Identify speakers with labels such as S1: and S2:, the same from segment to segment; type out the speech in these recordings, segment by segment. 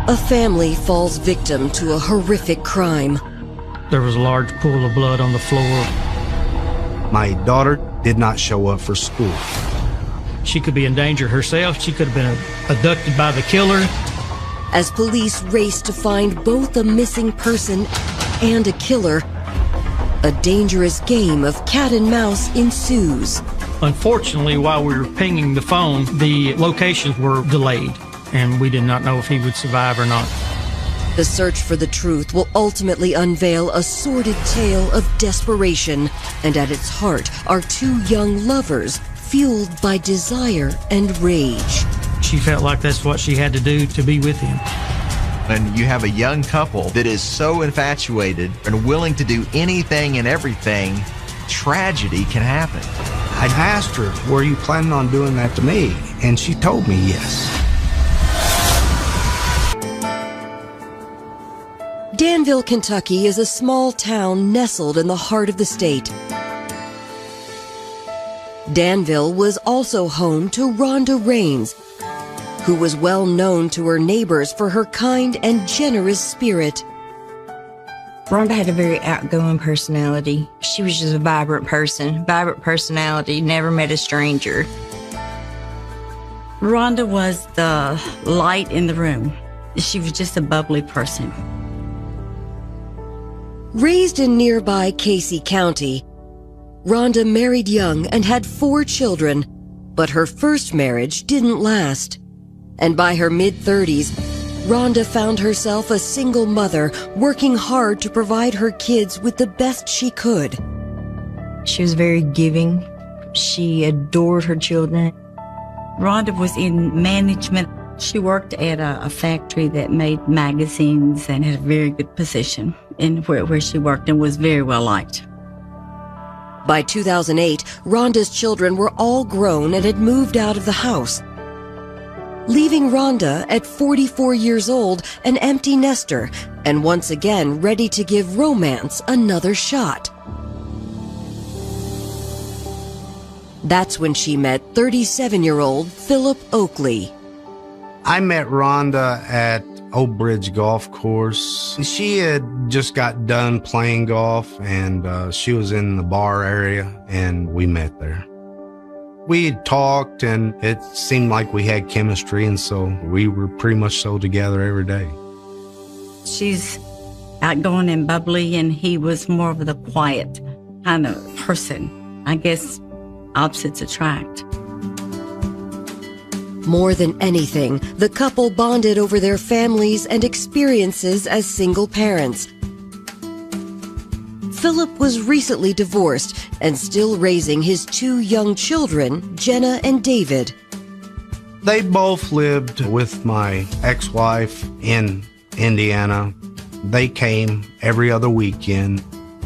S1: A family falls victim to a horrific crime.
S2: There was a large pool of blood on the floor.
S3: My daughter did not show up for school.
S2: She could be in danger herself. She could have been abducted by the killer.
S1: As police race to find both a missing person and a killer, a dangerous game of cat and mouse ensues.
S2: Unfortunately, while we were pinging the phone, the locations were delayed, and we did not know if he would survive or not.
S1: The search for the truth will ultimately unveil a sordid tale of desperation, and at its heart are two young lovers fueled by desire and rage.
S2: She felt like that's what she had to do to be with him.
S4: When you have a young couple that is so infatuated and willing to do anything and everything, tragedy can happen.
S3: I asked her, were you planning on doing that to me? And she told me yes.
S1: Danville, Kentucky is a small town nestled in the heart of the state. Danville was also home to Rhonda Raines, who was well known to her neighbors for her kind and generous spirit.
S5: Rhonda had a very outgoing personality. She was just a vibrant personality, never met a stranger.
S6: Rhonda was the light in the room. She was just a bubbly person.
S1: Raised in nearby Casey County, Rhonda married young and had 4 children, but her first marriage didn't last. And by her mid-30s, Rhonda found herself a single mother working hard to provide her kids with the best she could.
S5: She was very giving. She adored her children.
S6: Rhonda was in management. She worked at a factory that made magazines and had a very good position in where she worked and was very well liked.
S1: By 2008, Rhonda's children were all grown and had moved out of the house, leaving Rhonda at 44 years old an empty nester and once again ready to give romance another shot. That's when she met 37-year-old Philip Oakley.
S3: I met Rhonda at Old Bridge Golf Course. She had just got done playing golf, and she was in the bar area, and we met there. We had talked, and it seemed like we had chemistry, and so we were pretty much so together every day.
S6: She's outgoing and bubbly, and he was more of the quiet kind of person. I guess opposites attract.
S1: More than anything, the couple bonded over their families and experiences as single parents. Philip was recently divorced and still raising his 2 young children, Jenna and David.
S3: They both lived with my ex-wife in Indiana. They came every other weekend.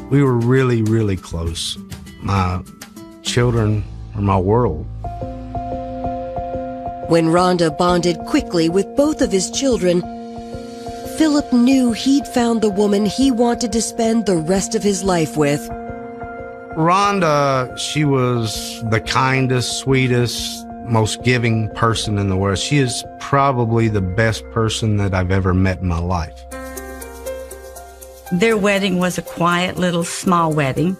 S3: We were really, really close. My children are my world.
S1: When Rhonda bonded quickly with both of his children, Philip knew he'd found the woman he wanted to spend the rest of his life with.
S3: Rhonda, she was the kindest, sweetest, most giving person in the world. She is probably the best person that I've ever met in my life.
S6: Their wedding was a quiet little small wedding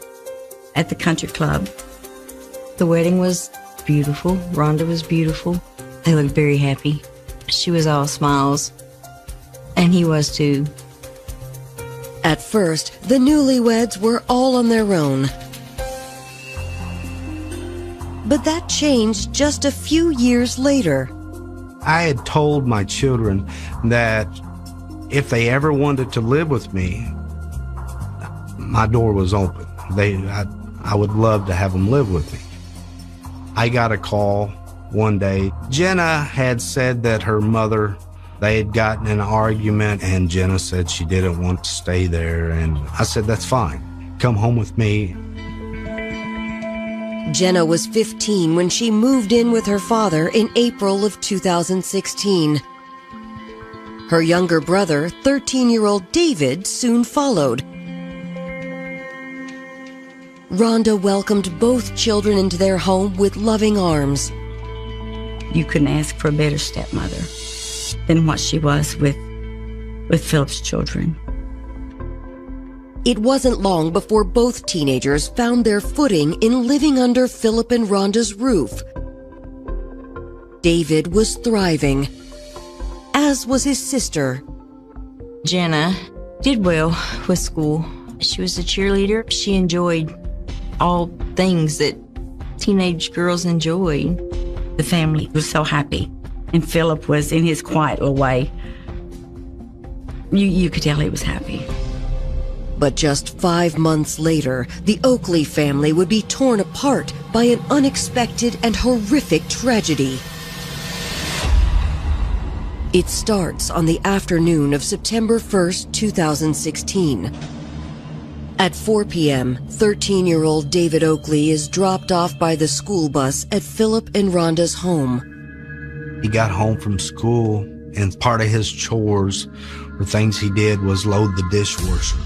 S6: at the country club.
S5: The wedding was beautiful. Rhonda was beautiful. They looked very happy. She was all smiles, and he was too.
S1: At first, the newlyweds were all on their own. But that changed just a few years later.
S3: I had told my children that if they ever wanted to live with me, my door was open. I would love to have them live with me. I got a call one day. Jenna had said that her mother, they had gotten in an argument, and Jenna said she didn't want to stay there. And I said, that's fine. Come home with me.
S1: Jenna was 15 when she moved in with her father in April of 2016. Her younger brother, 13-year-old David, soon followed. Rhonda welcomed both children into their home with loving arms.
S6: You couldn't ask for a better stepmother than what she was with with Philip's children.
S1: It wasn't long before both teenagers found their footing in living under Philip and Rhonda's roof. David was thriving, as was his sister.
S5: Jenna did well with school. She was a cheerleader. She enjoyed all things that teenage girls enjoy.
S6: The family was so happy, and Philip was in his quiet little way. You could tell he was happy.
S1: But just 5 months later, the Oakley family would be torn apart by an unexpected and horrific tragedy. It starts on the afternoon of September 1st, 2016. At 4 p.m., 13-year-old David Oakley is dropped off by the school bus at Philip and Rhonda's home.
S3: He got home from school, and part of his chores or things he did was load the dishwasher.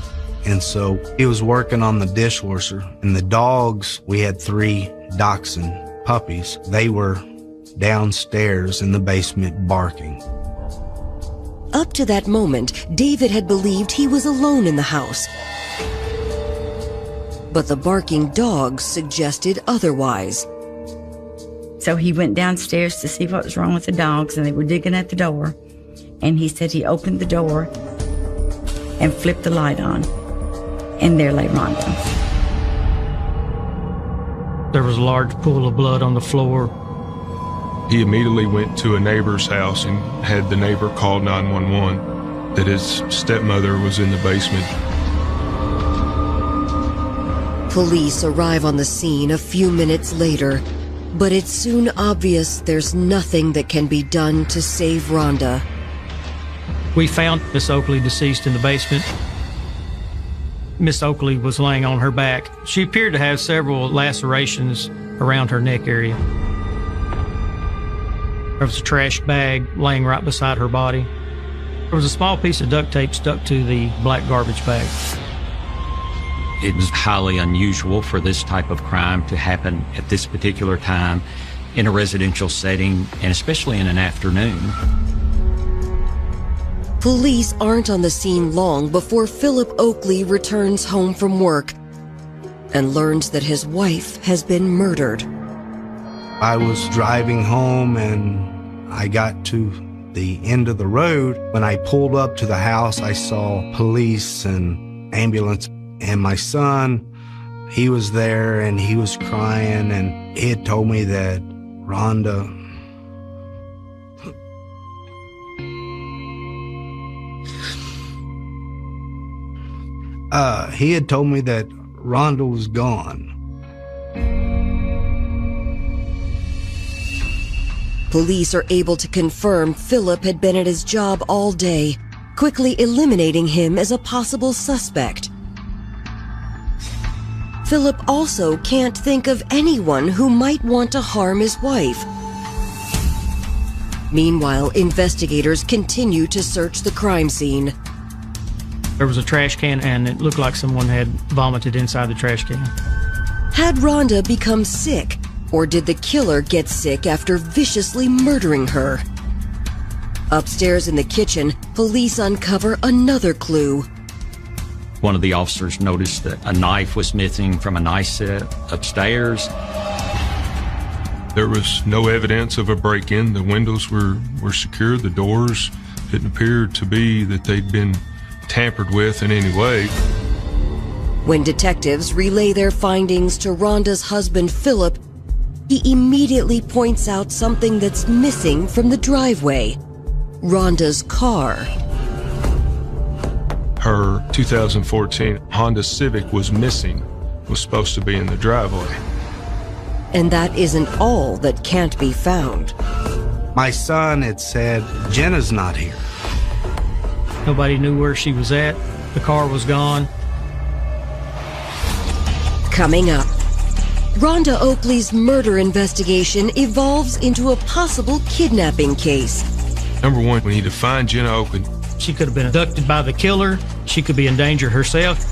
S3: And so he was working on the dishwasher, and the dogs, we had 3 dachshund puppies. They were downstairs in the basement barking.
S1: Up to that moment, David had believed he was alone in the house. But the barking dogs suggested otherwise.
S6: So he went downstairs to see what was wrong with the dogs, and they were digging at the door. And he said he opened the door and flipped the light on, and there lay Rhonda.
S2: There was a large pool of blood on the floor.
S7: He immediately went to a neighbor's house and had the neighbor call 911 that his stepmother was in the basement.
S1: Police arrive on the scene a few minutes later, but it's soon obvious there's nothing that can be done to save Rhonda.
S2: We found Miss Oakley deceased in the basement. Miss Oakley was laying on her back. She appeared to have several lacerations around her neck area. There was a trash bag laying right beside her body. There was a small piece of duct tape stuck to the black garbage bag.
S8: It was highly unusual for this type of crime to happen at this particular time in a residential setting, and especially in an afternoon.
S1: Police aren't on the scene long before Philip Oakley returns home from work and learns that his wife has been murdered.
S3: I was driving home, and I got to the end of the road. When I pulled up to the house, I saw police and ambulance, and my son, he was there, and he was crying, and he had told me that Rhonda he had told me that Rhonda was gone.
S1: Police are able to confirm Philip had been at his job all day, quickly eliminating him as a possible suspect. Philip also can't think of anyone who might want to harm his wife. Meanwhile, investigators continue to search the crime scene.
S2: There was a trash can, and it looked like someone had vomited inside the trash can.
S1: Had Rhonda become sick, or did the killer get sick after viciously murdering her? Upstairs in the kitchen, police uncover another clue.
S8: One of the officers noticed that a knife was missing from a knife set upstairs.
S7: There was no evidence of a break-in. The windows were secure. The doors didn't appear to be that they'd been tampered with in any way.
S1: When detectives relay their findings to Rhonda's husband, Philip, he immediately points out something that's missing from the driveway: Rhonda's car.
S7: Her 2014 Honda Civic was missing, was supposed to be in the driveway.
S1: And that isn't all that can't be found.
S3: My son had said, Jenna's not here.
S2: Nobody knew where she was at. The car was gone.
S1: Coming up, Rhonda Oakley's murder investigation evolves into a possible kidnapping case.
S7: Number one, we need to find Jenna Oakley.
S2: She could have been abducted by the killer. She could be in danger herself.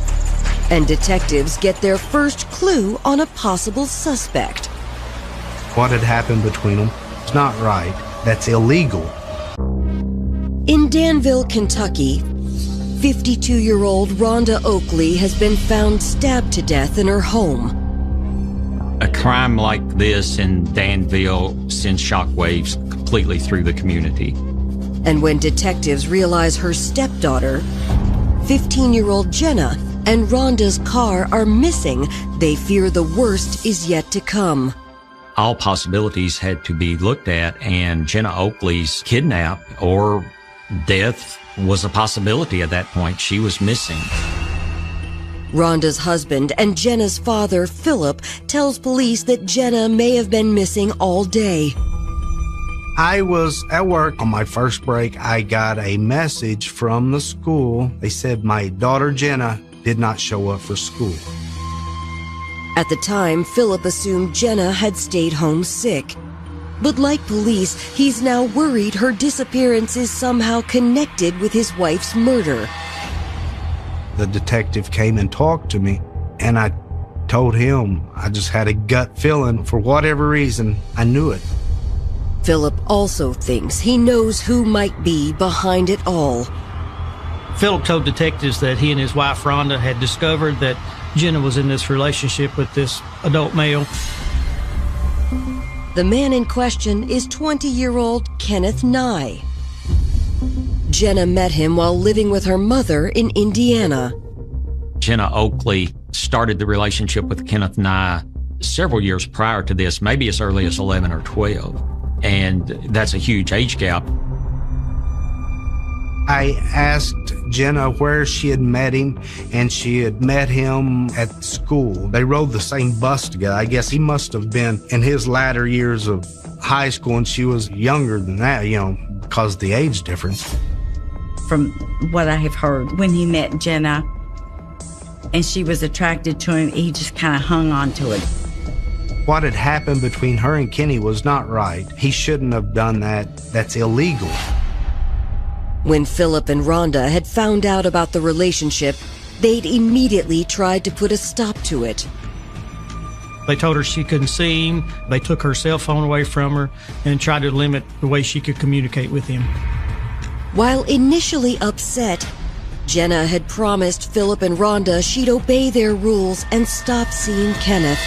S1: And detectives get their first clue on a possible suspect.
S3: What had happened between them? It's not right. That's illegal.
S1: In Danville, Kentucky, 52-year-old Rhonda Oakley has been found stabbed to death in her home.
S8: A crime like this in Danville sends shockwaves completely through the community.
S1: And when detectives realize her stepdaughter, 15-year-old Jenna, and Rhonda's car are missing, they fear the worst is yet to come.
S8: All possibilities had to be looked at, and Jenna Oakley's kidnap or death was a possibility at that point. She was missing.
S1: Rhonda's husband and Jenna's father, Philip, tells police that Jenna may have been missing all day.
S3: I was at work on my first break. I got a message from the school. They said my daughter Jenna did not show up for school.
S1: At the time, Philip assumed Jenna had stayed home sick. But like police, he's now worried her disappearance is somehow connected with his wife's murder.
S3: The detective came and talked to me, and I told him I just had a gut feeling. For whatever reason, I knew it.
S1: Philip also thinks he knows who might be behind it all.
S2: Philip told detectives that he and his wife Rhonda had discovered that Jenna was in this relationship with this adult male.
S1: The man in question is 20-year-old Kenneth Nigh. Jenna met him while living with her mother in Indiana.
S8: Jenna Oakley started the relationship with Kenneth Nigh several years prior to this, maybe as early as 11 or 12. And that's a huge age gap.
S3: I asked Jenna where she had met him, and she had met him at school. They rode the same bus together. I guess he must have been in his latter years of high school, and she was younger than that, because of the age difference.
S6: From what I have heard, when he met Jenna and she was attracted to him, he just kind of hung on to it.
S3: What had happened between her and Kenny was not right. He shouldn't have done that. That's illegal.
S1: When Philip and Rhonda had found out about the relationship, they'd immediately tried to put a stop to it.
S2: They told her she couldn't see him. They took her cell phone away from her and tried to limit the way she could communicate with him.
S1: While initially upset, Jenna had promised Philip and Rhonda she'd obey their rules and stop seeing Kenneth.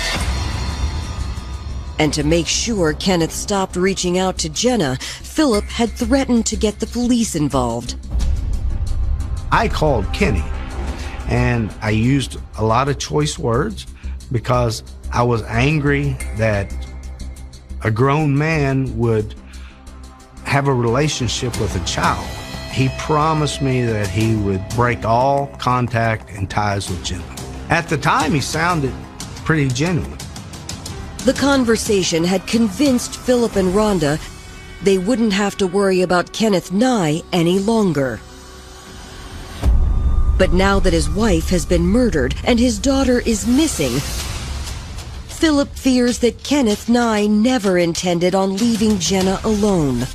S1: And to make sure Kenneth stopped reaching out to Jenna, Philip had threatened to get the police involved.
S3: I called Kenny, and I used a lot of choice words because I was angry that a grown man would have a relationship with a child. He promised me that he would break all contact and ties with Jenna. At the time, he sounded pretty genuine.
S1: The conversation had convinced Philip and Rhonda they wouldn't have to worry about Kenneth Nigh any longer. But now that his wife has been murdered and his daughter is missing, Philip fears that Kenneth Nigh never intended on leaving Jenna alone.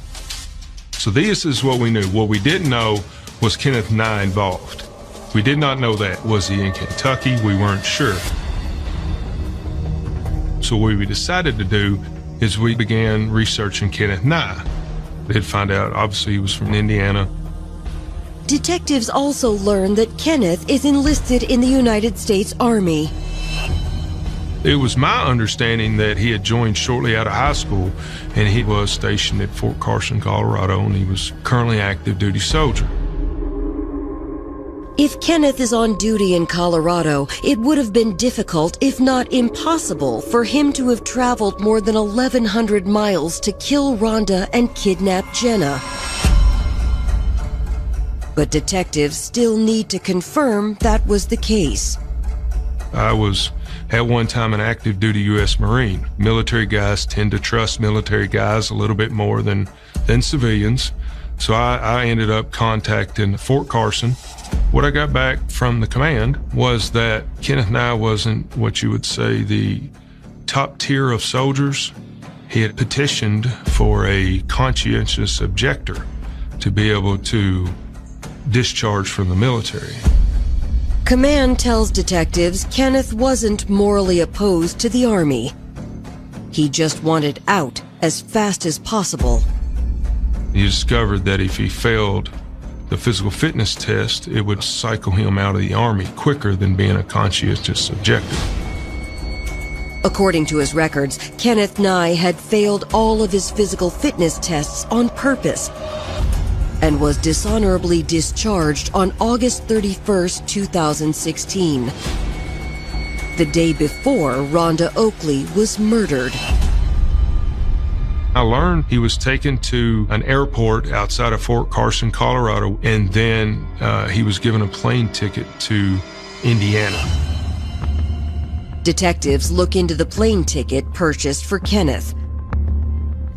S7: So this is what we knew. What we didn't know was Kenneth Nigh involved. We did not know that. Was he in Kentucky? We weren't sure. So what we decided to do is we began researching Kenneth Nigh. We did find out, obviously, he was from Indiana.
S1: Detectives also learned that Kenneth is enlisted in the United States Army.
S7: It was my understanding that he had joined shortly out of high school, and he was stationed at Fort Carson, Colorado, and he was currently active duty soldier.
S1: If Kenneth is on duty in Colorado, it would have been difficult, if not impossible, for him to have traveled more than 1,100 miles to kill Rhonda and kidnap Jenna. But detectives still need to confirm that was the case.
S7: I was at one time an active duty U.S. Marine. Military guys tend to trust military guys a little bit more than civilians. So I ended up contacting Fort Carson. What I got back from the command was that Kenneth Nigh wasn't what you would say the top tier of soldiers. He had petitioned for a conscientious objector to be able to discharge from the military.
S1: Command tells detectives Kenneth wasn't morally opposed to the Army. He just wanted out as fast as possible.
S7: He discovered that if he failed the physical fitness test, it would cycle him out of the Army quicker than being a conscientious objector.
S1: According to his records, Kenneth Nigh had failed all of his physical fitness tests on purpose and was dishonorably discharged on August 31st, 2016. The day before Rhonda Oakley was murdered.
S7: I learned he was taken to an airport outside of Fort Carson, Colorado, and then he was given a plane ticket to Indiana.
S1: Detectives look into the plane ticket purchased for Kenneth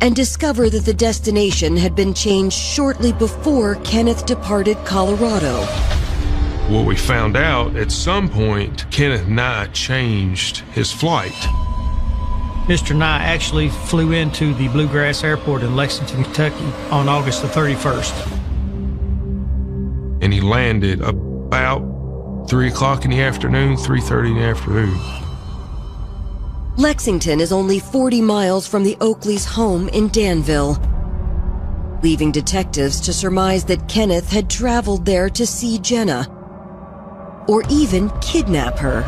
S1: and discover that the destination had been changed shortly before Kenneth departed Colorado.
S7: What we found out, at some point, Kenneth Nigh changed his flight.
S2: Mr. Nigh actually flew into the Bluegrass Airport in Lexington, Kentucky on August the 31st.
S7: And he landed about 3 o'clock in the afternoon, 3:30 in the afternoon.
S1: Lexington is only 40 miles from the Oakley's home in Danville, leaving detectives to surmise that Kenneth had traveled there to see Jenna, or even kidnap her.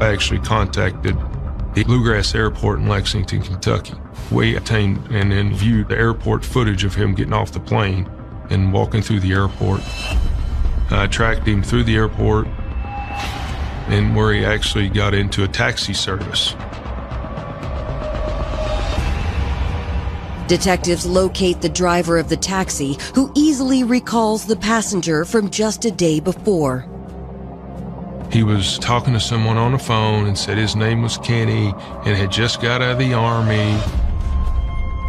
S7: I actually contacted the Bluegrass Airport in Lexington, Kentucky. We obtained and then viewed the airport footage of him getting off the plane and walking through the airport. I tracked him through the airport and where he actually got into a taxi service.
S1: Detectives locate the driver of the taxi, who easily recalls the passenger from just a day before.
S7: He was talking to someone on the phone and said his name was Kenny and had just got out of the Army.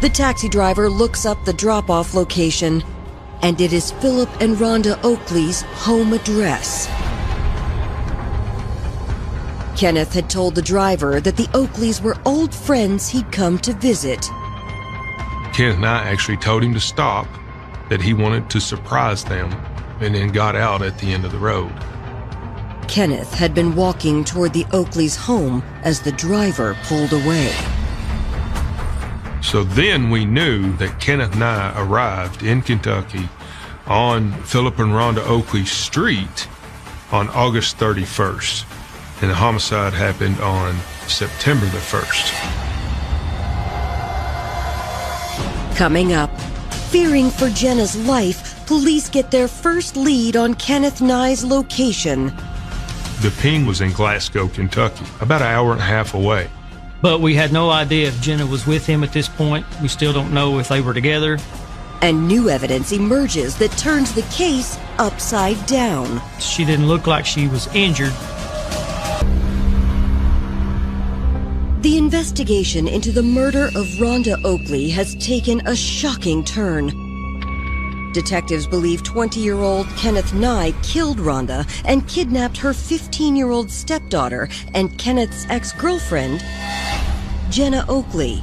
S1: The taxi driver looks up the drop-off location, and it is Philip and Rhonda Oakley's home address. Kenneth had told the driver that the Oakleys were old friends he'd come to visit.
S7: Kenneth and I actually told him to stop, that he wanted to surprise them, and then got out at the end of the road.
S1: Kenneth had been walking toward the Oakley's home as the driver pulled away.
S7: So then we knew that Kenneth and I arrived in Kentucky on Philip and Rhonda Oakley Street on August 31st, and the homicide happened on September the 1st.
S1: Coming up, fearing for Jenna's life, police get their first lead on Kenneth Nigh's location.
S7: The ping was in Glasgow, Kentucky, about an hour and a half away.
S2: But we had no idea if Jenna was with him at this point. We still don't know if they were together.
S1: And new evidence emerges that turns the case upside down.
S2: She didn't look like she was injured.
S1: The investigation into the murder of Rhonda Oakley has taken a shocking turn. Detectives believe 20-year-old Kenneth Nigh killed Rhonda and kidnapped her 15-year-old stepdaughter and Kenneth's ex-girlfriend, Jenna Oakley.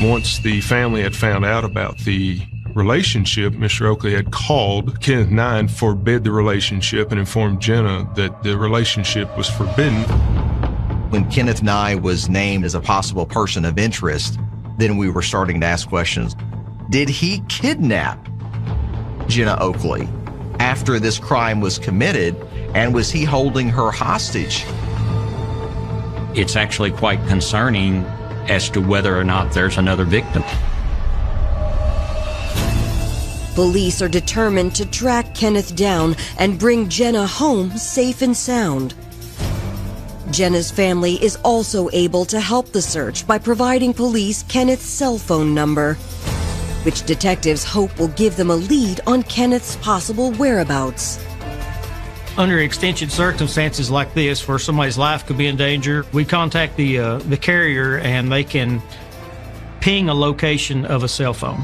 S7: Once the family had found out about the relationship, Mr. Oakley had called Kenneth Nigh and forbid the relationship and informed Jenna that the relationship was forbidden.
S4: When Kenneth Nigh was named as a possible person of interest, then we were starting to ask questions. Did he kidnap Jenna Oakley after this crime was committed, and was he holding her hostage?
S8: It's actually quite concerning as to whether or not there's another victim.
S1: Police are determined to track Kenneth down and bring Jenna home safe and sound. Jenna's family is also able to help the search by providing police Kenneth's cell phone number, which detectives hope will give them a lead on Kenneth's possible whereabouts.
S2: Under extensive circumstances like this, where somebody's life could be in danger, we contact the carrier and they can ping a location of a cell phone.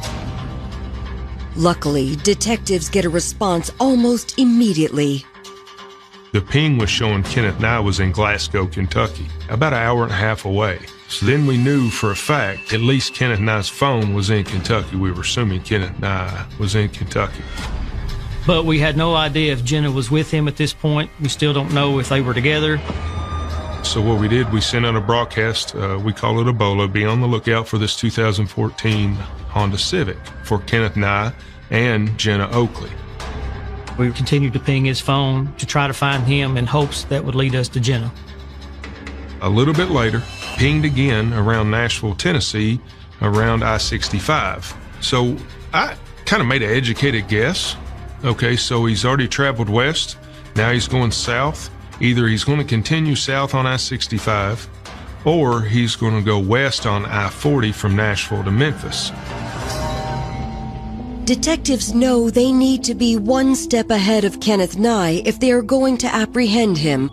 S1: Luckily, detectives get a response almost immediately.
S7: The ping was showing Kenneth Nigh was in Glasgow, Kentucky, about an hour and a half away. So then we knew for a fact at least Kenneth Nigh's phone was in Kentucky. We were assuming Kenneth Nigh was in Kentucky.
S2: But we had no idea if Jenna was with him at this point. We still don't know if they were together.
S7: So what we did, we sent out a broadcast, we call it a BOLA, be on the lookout for this 2014 Honda Civic for Kenneth Nigh and Jenna Oakley.
S2: We continued to ping his phone to try to find him in hopes that would lead us to Jenna.
S7: A little bit later, pinged again around Nashville, Tennessee, around I-65. So I kind of made an educated guess. Okay, so he's already traveled west. Now he's going south. Either he's going to continue south on I-65 or he's going to go west on I-40 from Nashville to Memphis.
S1: Detectives know they need to be one step ahead of Kenneth Nigh if they are going to apprehend him.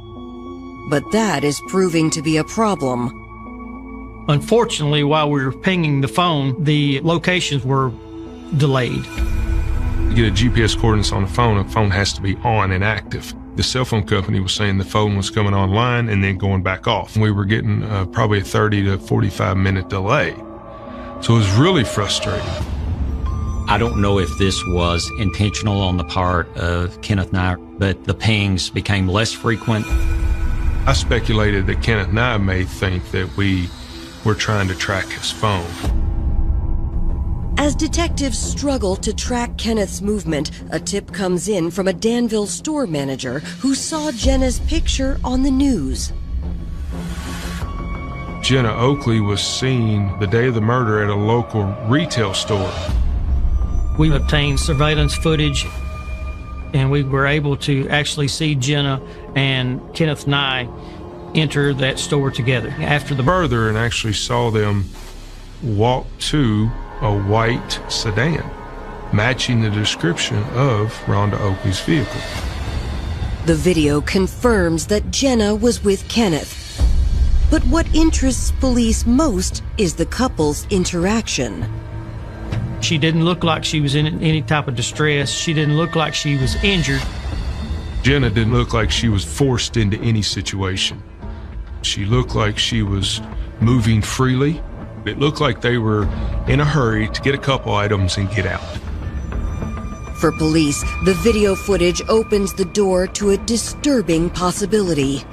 S1: But that is proving to be a problem.
S2: Unfortunately, while we were pinging the phone, the locations were delayed.
S7: To get a GPS coordinates on the phone has to be on and active. The cell phone company was saying the phone was coming online and then going back off. We were getting probably a 30 to 45 minute delay. So it was really frustrating.
S8: I don't know if this was intentional on the part of Kenneth Nigh, but the pings became less frequent.
S7: I speculated that Kenneth Nigh may think that we were trying to track his phone.
S1: As detectives struggle to track Kenneth's movement, a tip comes in from a Danville store manager who saw Jenna's picture on the news.
S7: Jenna Oakley was seen the day of the murder at a local retail store.
S2: We obtained surveillance footage and we were able to actually see Jenna and Kenneth Nigh enter that store together. After the
S7: further and actually saw them walk to a white sedan, matching the description of Rhonda Oakley's vehicle.
S1: The video confirms that Jenna was with Kenneth. But what interests police most is the couple's interaction.
S2: She didn't look like she was in any type of distress. She didn't look like she was injured.
S7: Jenna didn't look like she was forced into any situation. She looked like she was moving freely. It looked like they were in a hurry to get a couple items and get out.
S1: For police, the video footage opens the door to a disturbing possibility.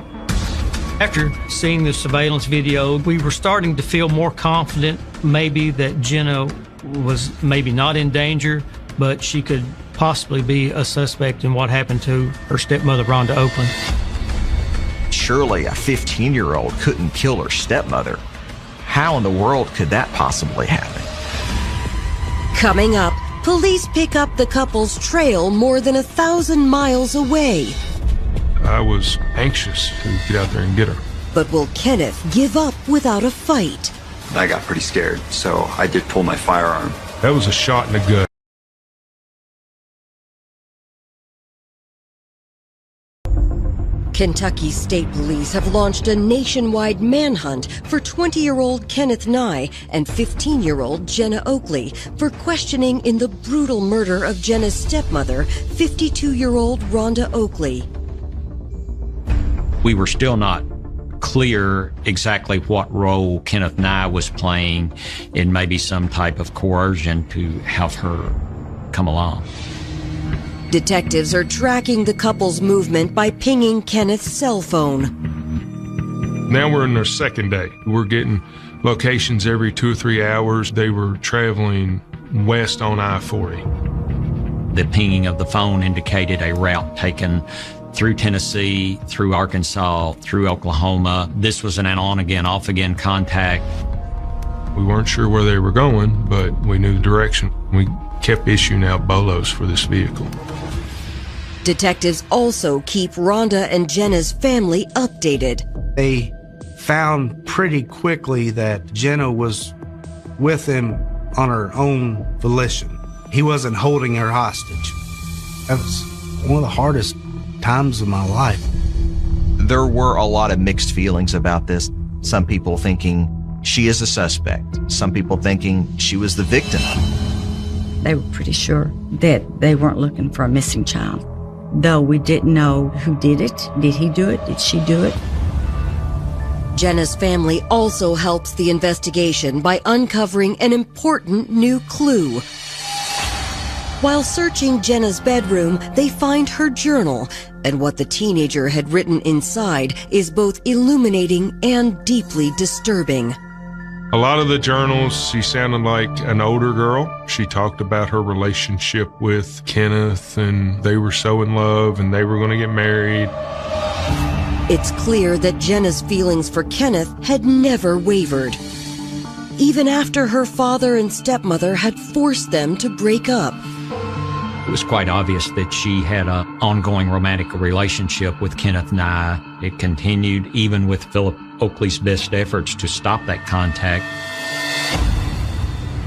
S2: After seeing the surveillance video, we were starting to feel more confident maybe that Jenna was maybe not in danger, but she could possibly be a suspect in what happened to her stepmother, Rhonda Oakley.
S4: Surely a 15-year-old couldn't kill her stepmother. How in the world could that possibly happen?
S1: Coming up, police pick up the couple's trail more than 1,000 miles away.
S7: I was anxious to get out there and get her.
S1: But will Kenneth give up without a fight?
S9: I got pretty scared, so I did pull my firearm.
S7: That was a shot in the gut.
S1: Kentucky State Police have launched a nationwide manhunt for 20-year-old Kenneth Nigh and 15-year-old Jenna Oakley for questioning in the brutal murder of Jenna's stepmother, 52-year-old Rhonda Oakley.
S8: We were still not clear exactly what role Kenneth Nigh was playing in maybe some type of coercion to have her come along.
S1: Detectives are tracking the couple's movement by pinging Kenneth's cell phone.
S7: Now we're in their second day. We're getting locations every 2 or 3 hours. They were traveling west on I-40.
S8: The pinging of the phone indicated a route taken through Tennessee, through Arkansas, through Oklahoma. This was an on-again, off-again contact.
S7: We weren't sure where they were going, but we knew the direction. We kept issuing out bolos for this vehicle.
S1: Detectives also keep Rhonda and Jenna's family updated.
S3: They found pretty quickly that Jenna was with him on her own volition. He wasn't holding her hostage. That was one of the hardest times of my life.
S4: There were a lot of mixed feelings about this. Some people thinking she is a suspect. Some people thinking she was the victim.
S6: They were pretty sure that they weren't looking for a missing child. Though we didn't know who did it. Did he do it? Did she do it?
S1: Jenna's family also helps the investigation by uncovering an important new clue. While searching Jenna's bedroom, they find her journal, and what the teenager had written inside is both illuminating and deeply disturbing.
S7: A lot of the journals, she sounded like an older girl. She talked about her relationship with Kenneth, and they were so in love, and they were going to get married.
S1: It's clear that Jenna's feelings for Kenneth had never wavered, even after her father and stepmother had forced them to break up.
S8: It was quite obvious that she had an ongoing romantic relationship with Kenneth Nigh. It continued even with Philip Oakley's best efforts to stop that contact.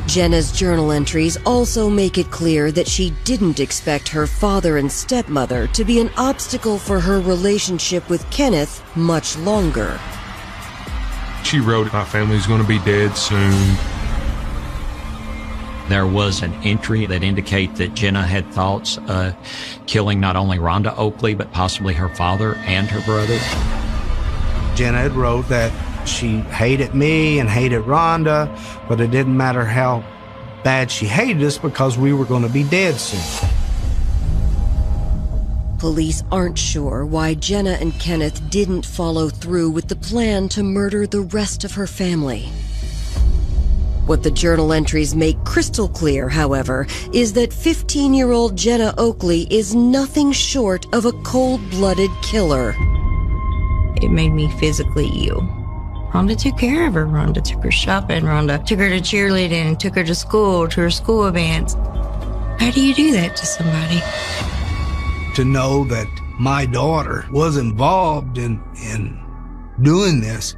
S1: Jenna's journal entries also make it clear that she didn't expect her father and stepmother to be an obstacle for her relationship with Kenneth much longer.
S7: She wrote, "My family's going to be dead soon."
S8: There was an entry that indicated that Jenna had thoughts of killing not only Rhonda Oakley, but possibly her father and her brother.
S3: Jenna had wrote that she hated me and hated Rhonda, but it didn't matter how bad she hated us because we were going to be dead soon.
S1: Police aren't sure why Jenna and Kenneth didn't follow through with the plan to murder the rest of her family. What the journal entries make crystal clear, however, is that 15-year-old Jenna Oakley is nothing short of a cold-blooded killer.
S5: It made me physically ill. Rhonda took care of her. Rhonda took her shopping. Rhonda took her to cheerleading and took her to school, to her school events. How do you do that to somebody?
S3: To know that my daughter was involved in doing this,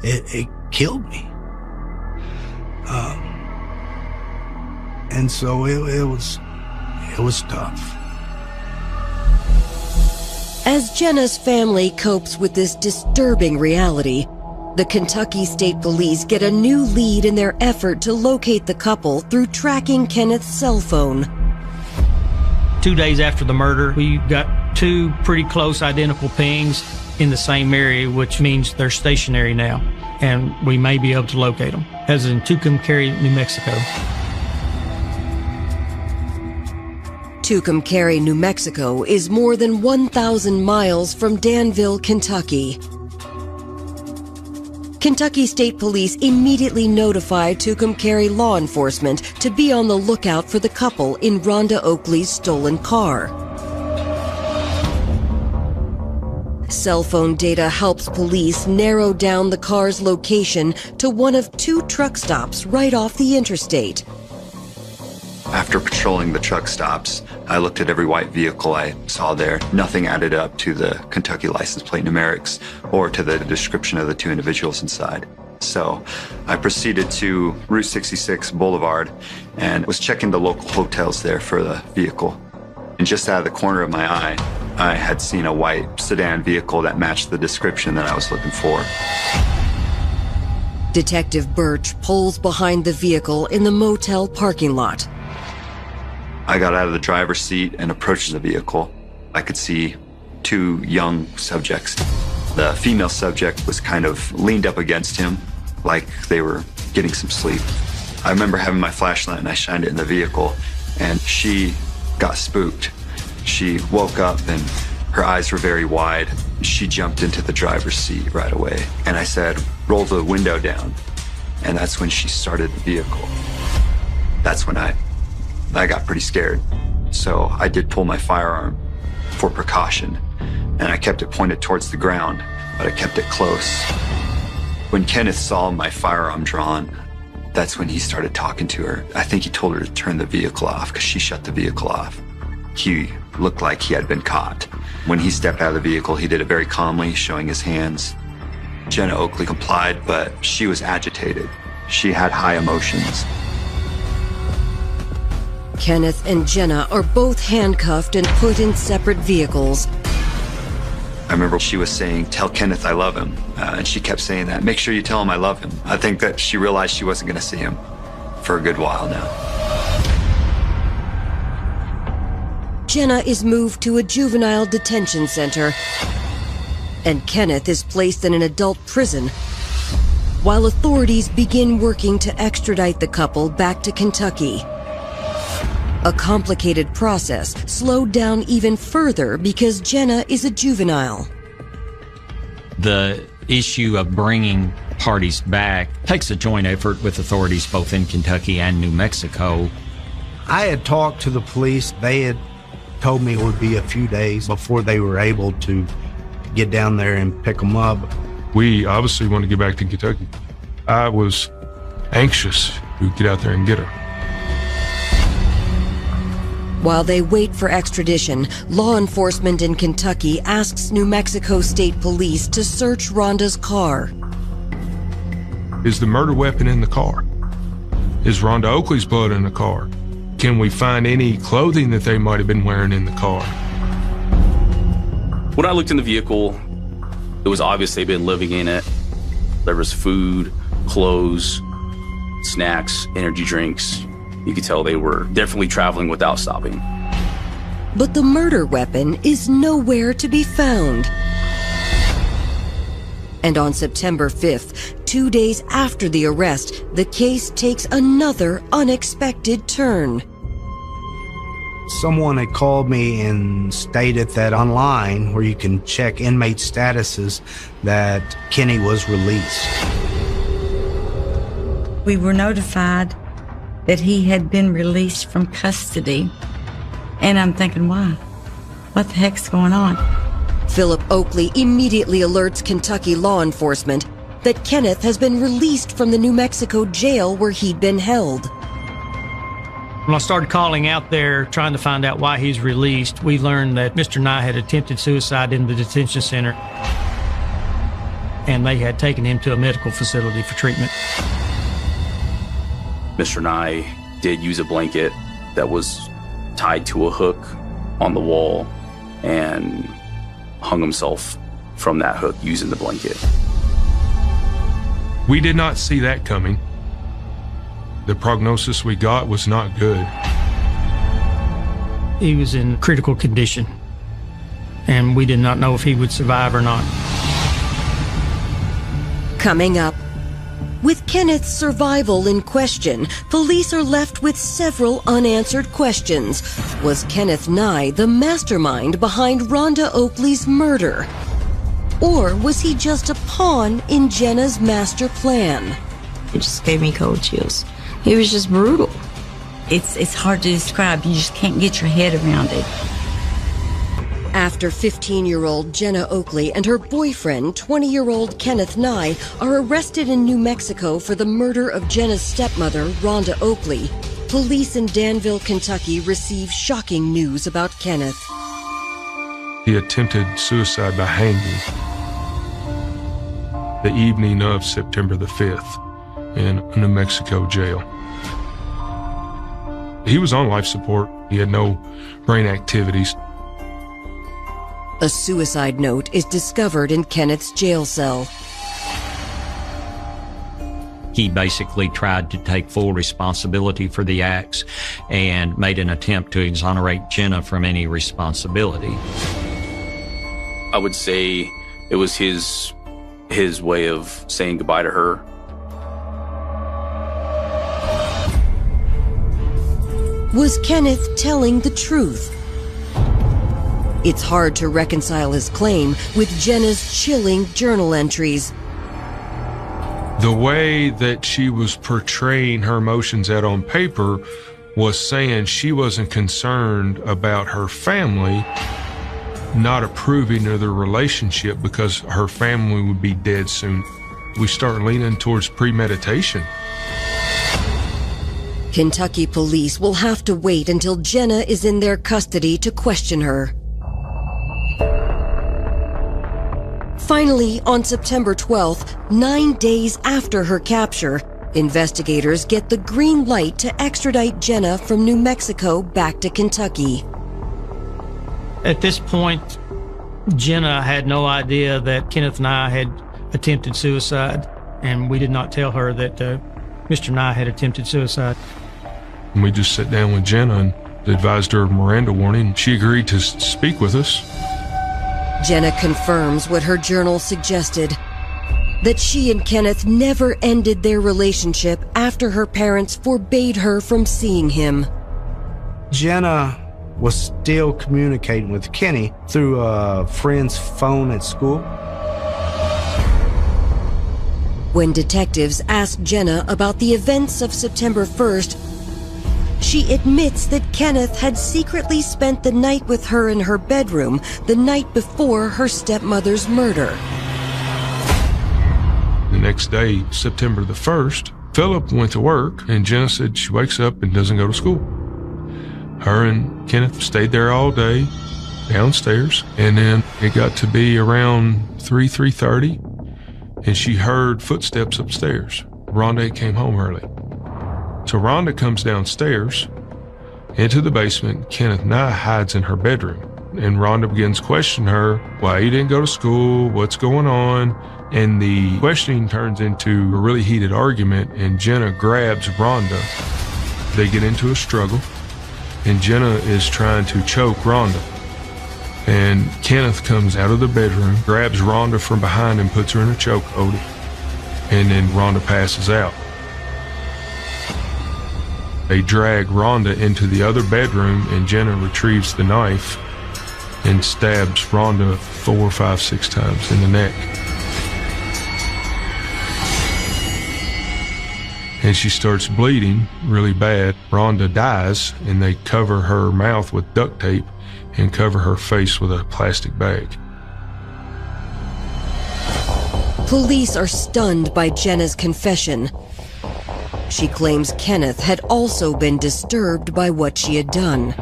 S3: it killed me. And so it was tough.
S1: As Jenna's family copes with this disturbing reality, the Kentucky State Police get a new lead in their effort to locate the couple through tracking Kenneth's cell phone.
S2: 2 days after the murder, we got 2 pretty close identical pings in the same area, which means they're stationary now, and we may be able to locate them. As in Tucumcari, New Mexico.
S1: Tucumcari, New Mexico is more than 1,000 miles from Danville, Kentucky. Kentucky State Police immediately notified Tucumcari law enforcement to be on the lookout for the couple in Rhonda Oakley's stolen car. Cell phone data helps police narrow down the car's location to one of 2 truck stops right off the interstate.
S9: After patrolling the truck stops, I looked at every white vehicle I saw there. Nothing added up to the Kentucky license plate numerics or to the description of the 2 individuals inside. So I proceeded to Route 66 Boulevard and was checking the local hotels there for the vehicle. And just out of the corner of my eye, I had seen a white sedan vehicle that matched the description that I was looking for.
S1: Detective Birch pulls behind the vehicle in the motel parking lot.
S9: I got out of the driver's seat and approached the vehicle. I could see 2 young subjects. The female subject was kind of leaned up against him, like they were getting some sleep. I remember having my flashlight and I shined it in the vehicle, and she got spooked. She woke up and her eyes were very wide. She jumped into the driver's seat right away. And I said, "Roll the window down." And that's when she started the vehicle. That's when I got pretty scared. So I did pull my firearm for precaution, and I kept it pointed towards the ground, but I kept it close. When Kenneth saw my firearm drawn, that's when he started talking to her. I think he told her to turn the vehicle off because she shut the vehicle off. He looked like he had been caught. When he stepped out of the vehicle, he did it very calmly, showing his hands. Jenna Oakley complied, but she was agitated. She had high emotions.
S1: Kenneth and Jenna are both handcuffed and put in separate vehicles.
S9: I remember she was saying, "Tell Kenneth I love him." And she kept saying that, "Make sure you tell him I love him." I think that she realized she wasn't going to see him for a good while now.
S1: Jenna is moved to a juvenile detention center, and Kenneth is placed in an adult prison, while authorities begin working to extradite the couple back to Kentucky. A complicated process slowed down even further because Jenna is a juvenile.
S8: The issue of bringing parties back. It takes a joint effort with authorities both in Kentucky and New Mexico.
S3: I had talked to the police. They had told me it would be a few days before they were able to get down there and pick them up.
S7: We obviously want to get back to Kentucky. I was anxious to get out there and get her.
S1: While they wait for extradition, law enforcement in Kentucky asks New Mexico State Police to search Rhonda's car.
S7: Is the murder weapon in the car? Is Rhonda Oakley's blood in the car? Can we find any clothing that they might have been wearing in the car?
S10: When I looked in the vehicle, it was obvious they'd been living in it. There was food, clothes, snacks, energy drinks. You could tell they were definitely traveling without stopping.
S1: But the murder weapon is nowhere to be found. And on September 5th, 2 days after the arrest, the case takes another unexpected turn.
S3: Someone had called me and stated that online, where you can check inmate statuses, that Kenny was released.
S6: We were notified that he had been released from custody. And I'm thinking, why? What the heck's going on?
S1: Philip Oakley immediately alerts Kentucky law enforcement that Kenneth has been released from the New Mexico jail where he'd been held.
S2: When I started calling out there trying to find out why he's released, we learned that Mr. Nigh had attempted suicide in the detention center, and they had taken him to a medical facility for treatment.
S10: Mr. Nigh did use a blanket that was tied to a hook on the wall and hung himself from that hook using the blanket.
S7: We did not see that coming. The prognosis we got was not good.
S2: He was in critical condition, and we did not know if he would survive or not.
S1: Coming up, with Kenneth's survival in question, police are left with several unanswered questions. Was Kenneth Nigh the mastermind behind Rhonda Oakley's murder? Or was he just a pawn in Jenna's master plan?
S5: It just gave me cold chills. He was just brutal.
S6: It's hard to describe. You just can't get your head around it.
S1: After 15-year-old Jenna Oakley and her boyfriend, 20-year-old Kenneth Nigh, are arrested in New Mexico for the murder of Jenna's stepmother, Rhonda Oakley, police in Danville, Kentucky receive shocking news about Kenneth.
S7: He attempted suicide by hanging the evening of September the 5th in a New Mexico jail. He was on life support. He had no brain activities.
S1: A suicide note is discovered in Kenneth's jail cell.
S8: He basically tried to take full responsibility for the acts and made an attempt to exonerate Jenna from any responsibility.
S10: I would say it was his way of saying goodbye to her.
S1: Was Kenneth telling the truth? It's hard to reconcile his claim with Jenna's chilling journal entries.
S7: The way that she was portraying her emotions out on paper was saying she wasn't concerned about her family not approving of their relationship because her family would be dead soon. We start leaning towards premeditation.
S1: Kentucky police will have to wait until Jenna is in their custody to question her. Finally, on September 12th, 9 days after her capture, investigators get the green light to extradite Jenna from New Mexico back to Kentucky.
S2: At this point, Jenna had no idea that Kenneth Nigh had attempted suicide, and we did not tell her that Mr. Nigh had attempted suicide.
S7: And we just sat down with Jenna and advised her of Miranda warning. She agreed to speak with us.
S1: Jenna confirms what her journal suggested, that she and Kenneth never ended their relationship after her parents forbade her from seeing him.
S3: Jenna was still communicating with Kenny through a friend's phone at school.
S1: When detectives asked Jenna about the events of September 1st, she admits that Kenneth had secretly spent the night with her in her bedroom the night before her stepmother's murder.
S7: The next day, September the 1st, Philip went to work, and Jenna said she wakes up and doesn't go to school. Her and Kenneth stayed there all day, downstairs, and then it got to be around 3:30, and she heard footsteps upstairs. Rhonda came home early. So Rhonda comes downstairs into the basement. Kenneth Nigh hides in her bedroom, and Rhonda begins questioning her, why you didn't go to school, what's going on? And the questioning turns into a really heated argument, and Jenna grabs Rhonda. They get into a struggle, and Jenna is trying to choke Rhonda. And Kenneth comes out of the bedroom, grabs Rhonda from behind and puts her in a chokehold, and then Rhonda passes out. They drag Rhonda into the other bedroom, and Jenna retrieves the knife and stabs Rhonda 4, 5, 6 times in the neck. And she starts bleeding really bad. Rhonda dies, and they cover her mouth with duct tape and cover her face with a plastic bag.
S1: Police are stunned by Jenna's confession. She claims Kenneth had also been disturbed by what she had done.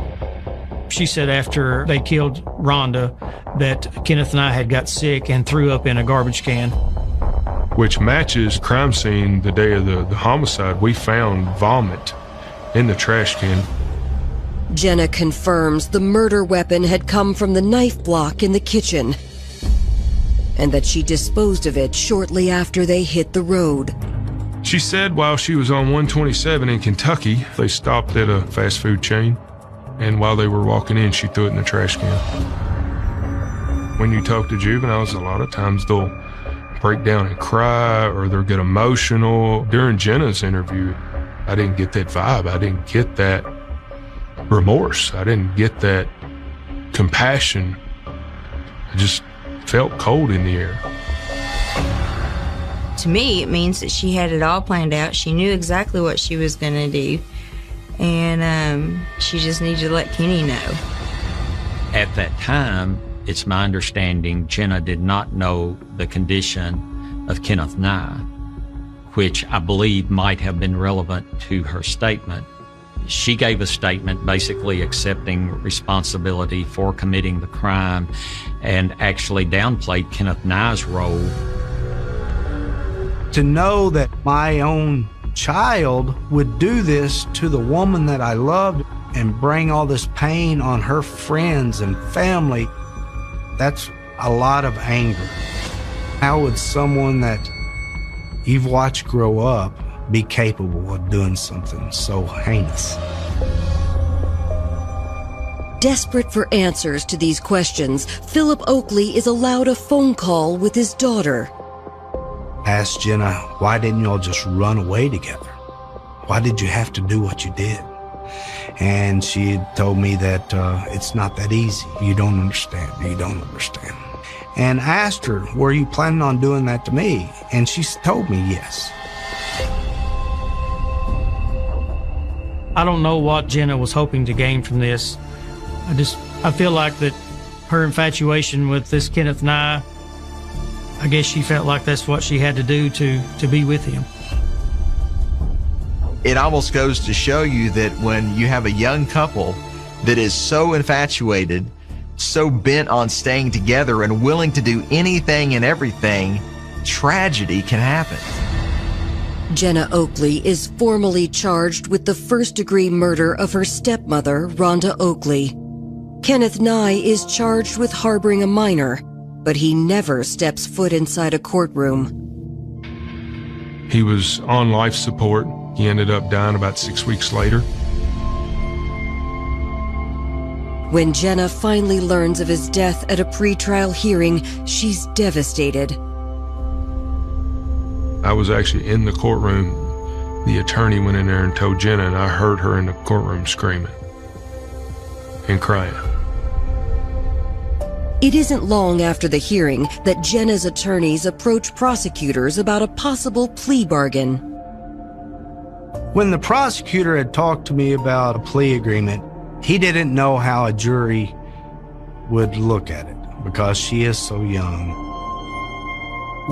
S2: She said after they killed Rhonda that Kenneth and I had got sick and threw up in a garbage can.
S7: Which matches crime scene the day of the homicide. We found vomit in the trash can.
S1: Jenna confirms the murder weapon had come from the knife block in the kitchen, and that she disposed of it shortly after they hit the road.
S7: She said while she was on 127 in Kentucky, they stopped at a fast food chain, and while they were walking in, she threw it in the trash can. When you talk to juveniles, a lot of times they'll break down and cry, or they'll get emotional. During Jenna's interview, I didn't get that vibe. I didn't get that remorse. I didn't get that compassion. I just felt cold in the air.
S5: To me, it means that she had it all planned out. She knew exactly what she was going to do, and she just needed to let Kenny know.
S8: At that time, it's my understanding Jenna did not know the condition of Kenneth Nigh, which I believe might have been relevant to her statement. She gave a statement basically accepting responsibility for committing the crime and actually downplayed Kenneth Nigh's role.
S3: To know that my own child would do this to the woman that I loved and bring all this pain on her friends and family, that's a lot of anger. How would someone that you've watched grow up be capable of doing something so heinous?
S1: Desperate for answers to these questions, Philip Oakley is allowed a phone call with his daughter.
S3: Asked Jenna, why didn't y'all just run away together? Why did you have to do what you did? And she had told me that it's not that easy. You don't understand. You don't understand. And asked her, were you planning on doing that to me? And she told me yes.
S2: I don't know what Jenna was hoping to gain from this. I feel like that her infatuation with this Kenneth Nigh, I guess she felt like that's what she had to do to be with him.
S4: It almost goes to show you that when you have a young couple that is so infatuated, so bent on staying together and willing to do anything and everything, tragedy can happen.
S1: Jenna Oakley is formally charged with the first-degree murder of her stepmother, Rhonda Oakley. Kenneth Nigh is charged with harboring a minor, but he never steps foot inside a courtroom.
S7: He was on life support. He ended up dying about 6 weeks later.
S1: When Jenna finally learns of his death at a pretrial hearing, she's devastated.
S7: I was actually in the courtroom. The attorney went in there and told Jenna, and I heard her in the courtroom screaming and crying.
S1: It isn't long after the hearing that Jenna's attorneys approach prosecutors about a possible plea bargain.
S3: When the prosecutor had talked to me about a plea agreement, he didn't know how a jury would look at it because she is so young.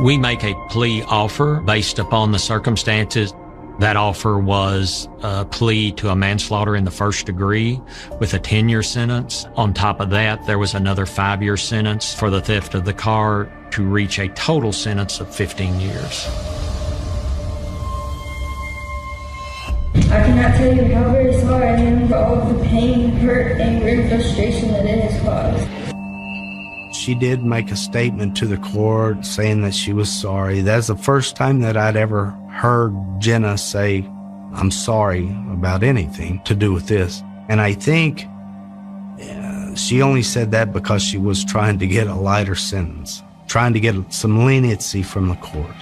S8: We make a plea offer based upon the circumstances. That offer was a plea to a manslaughter in the first degree with a 10-year sentence. On top of that, there was another 5-year sentence for the theft of the car to reach a total sentence of 15 years.
S11: I cannot tell you how very sorry I am for all of the pain, hurt, anger, and frustration that it has caused.
S3: She did make a statement to the court saying that she was sorry. That's the first time that I'd ever heard Jenna say, I'm sorry about anything to do with this. And I think she only said that because she was trying to get a lighter sentence, trying to get some leniency from the court.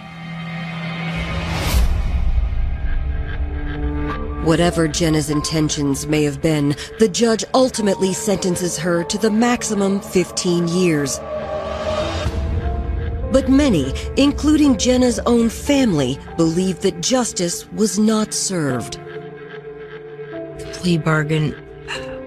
S1: Whatever Jenna's intentions may have been, the judge ultimately sentences her to the maximum 15 years. But many, including Jenna's own family, believe that justice was not served.
S5: The plea bargain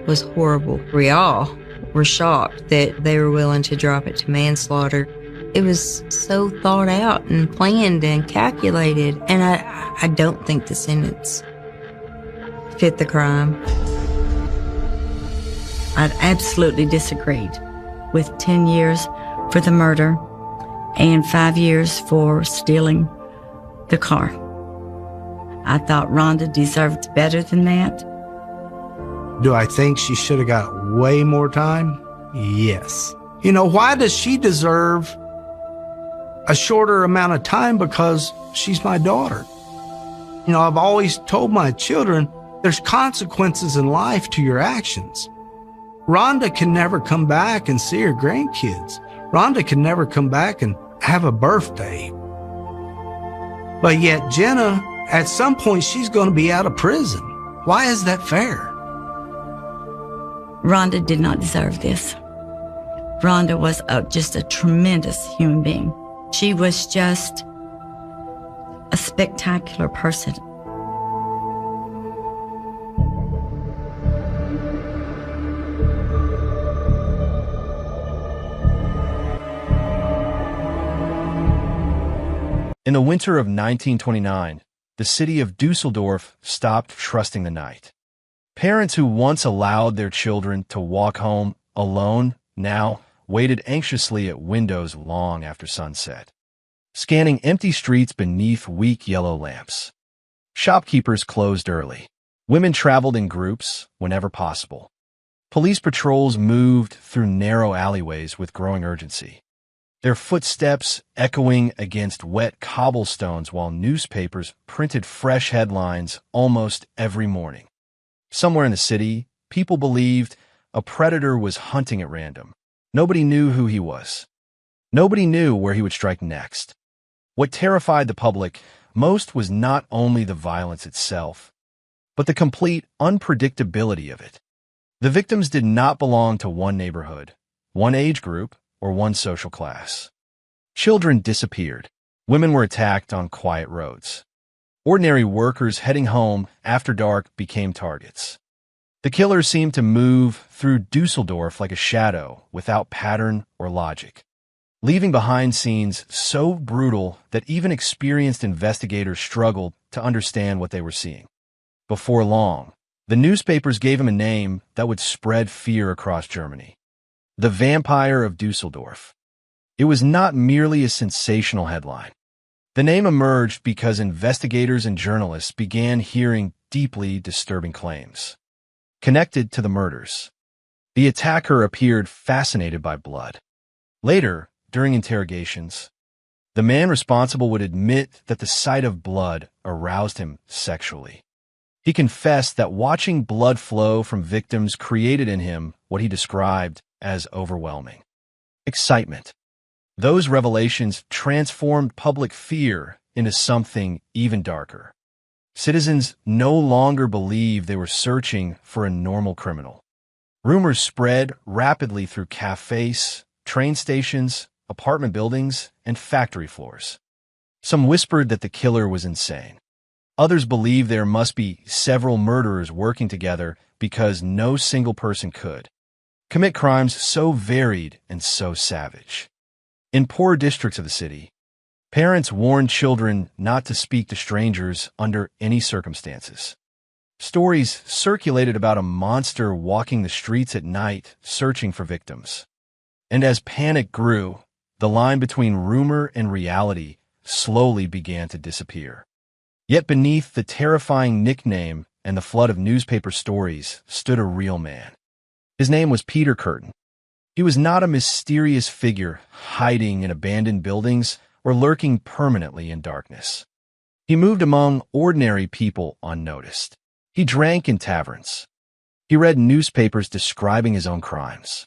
S5: was horrible. We all were shocked that they were willing to drop it to manslaughter. It was so thought out and planned and calculated, and I don't think the sentence fit the crime.
S6: I absolutely disagreed with 10 years for the murder and 5 years for stealing the car. I thought Rhonda deserved better than that.
S3: Do I think she should have got way more time? Yes. You know, why does she deserve a shorter amount of time? Because she's my daughter. You know, I've always told my children, there's consequences in life to your actions. Rhonda can never come back and see her grandkids. Rhonda can never come back and have a birthday. But yet Jenna, at some point, she's going to be out of prison. Why is that fair?
S6: Rhonda did not deserve this. Rhonda was just a tremendous human being. She was just a spectacular person.
S12: In the winter of 1929, the city of Dusseldorf stopped trusting the night. Parents who once allowed their children to walk home alone now waited anxiously at windows long after sunset, scanning empty streets beneath weak yellow lamps. Shopkeepers closed early. Women traveled in groups whenever possible. Police patrols moved through narrow alleyways with growing urgency, their footsteps echoing against wet cobblestones while newspapers printed fresh headlines almost every morning. Somewhere in the city, people believed a predator was hunting at random. Nobody knew who he was. Nobody knew where he would strike next. What terrified the public most was not only the violence itself, but the complete unpredictability of it. The victims did not belong to one neighborhood, one age group, or one social class. Children disappeared. Women were attacked on quiet roads. Ordinary workers heading home after dark became targets. The killers seemed to move through Dusseldorf like a shadow without pattern or logic, leaving behind scenes so brutal that even experienced investigators struggled to understand what they were seeing. Before long, the newspapers gave him a name that would spread fear across Germany: the Vampire of Dusseldorf. It was not merely a sensational headline. The name emerged because investigators and journalists began hearing deeply disturbing claims connected to the murders. The attacker appeared fascinated by blood. Later, during interrogations, the man responsible would admit that the sight of blood aroused him sexually. He confessed that watching blood flow from victims created in him what he described as overwhelming excitement. Those revelations transformed public fear into something even darker. Citizens no longer believed they were searching for a normal criminal. Rumors spread rapidly through cafes, train stations, apartment buildings, and factory floors. Some whispered that the killer was insane. Others believed there must be several murderers working together because no single person could commit crimes so varied and so savage. In poor districts of the city, parents warned children not to speak to strangers under any circumstances. Stories circulated about a monster walking the streets at night searching for victims. And as panic grew, the line between rumor and reality slowly began to disappear. Yet beneath the terrifying nickname and the flood of newspaper stories stood a real man. His name was Peter Curtin. He was not a mysterious figure hiding in abandoned buildings or lurking permanently in darkness. He moved among ordinary people unnoticed. He drank in taverns. He read newspapers describing his own crimes.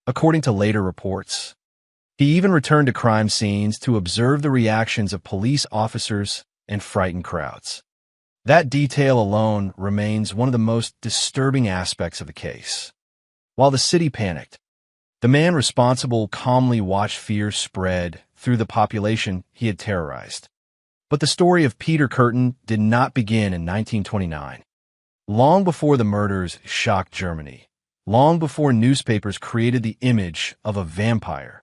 S12: According to later reports, he even returned to crime scenes to observe the reactions of police officers and frightened crowds. That detail alone remains one of the most disturbing aspects of the case. While the city panicked, the man responsible calmly watched fear spread through the population he had terrorized. But the story of Peter Curtin did not begin in 1929. Long before the murders shocked Germany, long before newspapers created the image of a vampire,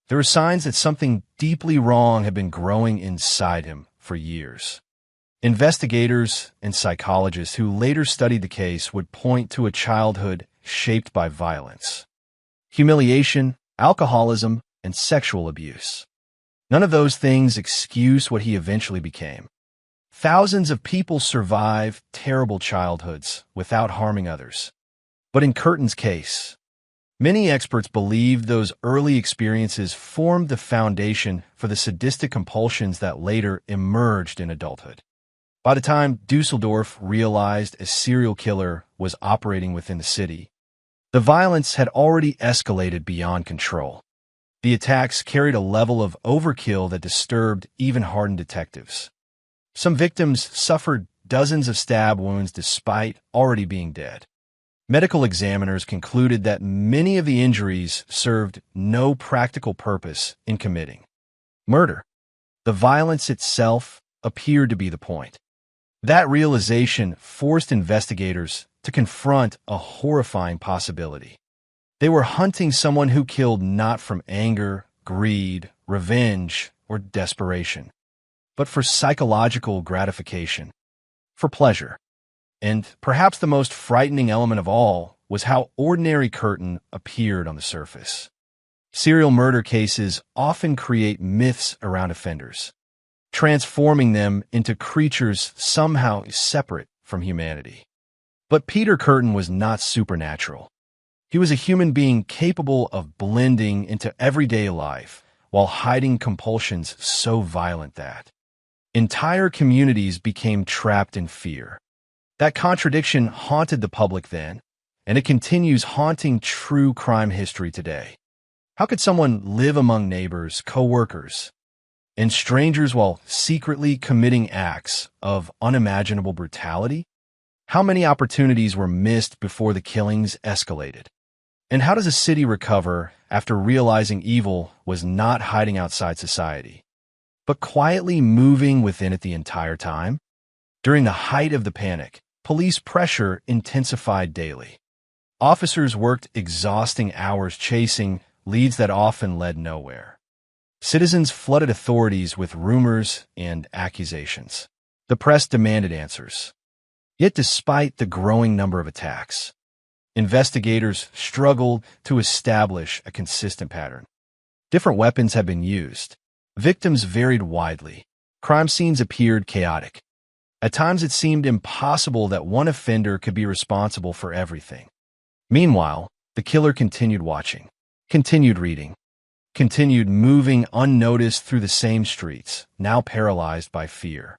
S12: there were signs that something deeply wrong had been growing inside him for years. Investigators and psychologists who later studied the case would point to a childhood shaped by violence, humiliation, alcoholism, and sexual abuse. None of those things excuse what he eventually became. Thousands of people survive terrible childhoods without harming others. But in Curtin's case, many experts believe those early experiences formed the foundation for the sadistic compulsions that later emerged in adulthood. By the time Dusseldorf realized a serial killer was operating within the city, the violence had already escalated beyond control. The attacks carried a level of overkill that disturbed even hardened detectives. Some victims suffered dozens of stab wounds despite already being dead. Medical examiners concluded that many of the injuries served no practical purpose in committing murder. The violence itself appeared to be the point. That realization forced investigators to confront a horrifying possibility. They were hunting someone who killed not from anger, greed, revenge, or desperation, but for psychological gratification, for pleasure. And perhaps the most frightening element of all was how ordinary Curtin appeared on the surface. Serial murder cases often create myths around offenders, transforming them into creatures somehow separate from humanity. But Peter Curtin was not supernatural. He was a human being capable of blending into everyday life while hiding compulsions so violent that entire communities became trapped in fear. That contradiction haunted the public then, and it continues haunting true crime history today. How could someone live among neighbors, co-workers, and strangers while secretly committing acts of unimaginable brutality? How many opportunities were missed before the killings escalated? And how does a city recover after realizing evil was not hiding outside society, but quietly moving within it the entire time? During the height of the panic, police pressure intensified daily. Officers worked exhausting hours chasing leads that often led nowhere. Citizens flooded authorities with rumors and accusations. The press demanded answers. Yet despite the growing number of attacks, investigators struggled to establish a consistent pattern. Different weapons had been used. Victims varied widely. Crime scenes appeared chaotic. At times it seemed impossible that one offender could be responsible for everything. Meanwhile, the killer continued watching, continued reading, continued moving unnoticed through the same streets, now paralyzed by fear.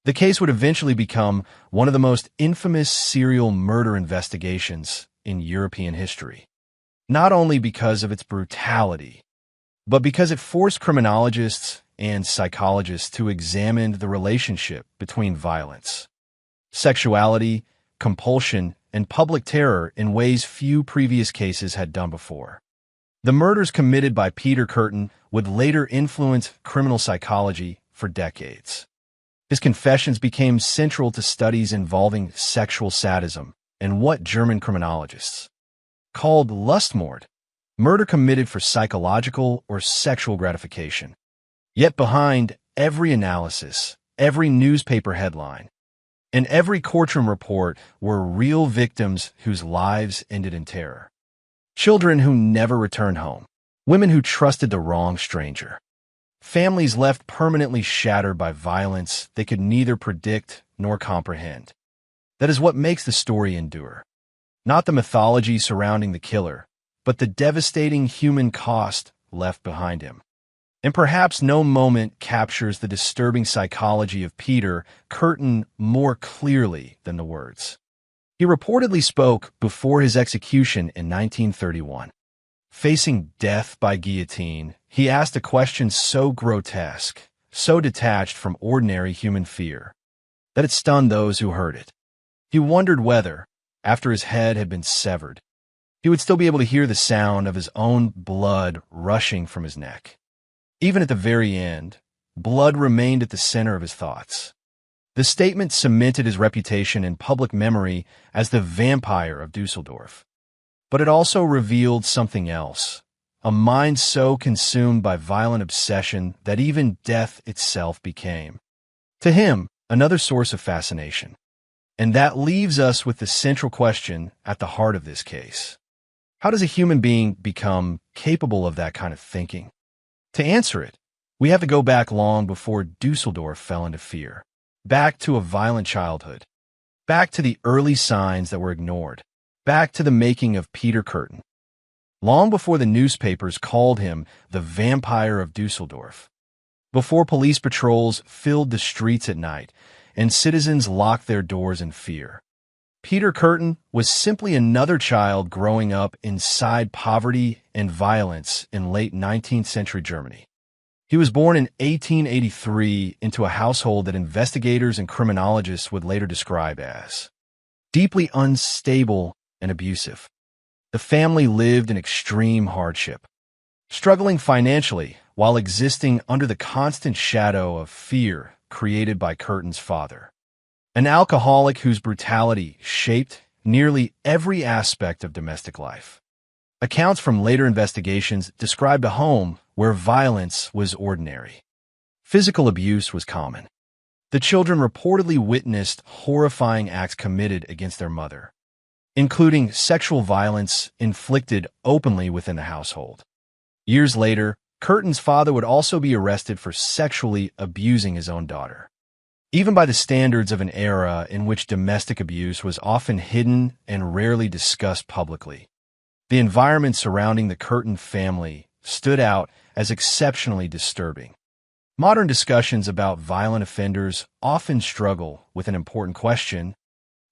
S12: The case would eventually become one of the most infamous serial murder investigations in European history, not only because of its brutality, but because it forced criminologists and psychologists to examine the relationship between violence, sexuality, compulsion, and public terror in ways few previous cases had done before. The murders committed by Peter Curtin would later influence criminal psychology for decades. His confessions became central to studies involving sexual sadism and what German criminologists called Lustmord, murder committed for psychological or sexual gratification. Yet behind every analysis, every newspaper headline, and every courtroom report were real victims whose lives ended in terror. Children who never returned home, women who trusted the wrong stranger, families left permanently shattered by violence they could neither predict nor comprehend. That is what makes the story endure. Not the mythology surrounding the killer, but the devastating human cost left behind him. And perhaps no moment captures the disturbing psychology of Peter Curtin more clearly than the words. He reportedly spoke before his execution in 1931. Facing death by guillotine, he asked a question so grotesque, so detached from ordinary human fear, that it stunned those who heard it. He wondered whether, after his head had been severed, he would still be able to hear the sound of his own blood rushing from his neck. Even at the very end, blood remained at the center of his thoughts. The statement cemented his reputation in public memory as the vampire of Dusseldorf. But it also revealed something else, a mind so consumed by violent obsession that even death itself became, to him, another source of fascination. And that leaves us with the central question at the heart of this case. How does a human being become capable of that kind of thinking? To answer it, we have to go back long before Dusseldorf fell into fear, back to a violent childhood, back to the early signs that were ignored, back to the making of Peter Curtin, long before the newspapers called him the vampire of Dusseldorf, before police patrols filled the streets at night and citizens locked their doors in fear. Peter Curtin was simply another child growing up inside poverty and violence in late 19th century Germany. He was born in 1883 into a household that investigators and criminologists would later describe as deeply unstable and abusive. The family lived in extreme hardship, struggling financially while existing under the constant shadow of fear created by Curtin's father, an alcoholic whose brutality shaped nearly every aspect of domestic life. Accounts from later investigations described a home where violence was ordinary. Physical abuse was common. The children reportedly witnessed horrifying acts committed against their mother, including sexual violence inflicted openly within the household. Years later, Curtin's father would also be arrested for sexually abusing his own daughter. Even by the standards of an era in which domestic abuse was often hidden and rarely discussed publicly, the environment surrounding the Curtin family stood out as exceptionally disturbing. Modern discussions about violent offenders often struggle with an important question: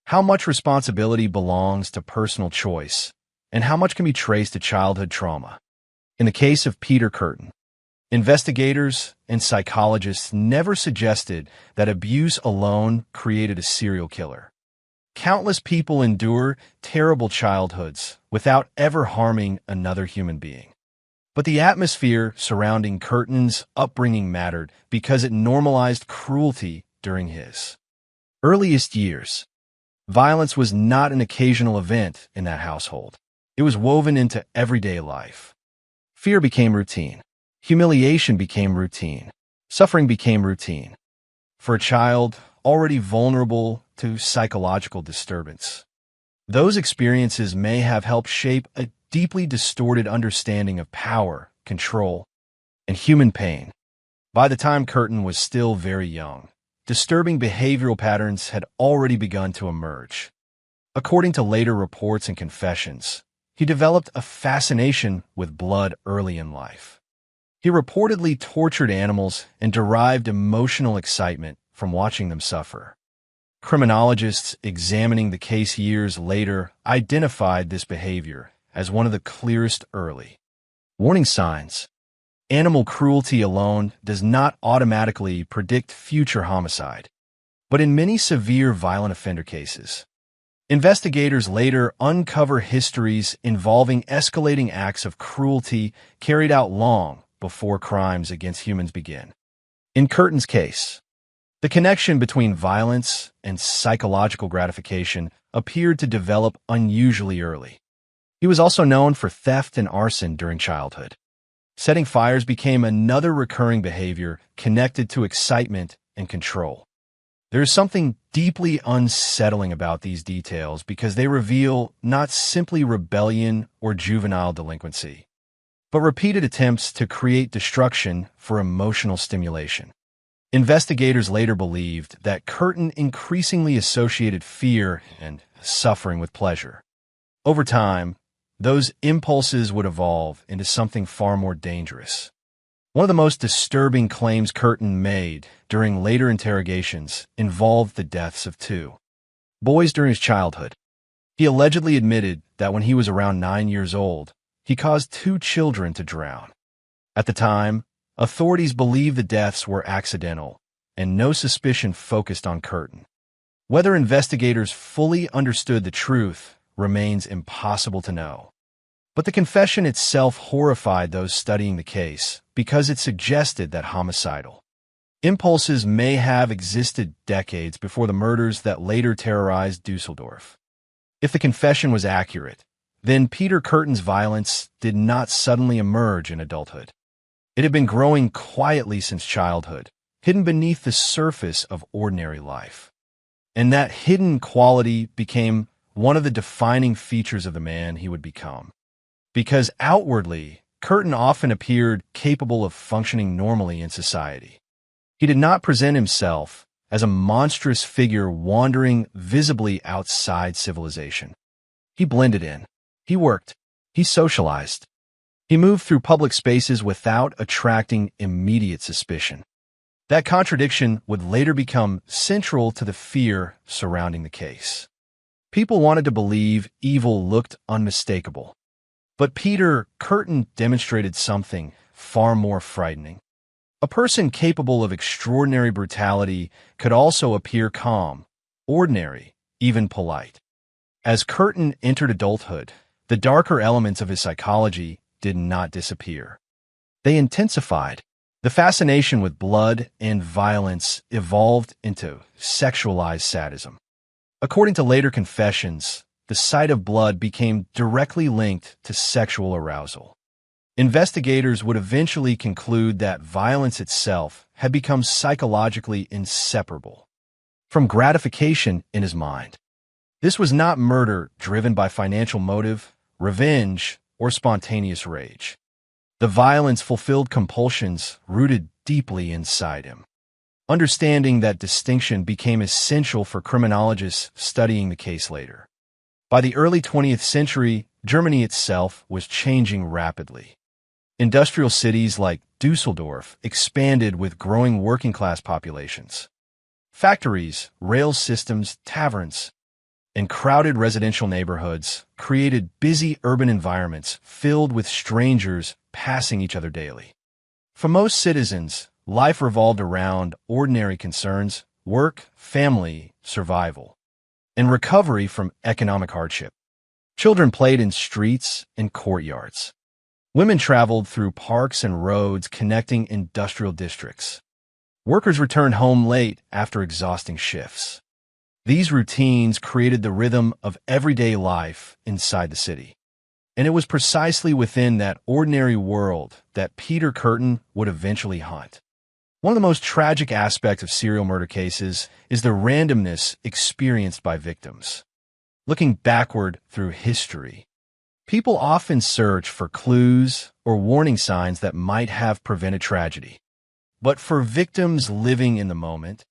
S12: how much responsibility belongs to personal choice, and how much can be traced to childhood trauma? In the case of Peter Curtin, investigators and psychologists never suggested that abuse alone created a serial killer. Countless people endure terrible childhoods without ever harming another human being. But the atmosphere surrounding Curtin's upbringing mattered because it normalized cruelty during his earliest years. Violence was not an occasional event in that household. It was woven into everyday life. Fear became routine. Humiliation became routine. Suffering became routine. For a child already vulnerable to psychological disturbance, those experiences may have helped shape a deeply distorted understanding of power, control, and human pain. By the time Curtin was still very young, disturbing behavioral patterns had already begun to emerge. According to later reports and confessions, he developed a fascination with blood early in life. He reportedly tortured animals and derived emotional excitement from watching them suffer. Criminologists examining the case years later identified this behavior as one of the clearest early warning signs. Animal cruelty alone does not automatically predict future homicide, but in many severe violent offender cases, Investigators later uncover histories involving escalating acts of cruelty carried out long before crimes against humans begin. In Curtin's case, the connection between violence and psychological gratification appeared to develop unusually early. He was also known for theft and arson during childhood. Setting fires became another recurring behavior connected to excitement and control. There is something deeply unsettling about these details because they reveal not simply rebellion or juvenile delinquency, but repeated attempts to create destruction for emotional stimulation. Investigators later believed that Curtin increasingly associated fear and suffering with pleasure. Over time, those impulses would evolve into something far more dangerous. One of the most disturbing claims Curtin made during later interrogations involved the deaths of two boys during his childhood. He allegedly admitted that when he was around 9 years old, he caused 2 children to drown. At the time, authorities believed the deaths were accidental, and no suspicion focused on Curtin. Whether investigators fully understood the truth remains impossible to know. But the confession itself horrified those studying the case because it suggested that homicidal impulses may have existed decades before the murders that later terrorized Dusseldorf. If the confession was accurate, then Peter Curtin's violence did not suddenly emerge in adulthood. It had been growing quietly since childhood, hidden beneath the surface of ordinary life. And that hidden quality became one of the defining features of the man he would become. Because outwardly, Curtin often appeared capable of functioning normally in society. He did not present himself as a monstrous figure wandering visibly outside civilization. He blended in. He worked. He socialized. He moved through public spaces without attracting immediate suspicion. That contradiction would later become central to the fear surrounding the case. People wanted to believe evil looked unmistakable. But Peter Curtin demonstrated something far more frightening. A person capable of extraordinary brutality could also appear calm, ordinary, even polite. As Curtin entered adulthood, the darker elements of his psychology did not disappear. They intensified. The fascination with blood and violence evolved into sexualized sadism. According to later confessions, the sight of blood became directly linked to sexual arousal. Investigators would eventually conclude that violence itself had become psychologically inseparable from gratification in his mind. This was not murder driven by financial motive, revenge, or spontaneous rage. The violence fulfilled compulsions rooted deeply inside him. Understanding that distinction became essential for criminologists studying the case later. By the early 20th century, Germany itself was changing rapidly. Industrial cities like Dusseldorf expanded with growing working-class populations. Factories, rail systems, taverns, and crowded residential neighborhoods created busy urban environments filled with strangers passing each other daily. For most citizens, life revolved around ordinary concerns: work, family, survival, and recovery from economic hardship. Children played in streets and courtyards. Women traveled through parks and roads connecting industrial districts. Workers returned home late after exhausting shifts. These routines created the rhythm of everyday life inside the city. And it was precisely within that ordinary world that Peter Curtin would eventually hunt. One of the most tragic aspects of serial murder cases is the randomness experienced by victims. Looking backward through history, people often search for clues or warning signs that might have prevented tragedy. But for victims living in the moment,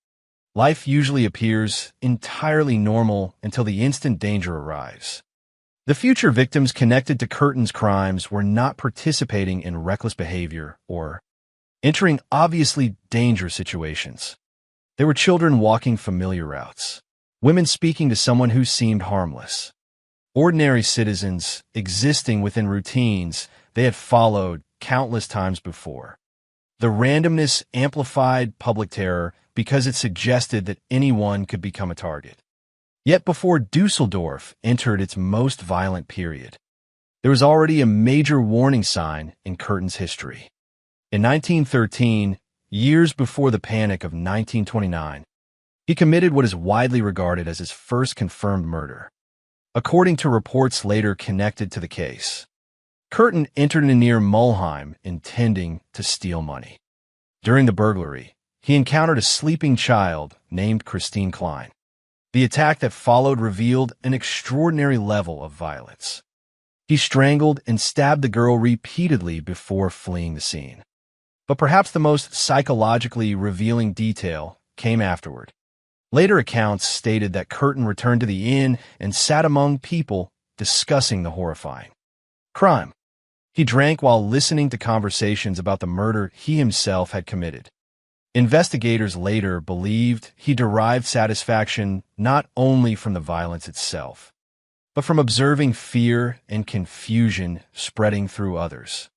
S12: life usually appears entirely normal until the instant danger arrives. The future victims connected to Curtin's crimes were not participating in reckless behavior or entering obviously dangerous situations. They were children walking familiar routes, women speaking to someone who seemed harmless, ordinary citizens existing within routines they had followed countless times before. The randomness amplified public terror because it suggested that anyone could become a target. Yet before Dusseldorf entered its most violent period, there was already a major warning sign in Curtin's history. In 1913, years before the Panic of 1929, he committed what is widely regarded as his first confirmed murder. According to reports later connected to the case, Curtin entered near Mulheim intending to steal money. During the burglary, he encountered a sleeping child named Christine Klein. The attack that followed revealed an extraordinary level of violence. He strangled and stabbed the girl repeatedly before fleeing the scene. But perhaps the most psychologically revealing detail came afterward. Later accounts stated that Curtin returned to the inn and sat among people discussing the horrifying crime. He drank while listening to conversations about the murder he himself had committed. Investigators later believed he derived satisfaction not only from the violence itself, but from observing fear and confusion spreading through others.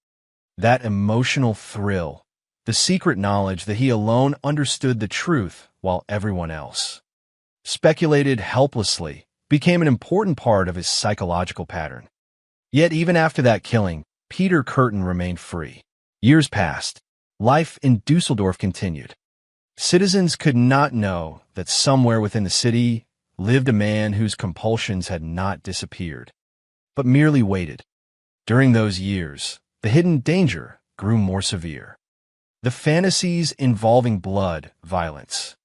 S12: That emotional thrill, the secret knowledge that he alone understood the truth while everyone else speculated helplessly, became an important part of his psychological pattern. Yet even after that killing, Peter Curtin remained free. Years passed. Life in Dusseldorf continued. Citizens could not know that somewhere within the city lived a man whose compulsions had not disappeared, but merely waited. During those years, the hidden danger grew more severe. The fantasies involving blood, violence,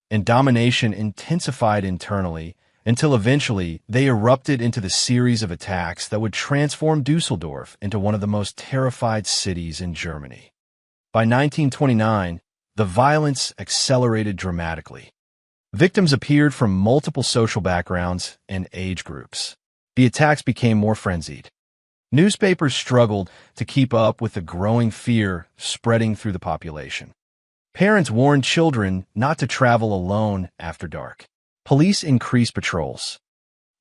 S12: and domination intensified internally until eventually they erupted into the series of attacks that would transform Dusseldorf into one of the most terrified cities in Germany. By 1929, the violence accelerated dramatically. Victims appeared from multiple social backgrounds and age groups. The attacks became more frenzied. Newspapers struggled to keep up with the growing fear spreading through the population. Parents warned children not to travel alone after dark. Police increased patrols.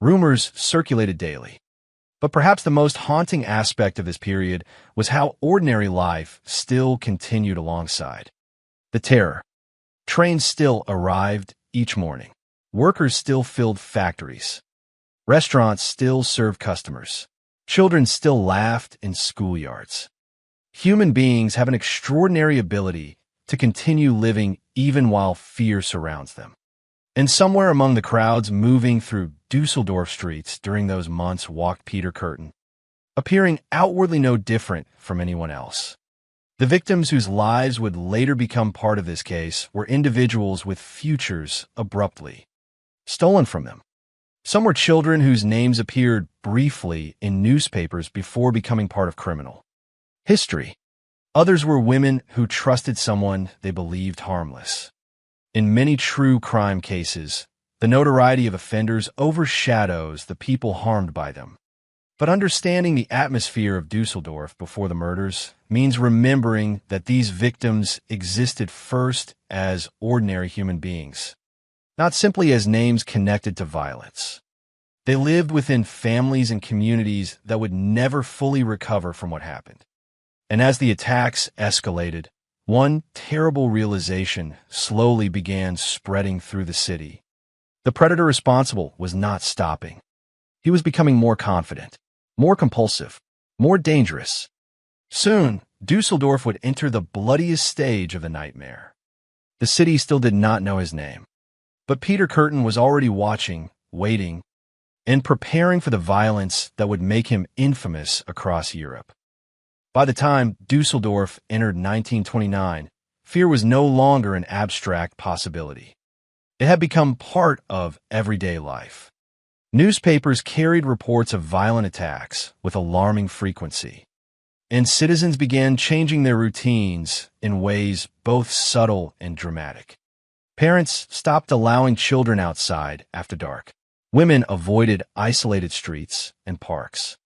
S12: Rumors circulated daily. But perhaps the most haunting aspect of this period was how ordinary life still continued alongside. The terror. Trains still arrived each morning. Workers still filled factories. Restaurants still served customers. Children still laughed in schoolyards. Human beings have an extraordinary ability to continue living even while fear surrounds them. And somewhere among the crowds moving through Dusseldorf streets during those months walked Peter Curtin, appearing outwardly no different from anyone else. The victims whose lives would later become part of this case were individuals with futures abruptly stolen from them. Some were children whose names appeared briefly in newspapers before becoming part of criminal history. Others were women who trusted someone they believed harmless. In many true crime cases, the notoriety of offenders overshadows the people harmed by them. But understanding the atmosphere of Dusseldorf before the murders means remembering that these victims existed first as ordinary human beings, not simply as names connected to violence. They lived within families and communities that would never fully recover from what happened. And as the attacks escalated, one terrible realization slowly began spreading through the city. The predator responsible was not stopping. He was becoming more confident, more compulsive, more dangerous. Soon, Dusseldorf would enter the bloodiest stage of the nightmare. The city still did not know his name, but Peter Curtin was already watching, waiting, and preparing for the violence that would make him infamous across Europe. By the time Dusseldorf entered 1929, fear was no longer an abstract possibility. It had become part of everyday life. Newspapers carried reports of violent attacks with alarming frequency, and citizens began changing their routines in ways both subtle and dramatic. Parents stopped allowing children outside after dark. Women avoided isolated streets and parks.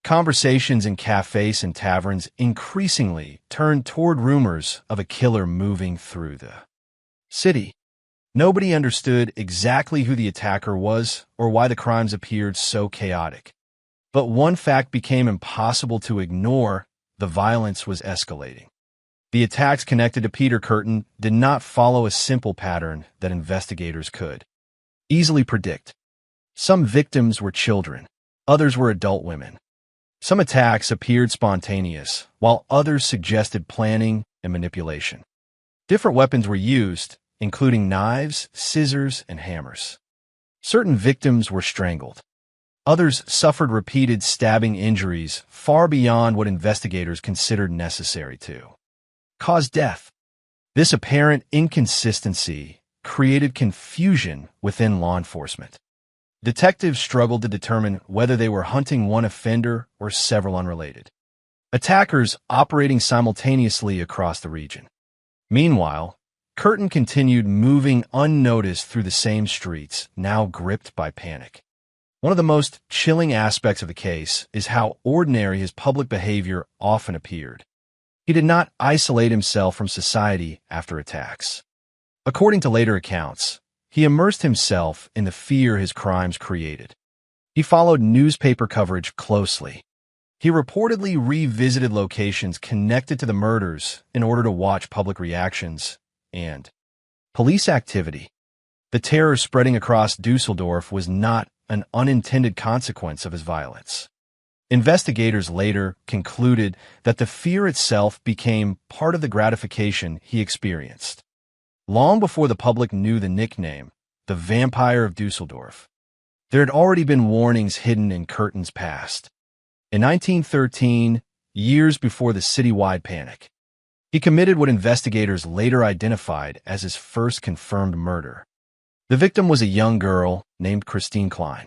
S12: Conversations in cafes and taverns increasingly turned toward rumors of a killer moving through the city. Nobody understood exactly who the attacker was or why the crimes appeared so chaotic. But one fact became impossible to ignore: the violence was escalating. The attacks connected to Peter Curtin did not follow a simple pattern that investigators could easily predict. Some victims were children, others were adult women. Some attacks appeared spontaneous, while others suggested planning and manipulation. Different weapons were used, including knives, scissors, and hammers. Certain victims were strangled. Others suffered repeated stabbing injuries far beyond what investigators considered necessary to cause death. This apparent inconsistency created confusion within law enforcement. Detectives struggled to determine whether they were hunting one offender or several unrelated attackers operating simultaneously across the region. Meanwhile, Curtin continued moving unnoticed through the same streets, now gripped by panic. One of the most chilling aspects of the case is how ordinary his public behavior often appeared. He did not isolate himself from society after attacks. According to later accounts, he immersed himself in the fear his crimes created. He followed newspaper coverage closely. He reportedly revisited locations connected to the murders in order to watch public reactions and police activity. The terror spreading across Dusseldorf was not an unintended consequence of his violence. Investigators later concluded that the fear itself became part of the gratification he experienced. Long before the public knew the nickname, the Vampire of Dusseldorf, there had already been warnings hidden in Curtin's past. In 1913, years before the citywide panic, he committed what investigators later identified as his first confirmed murder. The victim was a young girl named Christine Klein.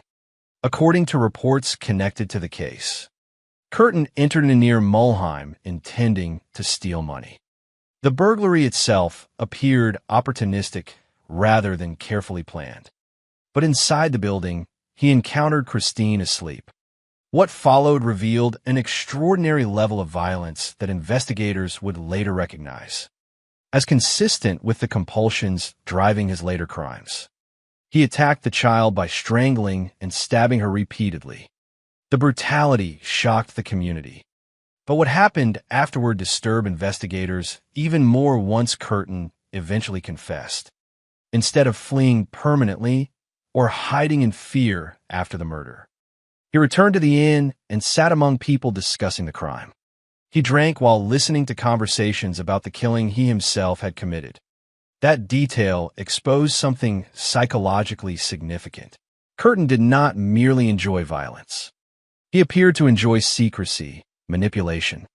S12: According to reports connected to the case, Curtin entered near Mulheim intending to steal money. The burglary itself appeared opportunistic rather than carefully planned. But inside the building, he encountered Christine asleep. What followed revealed an extraordinary level of violence that investigators would later recognize as consistent with the compulsions driving his later crimes. He attacked the child by strangling and stabbing her repeatedly. The brutality shocked the community. But what happened afterward disturbed investigators even more once Curtin eventually confessed, instead of fleeing permanently or hiding in fear after the murder. He returned to the inn and sat among people discussing the crime. He drank while listening to conversations about the killing he himself had committed. That detail exposed something psychologically significant. Curtin did not merely enjoy violence. He appeared to enjoy secrecy, manipulation,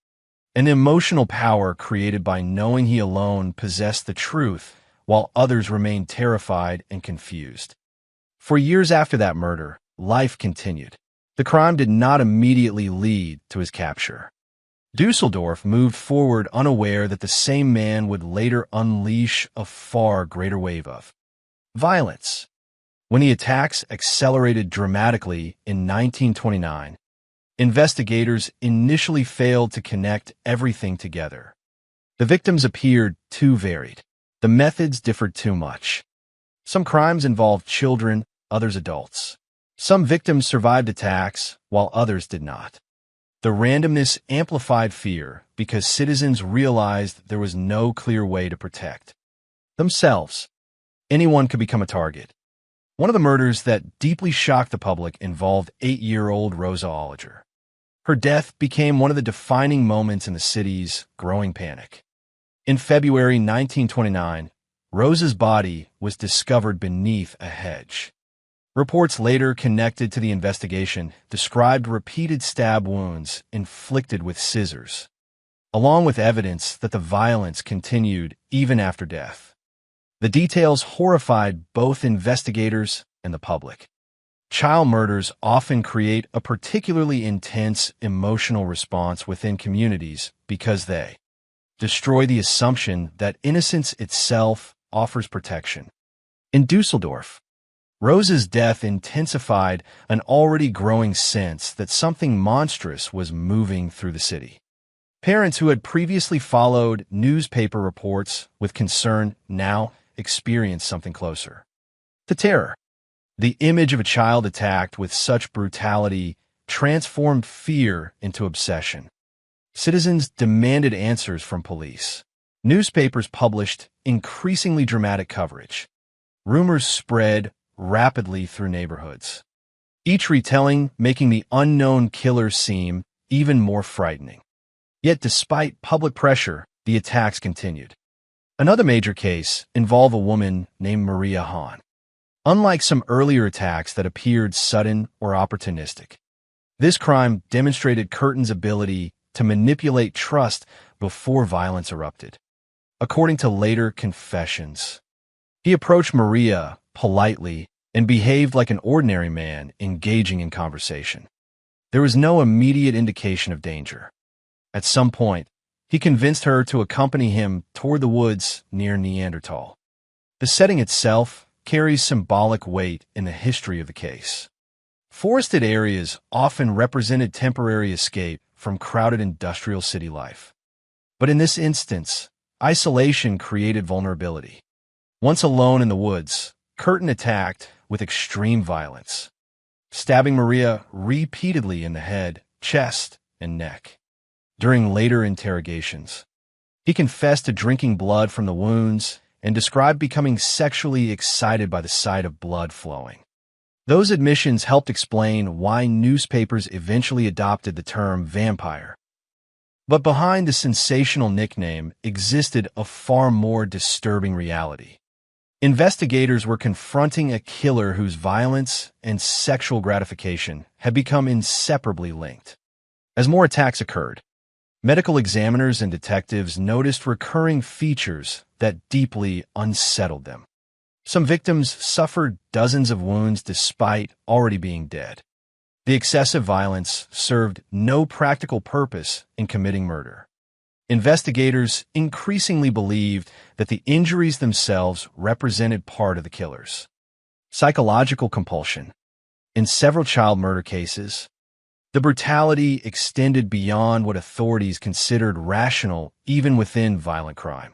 S12: and emotional power created by knowing he alone possessed the truth while others remained terrified and confused. For years after that murder, life continued. The crime did not immediately lead to his capture. Dusseldorf moved forward unaware that the same man would later unleash a far greater wave of violence. When the attacks accelerated dramatically in 1929, investigators initially failed to connect everything together. The victims appeared too varied. The methods differed too much. Some crimes involved children, others adults. Some victims survived attacks, while others did not. The randomness amplified fear because citizens realized there was no clear way to protect themselves. Anyone could become a target. One of the murders that deeply shocked the public involved 8-year-old Rosa Olliger. Her death became one of the defining moments in the city's growing panic. In February 1929, Rosa's body was discovered beneath a hedge. Reports later connected to the investigation described repeated stab wounds inflicted with scissors, along with evidence that the violence continued even after death. The details horrified both investigators and the public. Child murders often create a particularly intense emotional response within communities because they destroy the assumption that innocence itself offers protection. In Dusseldorf, Rosa's death intensified an already growing sense that something monstrous was moving through the city. Parents who had previously followed newspaper reports with concern now experienced something closer. The terror. The image of a child attacked with such brutality transformed fear into obsession. Citizens demanded answers from police. Newspapers published increasingly dramatic coverage. Rumors spread rapidly through neighborhoods. each retelling making the unknown killer seem even more frightening. Yet despite public pressure, the attacks continued. Another major case involved a woman named Maria Hahn. Unlike some earlier attacks that appeared sudden or opportunistic, this crime demonstrated Curtin's ability to manipulate trust before violence erupted. According to later confessions, he approached Maria politely and behaved like an ordinary man engaging in conversation. There was no immediate indication of danger. At some point, he convinced her to accompany him toward the woods near Neanderthal. The setting itself carries symbolic weight in the history of the case. Forested areas often represented temporary escape from crowded industrial city life. But in this instance, isolation created vulnerability. Once alone in the woods, Curtin attacked with extreme violence, stabbing Maria repeatedly in the head, chest, and neck. During later interrogations, he confessed to drinking blood from the wounds and described becoming sexually excited by the sight of blood flowing. Those admissions helped explain why newspapers eventually adopted the term vampire. But behind the sensational nickname existed a far more disturbing reality. Investigators were confronting a killer whose violence and sexual gratification had become inseparably linked. As more attacks occurred, medical examiners and detectives noticed recurring features that deeply unsettled them. Some victims suffered dozens of wounds despite already being dead. The excessive violence served no practical purpose in committing murder. Investigators increasingly believed that the injuries themselves represented part of the killers. Psychological compulsion. In several child murder cases, the brutality extended beyond what authorities considered rational even within violent crime.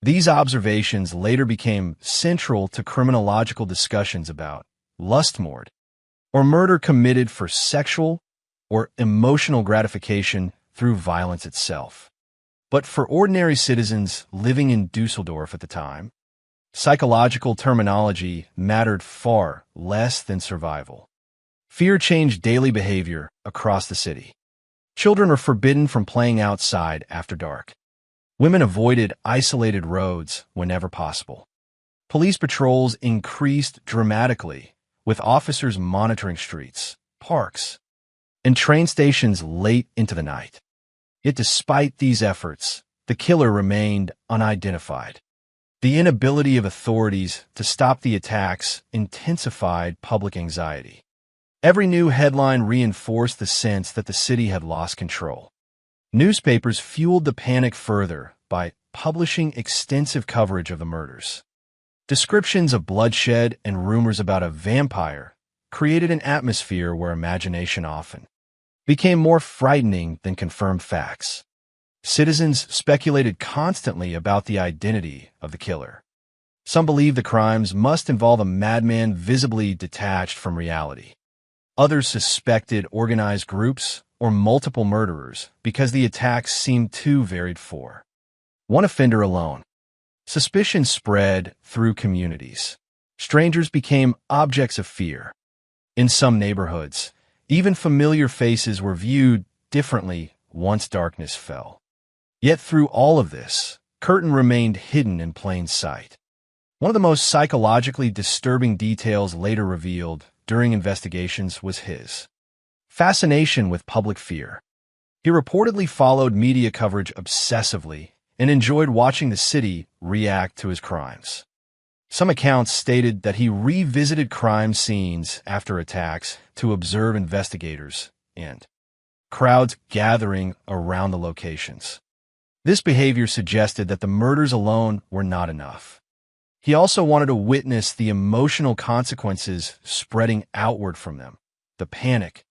S12: These observations later became central to criminological discussions about lustmord, or murder committed for sexual or emotional gratification through violence itself. But for ordinary citizens living in Dusseldorf at the time, psychological terminology mattered far less than survival. Fear changed daily behavior across the city. Children were forbidden from playing outside after dark. Women avoided isolated roads whenever possible. Police patrols increased dramatically, with officers monitoring streets, parks, and train stations late into the night. Yet despite these efforts, the killer remained unidentified. The inability of authorities to stop the attacks intensified public anxiety. Every new headline reinforced the sense that the city had lost control. Newspapers fueled the panic further by publishing extensive coverage of the murders. Descriptions of bloodshed and rumors about a vampire created an atmosphere where imagination often became more frightening than confirmed facts. Citizens speculated constantly about the identity of the killer. Some believed the crimes must involve a madman visibly detached from reality. Others suspected organized groups or multiple murderers because the attacks seemed too varied for one offender alone. Suspicion spread through communities. Strangers became objects of fear. In some neighborhoods, even familiar faces were viewed differently once darkness fell. Yet through all of this, Curtin remained hidden in plain sight. One of the most psychologically disturbing details later revealed during investigations was his fascination with public fear. He reportedly followed media coverage obsessively and enjoyed watching the city react to his crimes. Some accounts stated that he revisited crime scenes after attacks to observe investigators and crowds gathering around the locations. This behavior suggested that the murders alone were not enough. He also wanted to witness the emotional consequences spreading outward from them, the panic,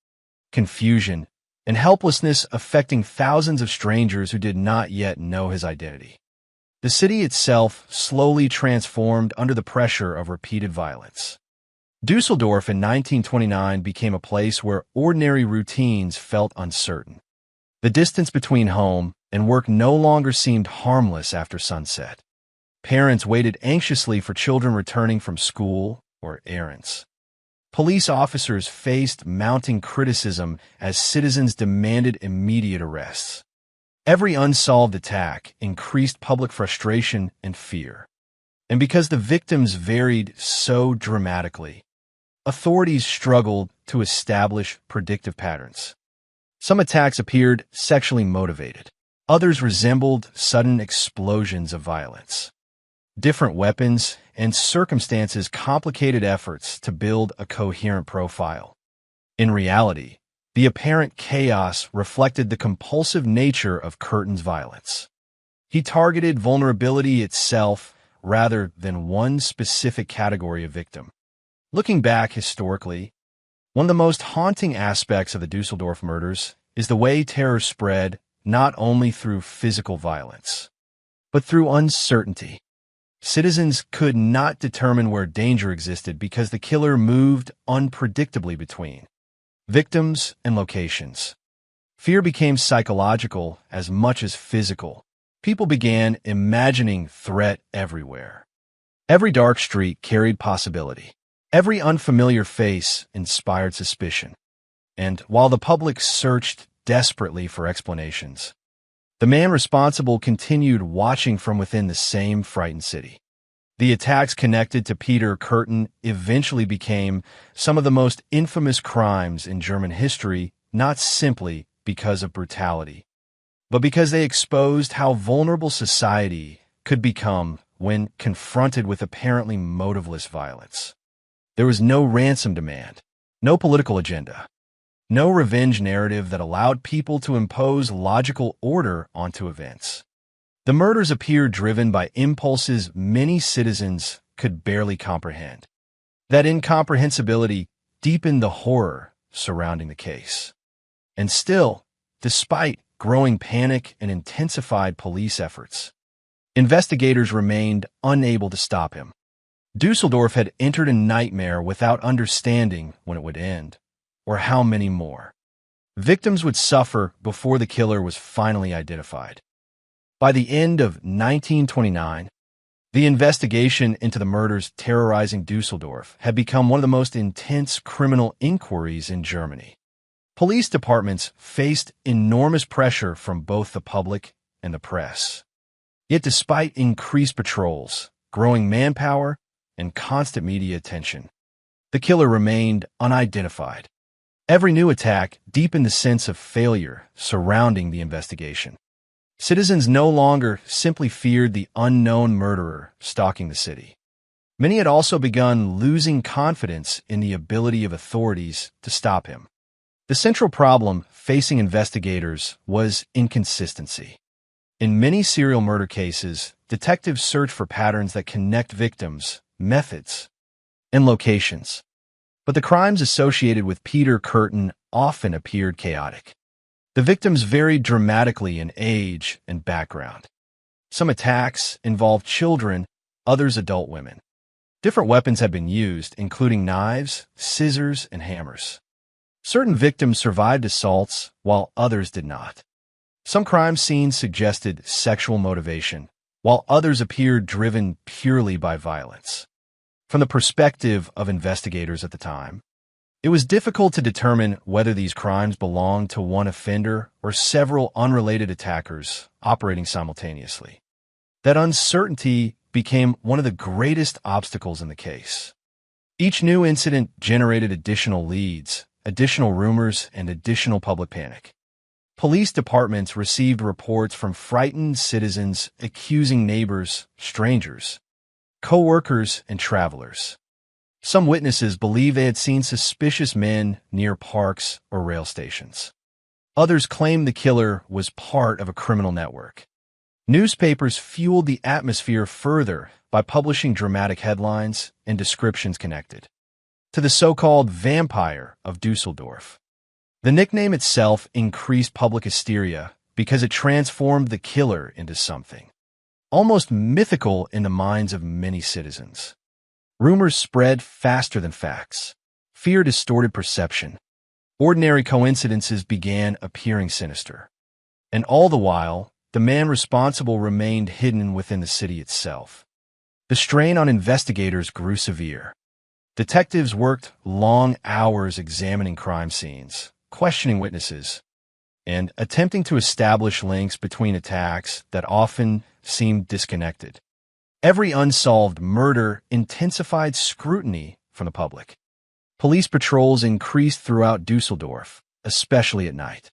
S12: confusion, and helplessness affecting thousands of strangers who did not yet know his identity. The city itself slowly transformed under the pressure of repeated violence. Dusseldorf in 1929 became a place where ordinary routines felt uncertain. The distance between home and work no longer seemed harmless after sunset. Parents waited anxiously for children returning from school or errands. police officers faced mounting criticism as citizens demanded immediate arrests. Every unsolved attack increased public frustration and fear. And because the victims varied so dramatically, authorities struggled to establish predictive patterns. Some attacks appeared sexually motivated. Others resembled sudden explosions of violence. Different weapons and circumstances complicated efforts to build a coherent profile. In reality, the apparent chaos reflected the compulsive nature of Curtin's violence. He targeted vulnerability itself rather than one specific category of victim. Looking back historically, one of the most haunting aspects of the Dusseldorf murders is the way terror spread not only through physical violence, but through uncertainty. Citizens could not determine where danger existed because the killer moved unpredictably between victims and locations. Fear became psychological as much as physical. People began imagining threat everywhere. Every dark street carried possibility. Every unfamiliar face inspired suspicion. And while the public searched desperately for explanations, the man responsible continued watching from within the same frightened city. The attacks connected to Peter Curtin eventually became some of the most infamous crimes in German history, not simply because of brutality, but because they exposed how vulnerable society could become when confronted with apparently motiveless violence. There was no ransom demand, no political agenda, no revenge narrative that allowed people to impose logical order onto events. The murders appeared driven by impulses many citizens could barely comprehend. That incomprehensibility deepened the horror surrounding the case. And still, despite growing panic and intensified police efforts, investigators remained unable to stop him. Dusseldorf had entered a nightmare without understanding when it would end, or how many more victims would suffer before the killer was finally identified. By the end of 1929, the investigation into the murders terrorizing Dusseldorf had become one of the most intense criminal inquiries in Germany. Police departments faced enormous pressure from both the public and the press. Yet despite increased patrols, growing manpower, and constant media attention, the killer remained unidentified. Every new attack deepened the sense of failure surrounding the investigation. Citizens no longer simply feared the unknown murderer stalking the city. Many had also begun losing confidence in the ability of authorities to stop him. The central problem facing investigators was inconsistency. In many serial murder cases, detectives search for patterns that connect victims, methods, and locations. But the crimes associated with Peter Curtin often appeared chaotic. The victims varied dramatically in age and background. Some attacks involved children, others adult women. Different weapons had been used, including knives, scissors, and hammers. Certain victims survived assaults, while others did not. Some crime scenes suggested sexual motivation, while others appeared driven purely by violence. From the perspective of investigators at the time, it was difficult to determine whether these crimes belonged to one offender or several unrelated attackers operating simultaneously. That uncertainty became one of the greatest obstacles in the case. Each new incident generated additional leads, additional rumors, and additional public panic. Police departments received reports from frightened citizens accusing neighbors, strangers, co-workers, and travelers. Some witnesses believed they had seen suspicious men near parks or rail stations. Others claimed the killer was part of a criminal network. Newspapers fueled the atmosphere further by publishing dramatic headlines and descriptions connected to the so-called vampire of Dusseldorf. The nickname itself increased public hysteria because it transformed the killer into something almost mythical in the minds of many citizens. Rumors spread faster than facts. Fear distorted perception. Ordinary coincidences began appearing sinister. And all the while, the man responsible remained hidden within the city itself. The strain on investigators grew severe. Detectives worked long hours examining crime scenes, questioning witnesses, and attempting to establish links between attacks that often seemed disconnected. Every unsolved murder intensified scrutiny from the public. Police patrols increased throughout Dusseldorf, especially at night.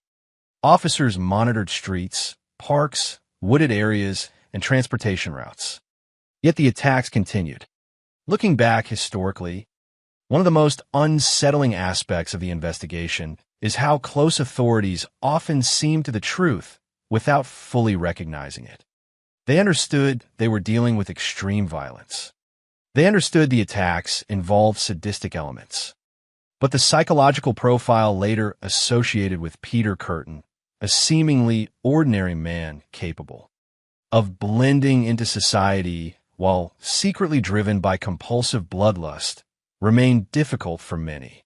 S12: Officers monitored streets, parks, wooded areas, and transportation routes. Yet the attacks continued. Looking back historically, one of the most unsettling aspects of the investigation is how close authorities often seemed to the truth without fully recognizing it. They understood they were dealing with extreme violence. They understood the attacks involved sadistic elements. But the psychological profile later associated with Peter Curtin, a seemingly ordinary man capable of blending into society while secretly driven by compulsive bloodlust, remained difficult for many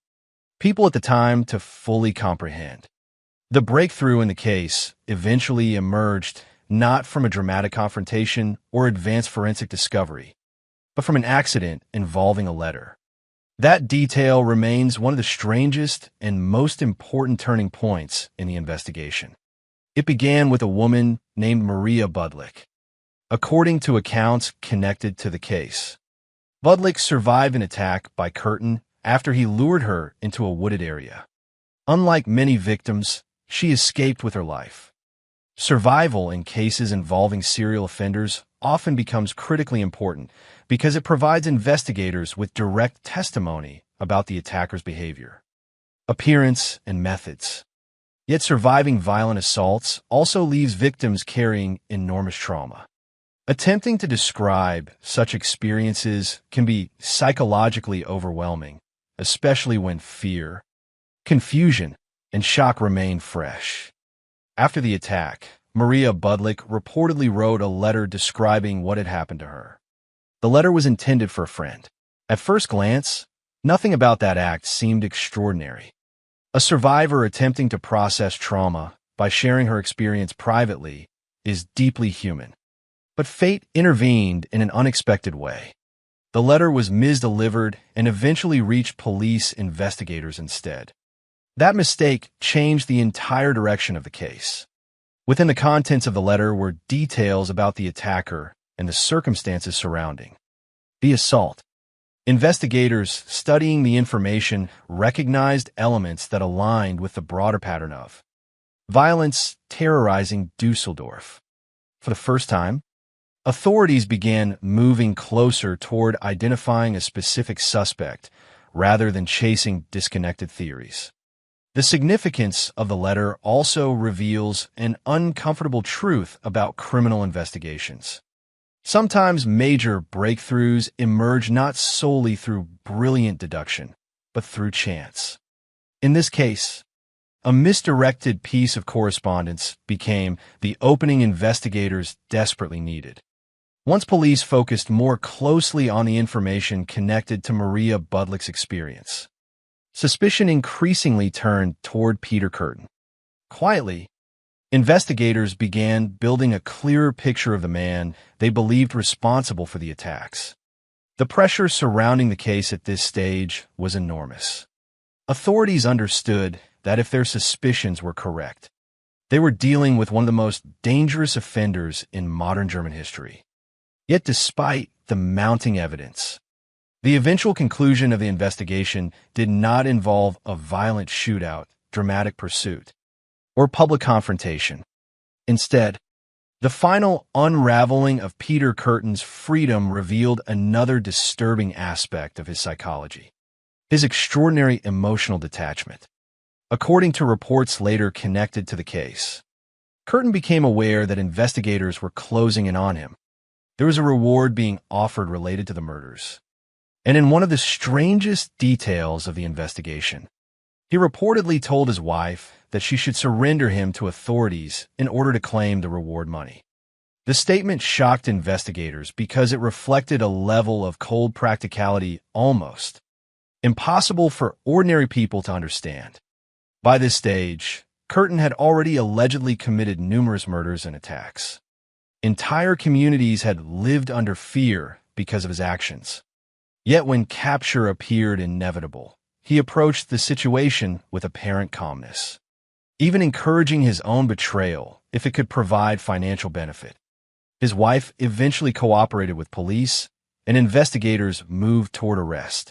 S12: people at the time to fully comprehend. The breakthrough in the case eventually emerged not from a dramatic confrontation or advanced forensic discovery, but from an accident involving a letter. That detail remains one of the strangest and most important turning points in the investigation. It began with a woman named Maria Budlick. According to accounts connected to the case, Budlick survived an attack by Curtin after he lured her into a wooded area. Unlike many victims, she escaped with her life. Survival in cases involving serial offenders often becomes critically important because it provides investigators with direct testimony about the attacker's behavior, appearance, and methods. Yet surviving violent assaults also leaves victims carrying enormous trauma. Attempting to describe such experiences can be psychologically overwhelming, especially when fear, confusion, and shock remain fresh. After the attack, Maria Budlick reportedly wrote a letter describing what had happened to her. The letter was intended for a friend. At first glance, nothing about that act seemed extraordinary. A survivor attempting to process trauma by sharing her experience privately is deeply human. But fate intervened in an unexpected way. The letter was misdelivered and eventually reached police investigators instead. That mistake changed the entire direction of the case. Within the contents of the letter were details about the attacker and the circumstances surrounding the assault. Investigators studying the information recognized elements that aligned with the broader pattern of violence terrorizing Dusseldorf. For the first time, authorities began moving closer toward identifying a specific suspect rather than chasing disconnected theories. The significance of the letter also reveals an uncomfortable truth about criminal investigations. Sometimes major breakthroughs emerge not solely through brilliant deduction, but through chance. In this case, a misdirected piece of correspondence became the opening investigators desperately needed. Once police focused more closely on the information connected to Maria Budlick's experience, suspicion increasingly turned toward Peter Curtin. Quietly, investigators began building a clearer picture of the man they believed responsible for the attacks. The pressure surrounding the case at this stage was enormous. Authorities understood that if their suspicions were correct, they were dealing with one of the most dangerous offenders in modern German history. Yet despite the mounting evidence, the eventual conclusion of the investigation did not involve a violent shootout, dramatic pursuit, or public confrontation. Instead, the final unraveling of Peter Curtin's freedom revealed another disturbing aspect of his psychology: his extraordinary emotional detachment. According to reports later connected to the case, Curtin became aware that investigators were closing in on him. There was a reward being offered related to the murders. And in one of the strangest details of the investigation, he reportedly told his wife that she should surrender him to authorities in order to claim the reward money. The statement shocked investigators because it reflected a level of cold practicality almost impossible for ordinary people to understand. By this stage, Curtin had already allegedly committed numerous murders and attacks. Entire communities had lived under fear because of his actions. Yet when capture appeared inevitable, he approached the situation with apparent calmness, even encouraging his own betrayal if it could provide financial benefit. His wife eventually cooperated with police, and investigators moved toward arrest.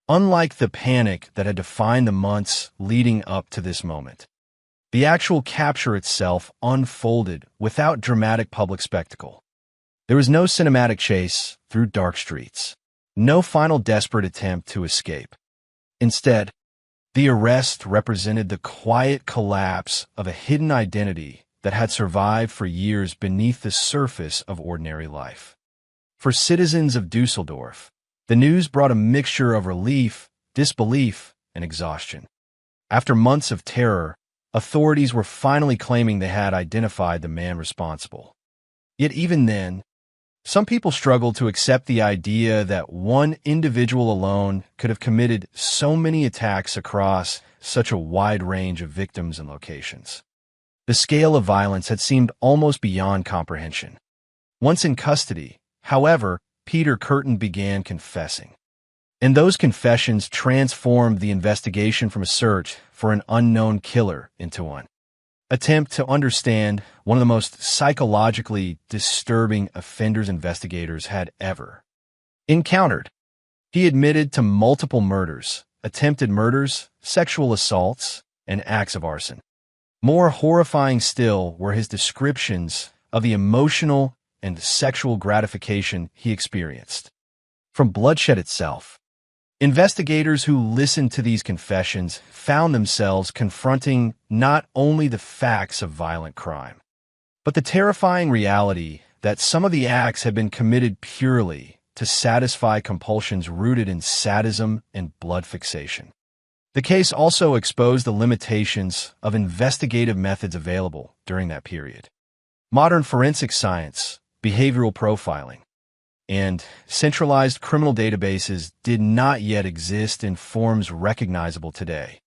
S12: Unlike the panic that had defined the months leading up to this moment, the actual capture itself unfolded without dramatic public spectacle. There was no cinematic chase through dark streets, no final desperate attempt to escape. Instead, the arrest represented the quiet collapse of a hidden identity that had survived for years beneath the surface of ordinary life. For citizens of Dusseldorf, the news brought a mixture of relief, disbelief, and exhaustion. After months of terror, authorities were finally claiming they had identified the man responsible. Yet even then, some people struggled to accept the idea that one individual alone could have committed so many attacks across such a wide range of victims and locations. The scale of violence had seemed almost beyond comprehension. Once in custody, however, Peter Curtin began confessing. And those confessions transformed the investigation from a search for an unknown killer into one attempt to understand one of the most psychologically disturbing offenders investigators had ever encountered. He admitted to multiple murders, attempted murders, sexual assaults, and acts of arson. More horrifying still were his descriptions of the emotional and sexual gratification he experienced from bloodshed itself. Investigators who listened to these confessions found themselves confronting not only the facts of violent crime, but the terrifying reality that some of the acts had been committed purely to satisfy compulsions rooted in sadism and blood fixation. The case also exposed the limitations of investigative methods available during that period. Modern forensic science, behavioral profiling, and centralized criminal databases did not yet exist in forms recognizable today.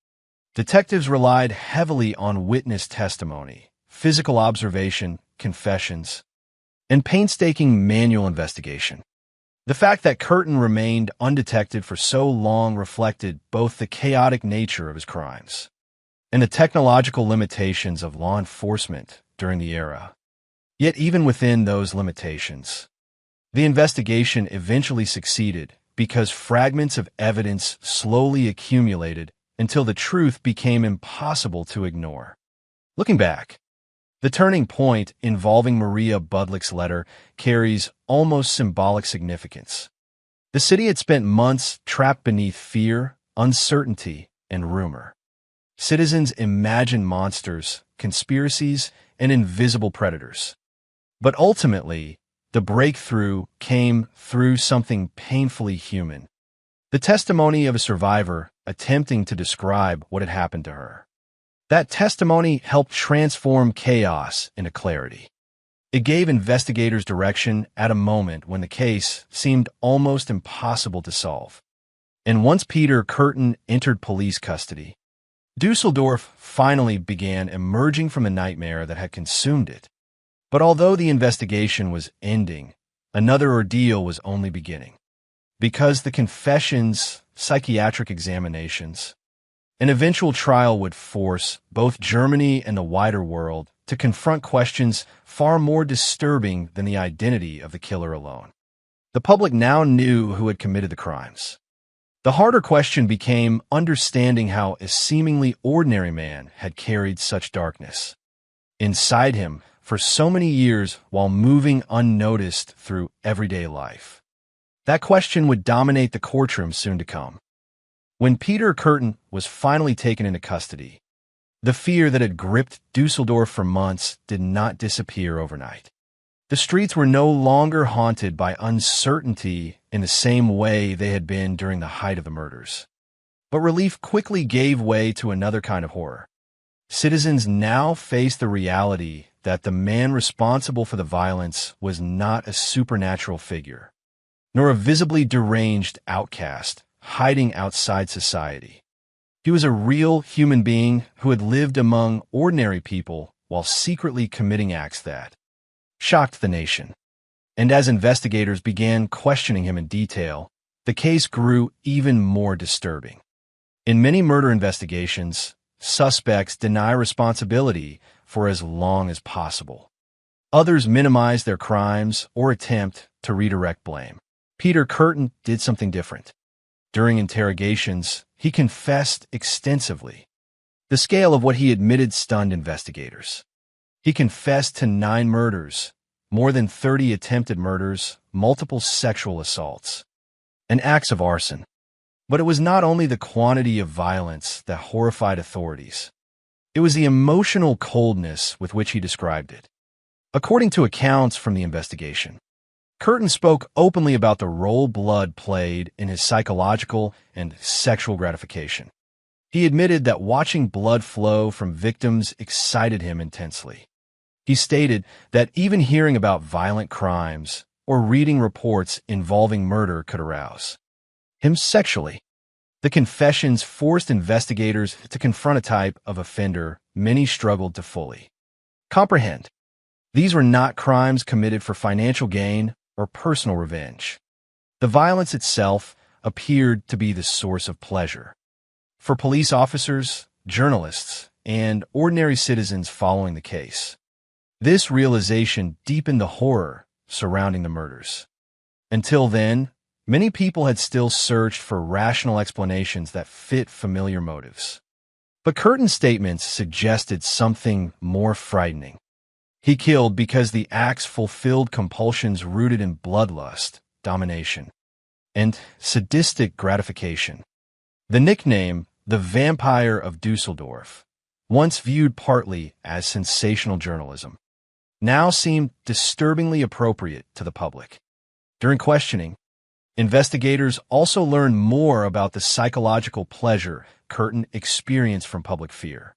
S12: Detectives relied heavily on witness testimony, physical observation, confessions, and painstaking manual investigation. The fact that Curtin remained undetected for so long reflected both the chaotic nature of his crimes and the technological limitations of law enforcement during the era. Yet even within those limitations, the investigation eventually succeeded because fragments of evidence slowly accumulated until the truth became impossible to ignore. Looking back, the turning point involving Maria Budlick's letter carries almost symbolic significance. The city had spent months trapped beneath fear, uncertainty, and rumor. Citizens imagined monsters, conspiracies, and invisible predators. But ultimately, the breakthrough came through something painfully human. The testimony of a survivor attempting to describe what had happened to her. That testimony helped transform chaos into clarity. It gave investigators direction at a moment when the case seemed almost impossible to solve. And once Peter Curtin entered police custody, Dusseldorf finally began emerging from the nightmare that had consumed it. But although the investigation was ending, another ordeal was only beginning. Because the confessions, psychiatric examinations, an eventual trial would force both Germany and the wider world to confront questions far more disturbing than the identity of the killer alone. The public now knew who had committed the crimes. The harder question became understanding how a seemingly ordinary man had carried such darkness inside him for so many years while moving unnoticed through everyday life. That question would dominate the courtroom soon to come. When Peter Curtin was finally taken into custody, the fear that had gripped Dusseldorf for months did not disappear overnight. The streets were no longer haunted by uncertainty in the same way they had been during the height of the murders. But relief quickly gave way to another kind of horror. Citizens now faced the reality that the man responsible for the violence was not a supernatural figure, nor a visibly deranged outcast hiding outside society. He was a real human being who had lived among ordinary people while secretly committing acts that shocked the nation. And as investigators began questioning him in detail, the case grew even more disturbing. In many murder investigations, suspects deny responsibility for as long as possible. Others minimize their crimes or attempt to redirect blame. Peter Curtin did something different. During interrogations, he confessed extensively. The scale of what he admitted stunned investigators. He confessed to 9 murders, more than 30 attempted murders, multiple sexual assaults, and acts of arson. But it was not only the quantity of violence that horrified authorities. It was the emotional coldness with which he described it. According to accounts from the investigation, Curtin spoke openly about the role blood played in his psychological and sexual gratification. He admitted that watching blood flow from victims excited him intensely. He stated that even hearing about violent crimes or reading reports involving murder could arouse him sexually. The confessions forced investigators to confront a type of offender many struggled to fully comprehend. These were not crimes committed for financial gain or personal revenge. The violence itself appeared to be the source of pleasure. For police officers, journalists, and ordinary citizens following the case, this realization deepened the horror surrounding the murders. Until then, many people had still searched for rational explanations that fit familiar motives. But Curtin's statements suggested something more frightening. He killed because the acts fulfilled compulsions rooted in bloodlust, domination, and sadistic gratification. The nickname, the Vampire of Dusseldorf, once viewed partly as sensational journalism, now seemed disturbingly appropriate to the public. During questioning, investigators also learned more about the psychological pleasure Curtin experienced from public fear.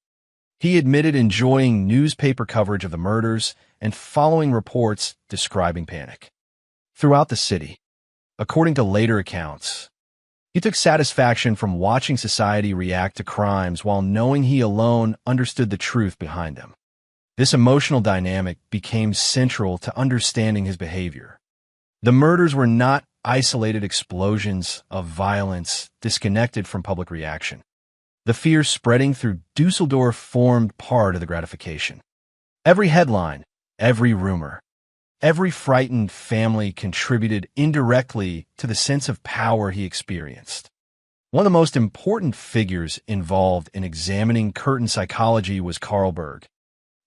S12: He admitted enjoying newspaper coverage of the murders and following reports describing panic throughout the city. According to later accounts, he took satisfaction from watching society react to crimes while knowing he alone understood the truth behind them. This emotional dynamic became central to understanding his behavior. The murders were not isolated explosions of violence disconnected from public reaction. The fear spreading through Dusseldorf formed part of the gratification. Every headline, every rumor, every frightened family contributed indirectly to the sense of power he experienced. One of the most important figures involved in examining Curtin's psychology was Carl Berg,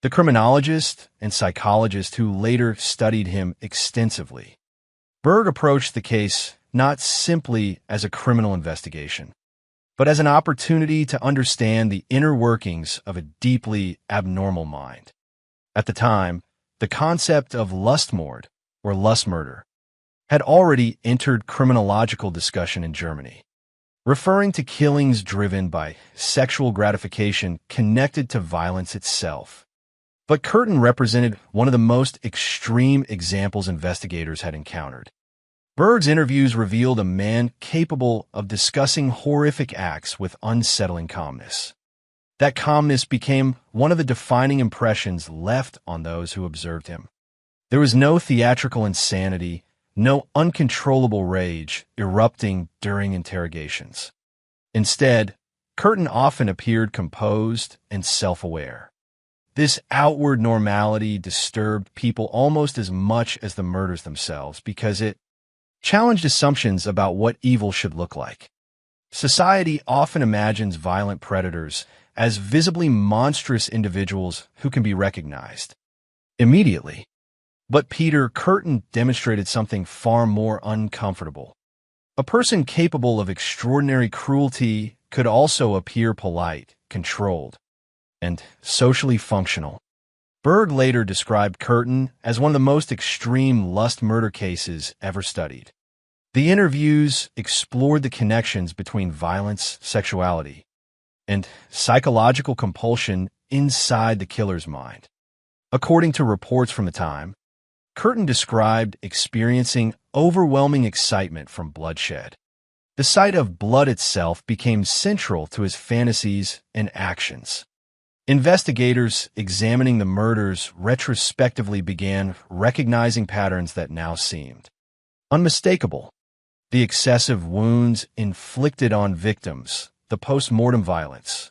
S12: the criminologist and psychologist who later studied him extensively. Berg approached the case not simply as a criminal investigation, but as an opportunity to understand the inner workings of a deeply abnormal mind. At the time, the concept of lustmord, or lust murder, had already entered criminological discussion in Germany, referring to killings driven by sexual gratification connected to violence itself. But Curtin represented one of the most extreme examples investigators had encountered. Berg's interviews revealed a man capable of discussing horrific acts with unsettling calmness. That calmness became one of the defining impressions left on those who observed him. There was no theatrical insanity, no uncontrollable rage erupting during interrogations. Instead, Curtin often appeared composed and self-aware. This outward normality disturbed people almost as much as the murders themselves because it challenged assumptions about what evil should look like. Society often imagines violent predators as visibly monstrous individuals who can be recognized immediately. But Peter Curtin demonstrated something far more uncomfortable. A person capable of extraordinary cruelty could also appear polite, controlled, and socially functional. Berg later described Curtin as one of the most extreme lust murder cases ever studied. The interviews explored the connections between violence, sexuality, and psychological compulsion inside the killer's mind. According to reports from the time, Curtin described experiencing overwhelming excitement from bloodshed. The sight of blood itself became central to his fantasies and actions. Investigators examining the murders retrospectively began recognizing patterns that now seemed unmistakable. the excessive wounds inflicted on victims, the post-mortem violence,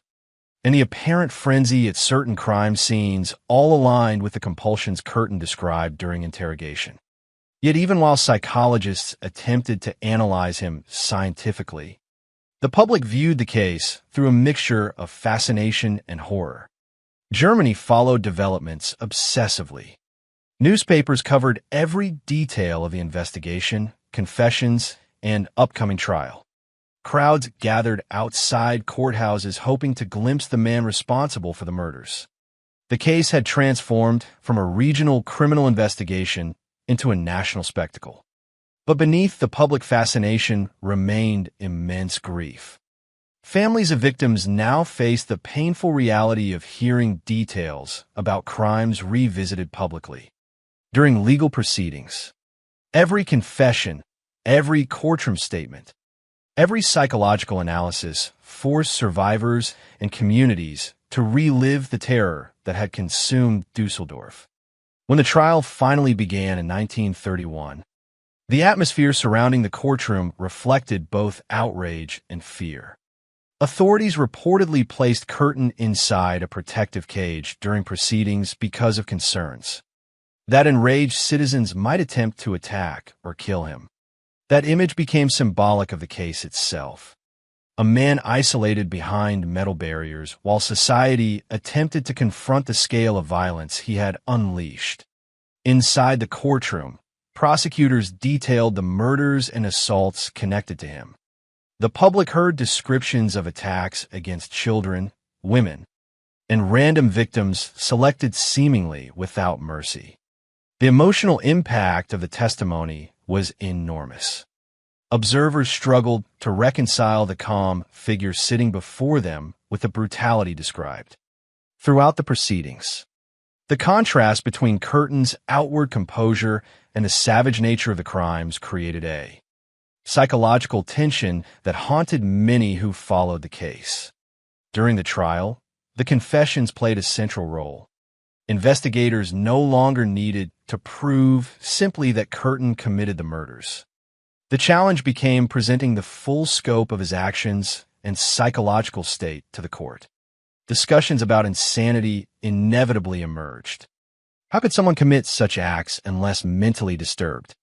S12: and the apparent frenzy at certain crime scenes all aligned with the compulsions Curtin described during interrogation. Yet even while psychologists attempted to analyze him scientifically, the public viewed the case through a mixture of fascination and horror. Germany followed developments obsessively. Newspapers covered every detail of the investigation, confessions, and upcoming trial. Crowds gathered outside courthouses hoping to glimpse the man responsible for the murders. The case had transformed from a regional criminal investigation into a national spectacle. But beneath the public fascination remained immense grief. Families of victims now faced the painful reality of hearing details about crimes revisited publicly. During legal proceedings, every confession, every courtroom statement, every psychological analysis forced survivors and communities to relive the terror that had consumed Dusseldorf. When the trial finally began in 1931, the atmosphere surrounding the courtroom reflected both outrage and fear. Authorities reportedly placed Curtin inside a protective cage during proceedings because of concerns that enraged citizens might attempt to attack or kill him. That image became symbolic of the case itself. A man isolated behind metal barriers while society attempted to confront the scale of violence he had unleashed. Inside the courtroom, prosecutors detailed the murders and assaults connected to him. The public heard descriptions of attacks against children, women, and random victims selected seemingly without mercy. The emotional impact of the testimony was enormous. Observers struggled to reconcile the calm figure sitting before them with the brutality described. Throughout the proceedings, the contrast between Curtin's outward composure and the savage nature of the crimes created a psychological tension that haunted many who followed the case. During the trial, the confessions played a central role. Investigators no longer needed to prove simply that Curtin committed the murders. The challenge became presenting the full scope of his actions and psychological state to the court. Discussions about insanity inevitably emerged. How could someone commit such acts unless mentally disturbed?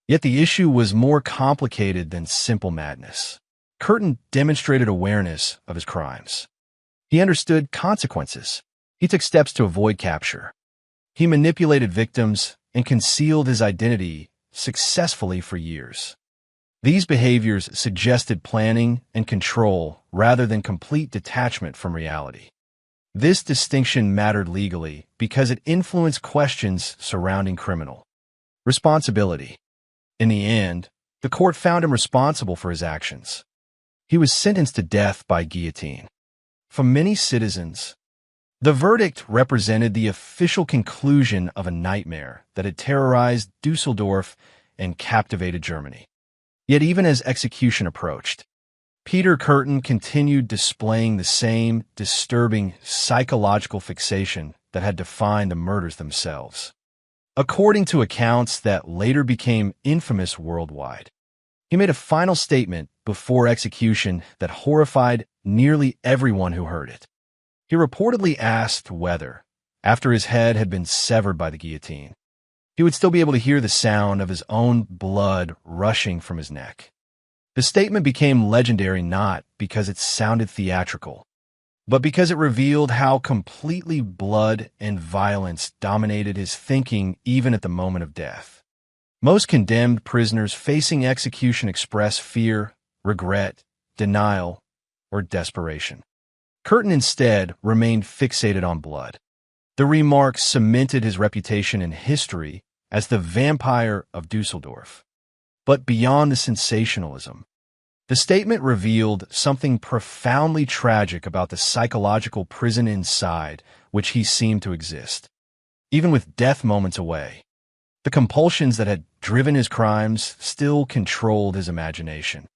S12: Yet the issue was more complicated than simple madness. Curtin demonstrated awareness of his crimes. He understood consequences. He took steps to avoid capture. He manipulated victims and concealed his identity successfully for years. These behaviors suggested planning and control rather than complete detachment from reality. This distinction mattered legally because it influenced questions surrounding criminal responsibility. In the end, the court found him responsible for his actions. He was sentenced to death by guillotine. For many citizens, the verdict represented the official conclusion of a nightmare that had terrorized Dusseldorf and captivated Germany. Yet even as execution approached, Peter Curtin continued displaying the same disturbing psychological fixation that had defined the murders themselves. According to accounts that later became infamous worldwide, he made a final statement before execution that horrified nearly everyone who heard it. He reportedly asked whether, after his head had been severed by the guillotine, he would still be able to hear the sound of his own blood rushing from his neck. The statement became legendary not because it sounded theatrical, but because it revealed how completely blood and violence dominated his thinking even at the moment of death. Most condemned prisoners facing execution express fear, regret, denial, or desperation. Curtin instead remained fixated on blood. The remark cemented his reputation in history as the vampire of Dusseldorf. But beyond the sensationalism, the statement revealed something profoundly tragic about the psychological prison inside which he seemed to exist. Even with death moments away, the compulsions that had driven his crimes still controlled his imagination.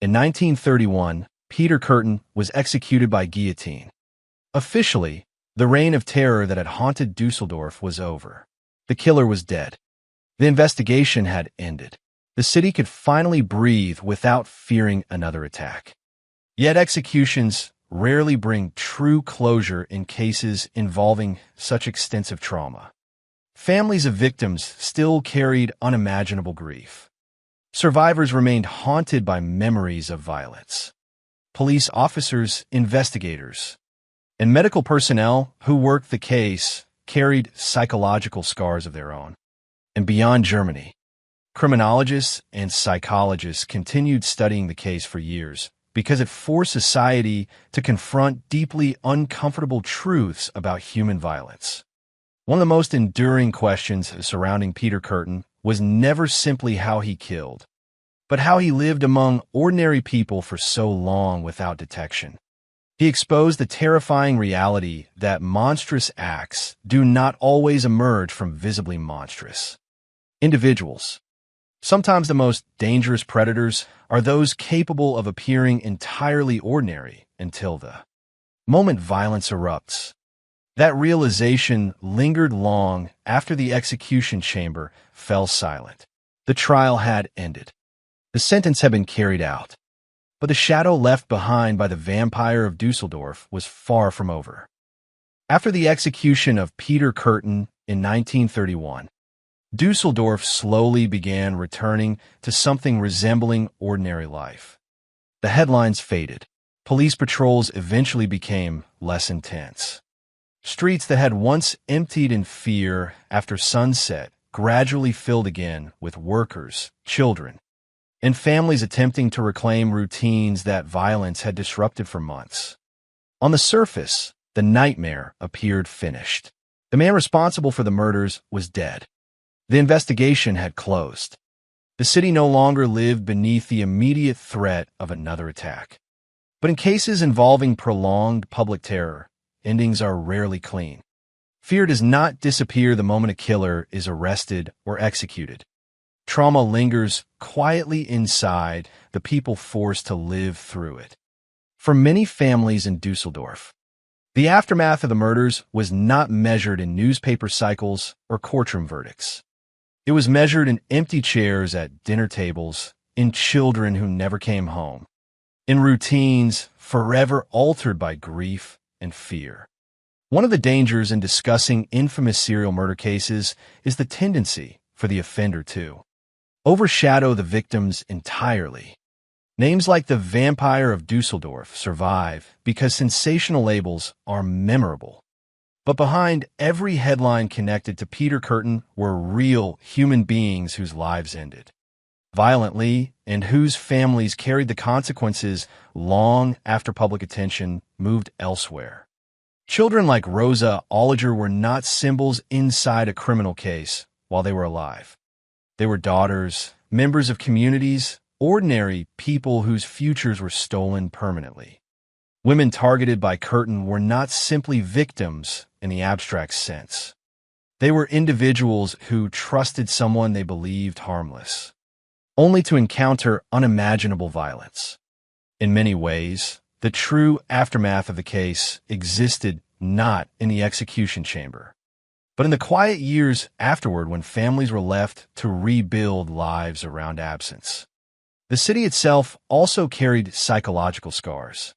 S12: In 1931, Peter Curtin was executed by guillotine. Officially, the reign of terror that had haunted Dusseldorf was over. The killer was dead. The investigation had ended. the city could finally breathe without fearing another attack. Yet executions rarely bring true closure in cases involving such extensive trauma. Families of victims still carried unimaginable grief. Survivors remained haunted by memories of violence. Police officers, investigators, and medical personnel who worked the case carried psychological scars of their own. And beyond Germany, criminologists and psychologists continued studying the case for years because it forced society to confront deeply uncomfortable truths about human violence. One of the most enduring questions surrounding Peter Curtin was never simply how he killed, but how he lived among ordinary people for so long without detection. He exposed the terrifying reality that monstrous acts do not always emerge from visibly monstrous individuals. Sometimes the most dangerous predators are those capable of appearing entirely ordinary until the moment violence erupts. That realization lingered long after the execution chamber fell silent. The trial had ended. The sentence had been carried out. But the shadow left behind by the vampire of Dusseldorf was far from over. After the execution of Peter Curtin in 1931, Dusseldorf slowly began returning to something resembling ordinary life. The headlines faded. Police patrols eventually became less intense. Streets that had once emptied in fear after sunset gradually filled again with workers, children, and families attempting to reclaim routines that violence had disrupted for months. On the surface, the nightmare appeared finished. The man responsible for the murders was dead. The investigation had closed. The city no longer lived beneath the immediate threat of another attack. But in cases involving prolonged public terror, endings are rarely clean. Fear does not disappear the moment a killer is arrested or executed. Trauma lingers quietly inside the people forced to live through it. For many families in Dusseldorf, the aftermath of the murders was not measured in newspaper cycles or courtroom verdicts. It was measured in empty chairs at dinner tables, in children who never came home, in routines forever altered by grief and fear. One of the dangers in discussing infamous serial murder cases is the tendency for the offender to overshadow the victims entirely. Names like the Vampire of Dusseldorf survive because sensational labels are memorable. But behind every headline connected to Peter Curtin were real human beings whose lives ended violently and whose families carried the consequences long after public attention moved elsewhere. Children like Rosa Olliger were not symbols inside a criminal case while they were alive. They were daughters, members of communities, ordinary people whose futures were stolen permanently. Women targeted by Curtin were not simply victims in the abstract sense. They were individuals who trusted someone they believed harmless, only to encounter unimaginable violence. In many ways, the true aftermath of the case existed not in the execution chamber, but in the quiet years afterward when families were left to rebuild lives around absence. The city itself also carried psychological scars.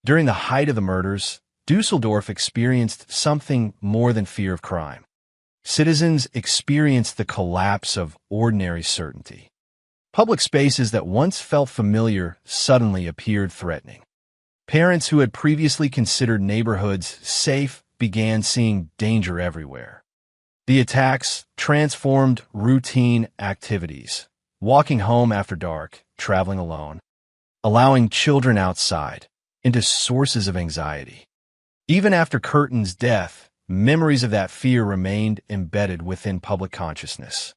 S12: During the height of the murders, Dusseldorf experienced something more than fear of crime. Citizens experienced the collapse of ordinary certainty. Public spaces that once felt familiar suddenly appeared threatening. Parents who had previously considered neighborhoods safe began seeing danger everywhere. The attacks transformed routine activities, walking home after dark, traveling alone, allowing children outside, into sources of anxiety. Even after Curtin's death, memories of that fear remained embedded within public consciousness.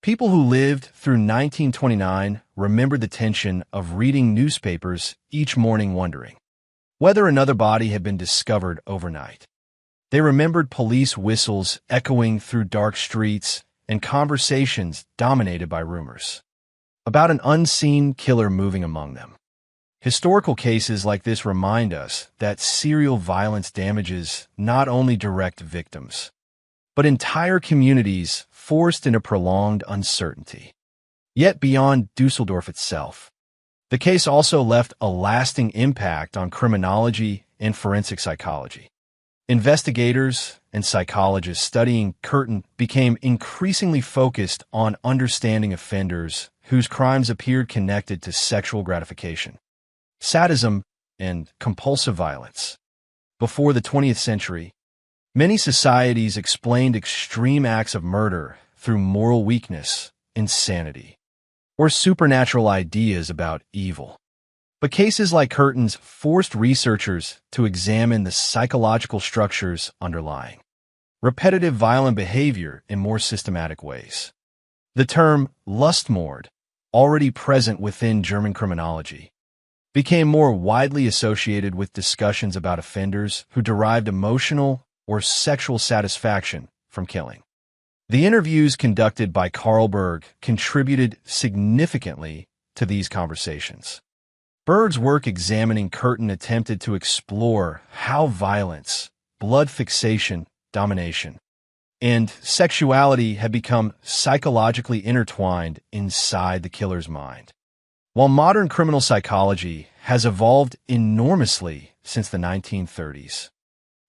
S12: People who lived through 1929 remembered the tension of reading newspapers each morning wondering whether another body had been discovered overnight. They remembered police whistles echoing through dark streets and conversations dominated by rumors about an unseen killer moving among them. Historical cases like this remind us that serial violence damages not only direct victims, but entire communities forced into prolonged uncertainty. Yet beyond Dusseldorf itself, the case also left a lasting impact on criminology and forensic psychology. Investigators and psychologists studying Curtin became increasingly focused on understanding offenders whose crimes appeared connected to sexual gratification, sadism, and compulsive violence. Before the 20th century, many societies explained extreme acts of murder through moral weakness, insanity, or supernatural ideas about evil. But cases like Curtin's forced researchers to examine the psychological structures underlying repetitive violent behavior in more systematic ways. The term Lustmord, already present within German criminology, became more widely associated with discussions about offenders who derived emotional or sexual satisfaction from killing. The interviews conducted by Carl Berg contributed significantly to these conversations. Berg's work examining Curtin attempted to explore how violence, blood fixation, domination, and sexuality had become psychologically intertwined inside the killer's mind. While modern criminal psychology has evolved enormously since the 1930s,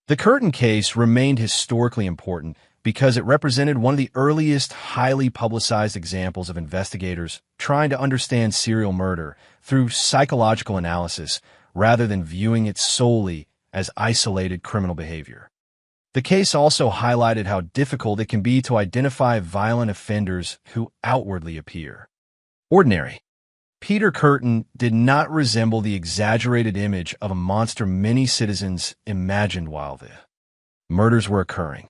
S12: the Curtin case remained historically important because it represented one of the earliest highly publicized examples of investigators trying to understand serial murder through psychological analysis rather than viewing it solely as isolated criminal behavior. The case also highlighted how difficult it can be to identify violent offenders who outwardly appear ordinary. Peter Curtin did not resemble the exaggerated image of a monster many citizens imagined while the murders were occurring.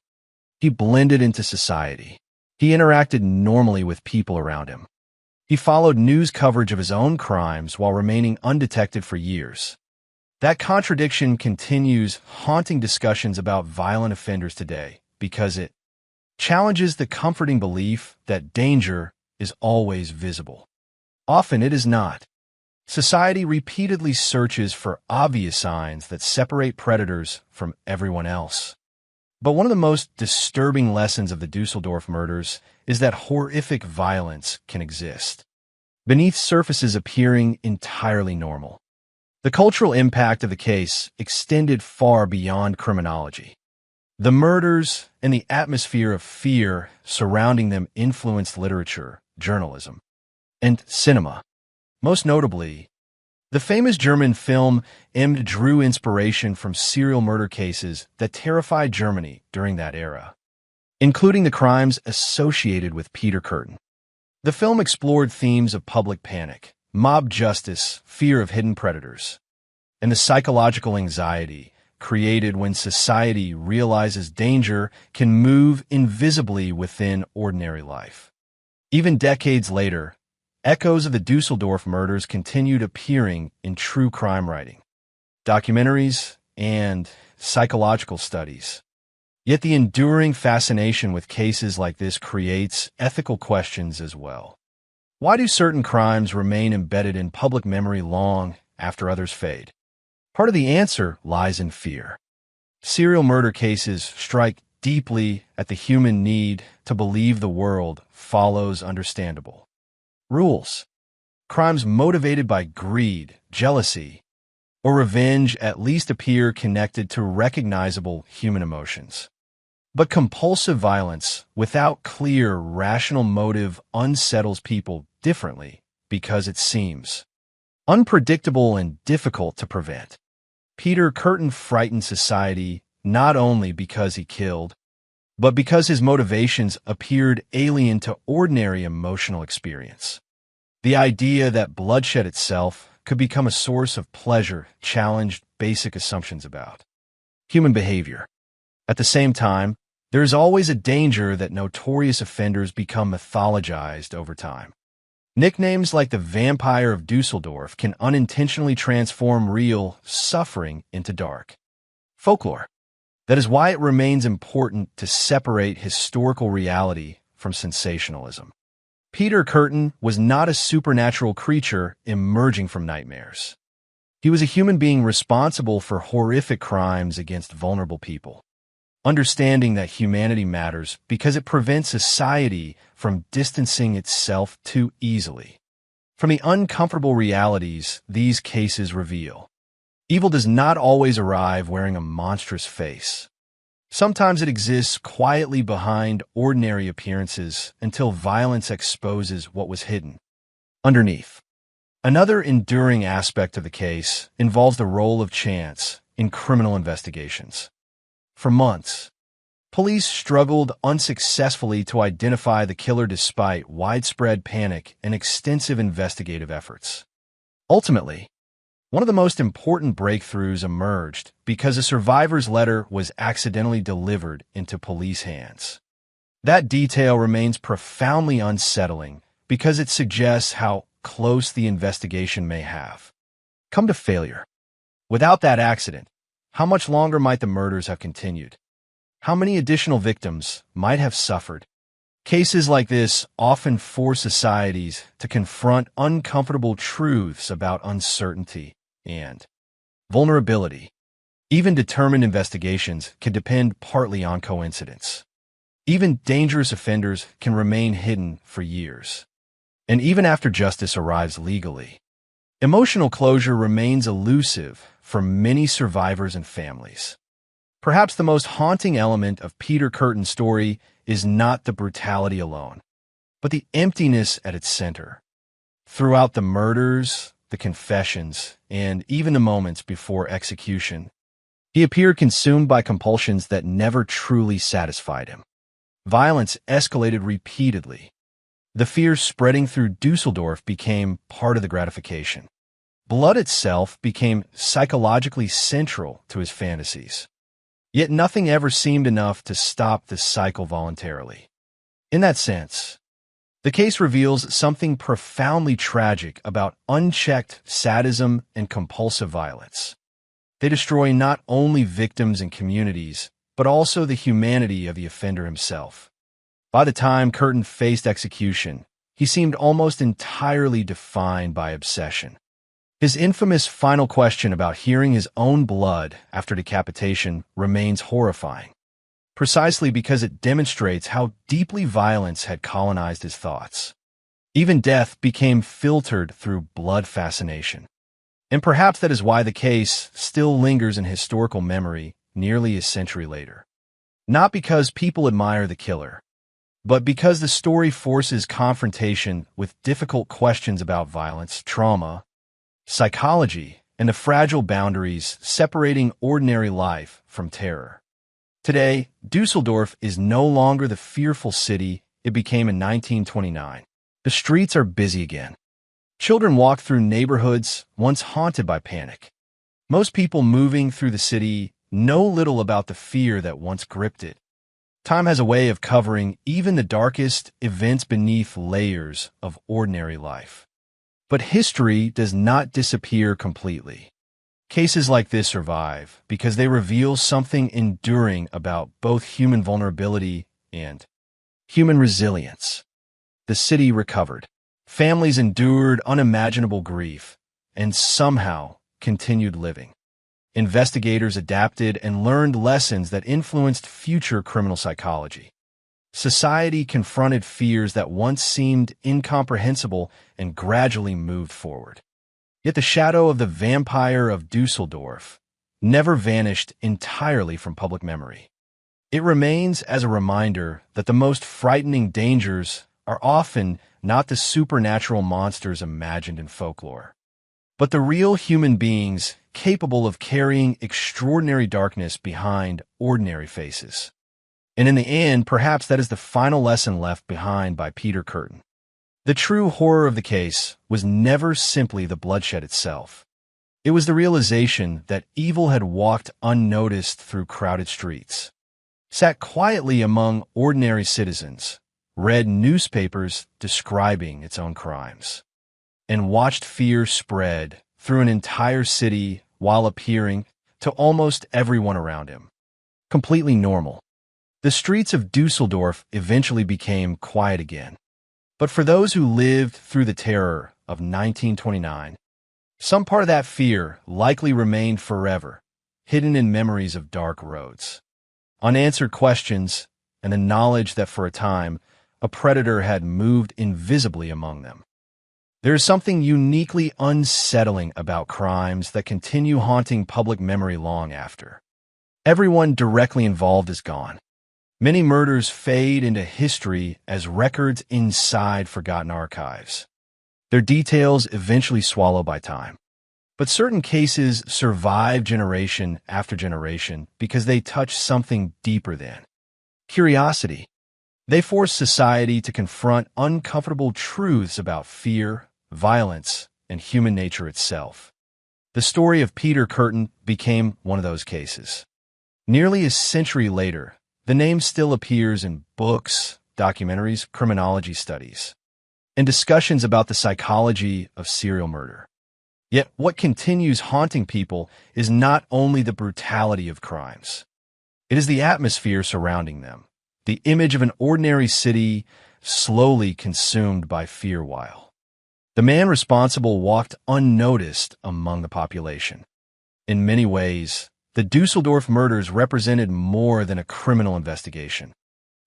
S12: He blended into society. He interacted normally with people around him. He followed news coverage of his own crimes while remaining undetected for years. That contradiction continues haunting discussions about violent offenders today because it challenges the comforting belief that danger is always visible. Often it is not. Society repeatedly searches for obvious signs that separate predators from everyone else. But one of the most disturbing lessons of the Dusseldorf murders is that horrific violence can exist beneath surfaces appearing entirely normal. The cultural impact of the case extended far beyond criminology. The murders and the atmosphere of fear surrounding them influenced literature, journalism, and cinema. Most notably, the famous German film drew inspiration from serial murder cases that terrified Germany during that era, including the crimes associated with Peter Curtin. The film explored themes of public panic, mob justice, fear of hidden predators, and the psychological anxiety created when society realizes danger can move invisibly within ordinary life. Even decades later, echoes of the Dusseldorf murders continued appearing in true crime writing, documentaries, and psychological studies. Yet the enduring fascination with cases like this creates ethical questions as well. Why do certain crimes remain embedded in public memory long after others fade? Part of the answer lies in fear. Serial murder cases strike deeply at the human need to believe the world follows understandable rules. Crimes motivated by greed, jealousy, or revenge at least appear connected to recognizable human emotions. But compulsive violence without clear, rational motive unsettles people differently because it seems unpredictable and difficult to prevent. Peter Curtin frightened society not only because he killed, but because his motivations appeared alien to ordinary emotional experience. The idea that bloodshed itself could become a source of pleasure challenged basic assumptions about human behavior. At the same time, there is always a danger that notorious offenders become mythologized over time. Nicknames like the Vampire of Dusseldorf can unintentionally transform real suffering into dark folklore. That is why it remains important to separate historical reality from sensationalism. Peter Curtin was not a supernatural creature emerging from nightmares. He was a human being responsible for horrific crimes against vulnerable people. understanding that humanity matters because it prevents society from distancing itself too easily from the uncomfortable realities these cases reveal. Evil does not always arrive wearing a monstrous face. Sometimes it exists quietly behind ordinary appearances until violence exposes what was hidden underneath. Another enduring aspect of the case involves the role of chance in criminal investigations. For months, police struggled unsuccessfully to identify the killer despite widespread panic and extensive investigative efforts. Ultimately, one of the most important breakthroughs emerged because a survivor's letter was accidentally delivered into police hands. That detail remains profoundly unsettling because it suggests how close the investigation may have come to failure. Without that accident, how much longer might the murders have continued? How many additional victims might have suffered? Cases like this often force societies to confront uncomfortable truths about uncertainty and vulnerability. Even determined investigations can depend partly on coincidence. Even dangerous offenders can remain hidden for years. And even after justice arrives legally, emotional closure remains elusive for many survivors and families. Perhaps the most haunting element of Peter Curtin's story is not the brutality alone, but the emptiness at its center. Throughout the murders, the confessions, and even the moments before execution, he appeared consumed by compulsions that never truly satisfied him. Violence escalated repeatedly. The fear spreading through Dusseldorf became part of the gratification. Blood itself became psychologically central to his fantasies. Yet nothing ever seemed enough to stop the cycle voluntarily. In that sense, the case reveals something profoundly tragic about unchecked sadism and compulsive violence. They destroy not only victims and communities, but also the humanity of the offender himself. By the time Curtin faced execution, he seemed almost entirely defined by obsession. His infamous final question about hearing his own blood after decapitation remains horrifying, precisely because it demonstrates how deeply violence had colonized his thoughts. Even death became filtered through blood fascination. And perhaps that is why the case still lingers in historical memory nearly a century later. Not because people admire the killer, but because the story forces confrontation with difficult questions about violence, trauma, psychology, and the fragile boundaries separating ordinary life from terror. Today, Dusseldorf is no longer the fearful city it became in 1929. The streets are busy again. Children walk through neighborhoods once haunted by panic. Most people moving through the city know little about the fear that once gripped it. Time has a way of covering even the darkest events beneath layers of ordinary life. But history does not disappear completely. Cases like this survive because they reveal something enduring about both human vulnerability and human resilience. The city recovered. Families endured unimaginable grief and somehow continued living. Investigators adapted and learned lessons that influenced future criminal psychology. Society confronted fears that once seemed incomprehensible and gradually moved forward. Yet the shadow of the vampire of Dusseldorf never vanished entirely from public memory. It remains as a reminder that the most frightening dangers are often not the supernatural monsters imagined in folklore, but the real human beings capable of carrying extraordinary darkness behind ordinary faces. And in the end, perhaps that is the final lesson left behind by Peter Curtin. The true horror of the case was never simply the bloodshed itself. It was the realization that evil had walked unnoticed through crowded streets, sat quietly among ordinary citizens, read newspapers describing its own crimes, and watched fear spread through an entire city while appearing to almost everyone around him completely normal. The streets of Dusseldorf eventually became quiet again. But for those who lived through the terror of 1929, some part of that fear likely remained forever, hidden in memories of dark roads. unanswered questions, and the knowledge that for a time, a predator had moved invisibly among them. There is something uniquely unsettling about crimes that continue haunting public memory long after. Everyone directly involved is gone. Many murders fade into history as records inside forgotten archives. Their details eventually swallowed by time. But certain cases survive generation after generation because they touch something deeper than curiosity. They force society to confront uncomfortable truths about fear, violence, and human nature itself. The story of Peter Curtin became one of those cases. Nearly a century later, the name still appears in books, documentaries, criminology studies, and discussions about the psychology of serial murder. Yet what continues haunting people is not only the brutality of crimes. It is the atmosphere surrounding them, the image of an ordinary city slowly consumed by fear while the man responsible walked unnoticed among the population. In many ways, the Dusseldorf murders represented more than a criminal investigation.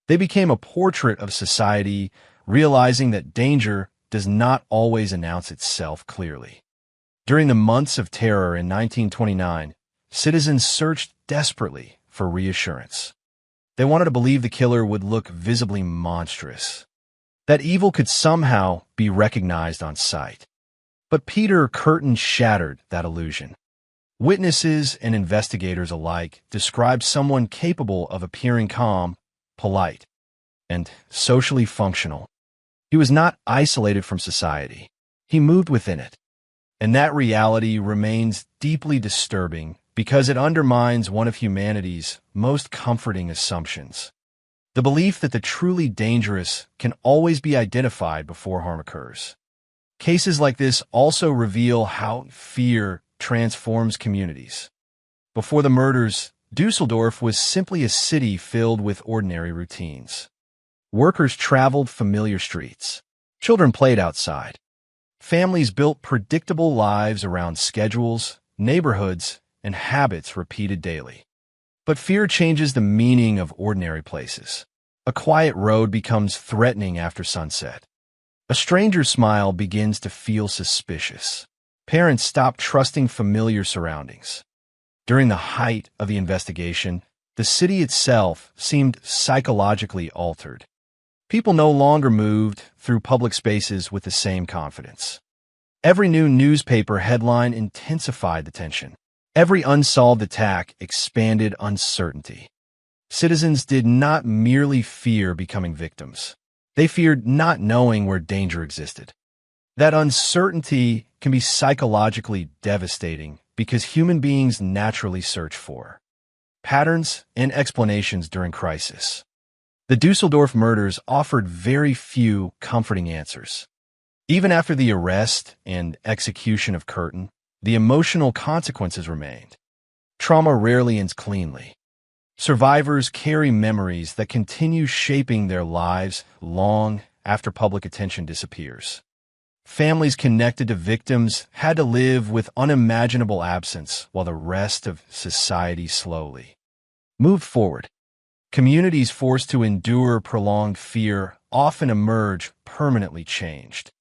S12: They became a portrait of society, realizing that danger does not always announce itself clearly. During the months of terror in 1929, citizens searched desperately for reassurance. They wanted to believe the killer would look visibly monstrous, that evil could somehow be recognized on sight. But Peter Curtin shattered that illusion. Witnesses and investigators alike described someone capable of appearing calm, polite, and socially functional. He was not isolated from society. He moved within it. And that reality remains deeply disturbing because it undermines one of humanity's most comforting assumptions: the belief that the truly dangerous can always be identified before harm occurs. Cases like this also reveal how fear transforms communities. Before the murders, Dusseldorf was simply a city filled with ordinary routines. Workers traveled familiar streets. Children played outside. Families built predictable lives around schedules, neighborhoods, and habits repeated daily. But fear changes the meaning of ordinary places. A quiet road becomes threatening after sunset. A stranger's smile begins to feel suspicious. Parents stop trusting familiar surroundings. During the height of the investigation, the city itself seemed psychologically altered. People no longer moved through public spaces with the same confidence. Every new newspaper headline intensified the tension. Every unsolved attack expanded uncertainty. Citizens did not merely fear becoming victims. They feared not knowing where danger existed. That uncertainty can be psychologically devastating because human beings naturally search for patterns and explanations during crisis. The Dusseldorf murders offered very few comforting answers. Even after the arrest and execution of Curtin, the emotional consequences remained. Trauma rarely ends cleanly. Survivors carry memories that continue shaping their lives long after public attention disappears. Families connected to victims had to live with unimaginable absence while the rest of society slowly moved forward. Communities forced to endure prolonged fear often emerge permanently changed,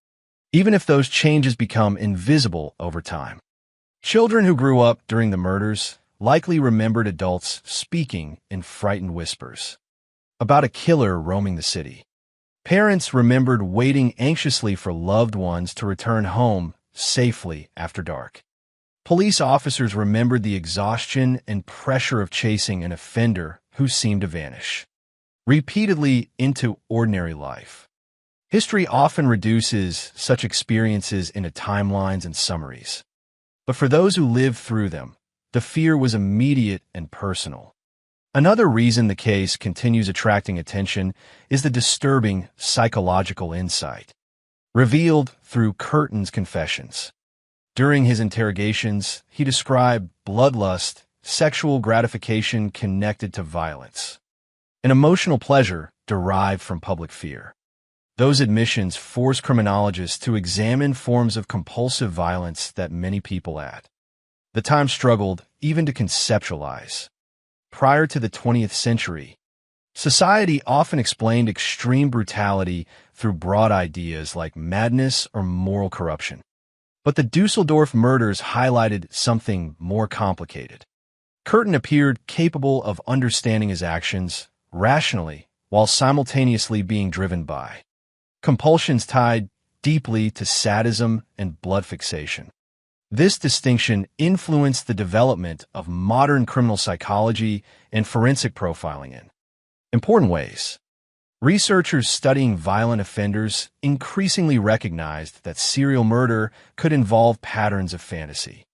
S12: even if those changes become invisible over time. Children who grew up during the murders likely remembered adults speaking in frightened whispers about a killer roaming the city. Parents remembered waiting anxiously for loved ones to return home safely after dark. Police officers remembered the exhaustion and pressure of chasing an offender who seemed to vanish repeatedly into ordinary life. History often reduces such experiences into timelines and summaries. But for those who lived through them, the fear was immediate and personal. Another reason the case continues attracting attention is the disturbing psychological insight revealed through Curtin's confessions. During his interrogations, he described bloodlust, sexual gratification connected to violence, an emotional pleasure derived from public fear. Those admissions force criminologists to examine forms of compulsive violence that many people at the time struggled even to conceptualize. prior to the 20th century, society often explained extreme brutality through broad ideas like madness or moral corruption. But the Dusseldorf murders highlighted something more complicated. Curtin appeared capable of understanding his actions rationally while simultaneously being driven by compulsions tied deeply to sadism and blood fixation. This distinction influenced the development of modern criminal psychology and forensic profiling in important ways. Researchers studying violent offenders increasingly recognized that serial murder could involve patterns of fantasy,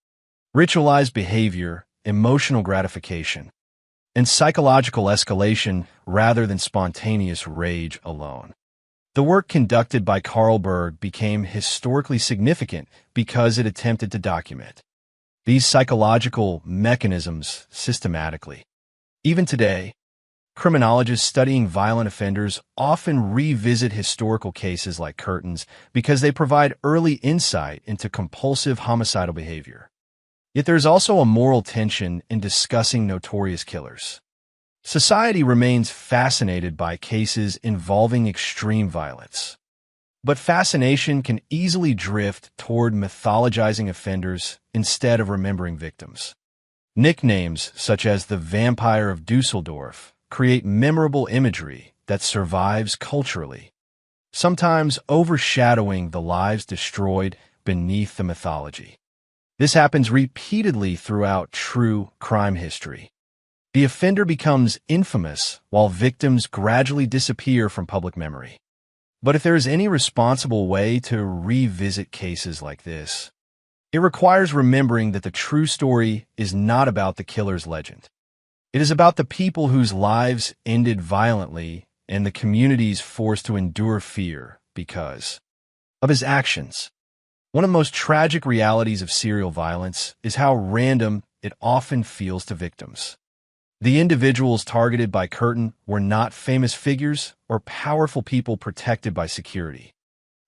S12: ritualized behavior, emotional gratification, and psychological escalation rather than spontaneous rage alone. The work conducted by Carl Berg became historically significant because it attempted to document these psychological mechanisms systematically. Even today, criminologists studying violent offenders often revisit historical cases like Curtin's because they provide early insight into compulsive homicidal behavior. Yet there's also a moral tension in discussing notorious killers. Society remains fascinated by cases involving extreme violence. But fascination can easily drift toward mythologizing offenders instead of remembering victims. Nicknames such as the Vampire of Dusseldorf create memorable imagery that survives culturally, sometimes overshadowing the lives destroyed beneath the mythology. This happens repeatedly throughout true crime history. The offender becomes infamous while victims gradually disappear from public memory. But if there is any responsible way to revisit cases like this, it requires remembering that the true story is not about the killer's legend. It is about the people whose lives ended violently and the communities forced to endure fear because of his actions. One of the most tragic realities of serial violence is how random it often feels to victims. The individuals targeted by Curtin were not famous figures or powerful people protected by security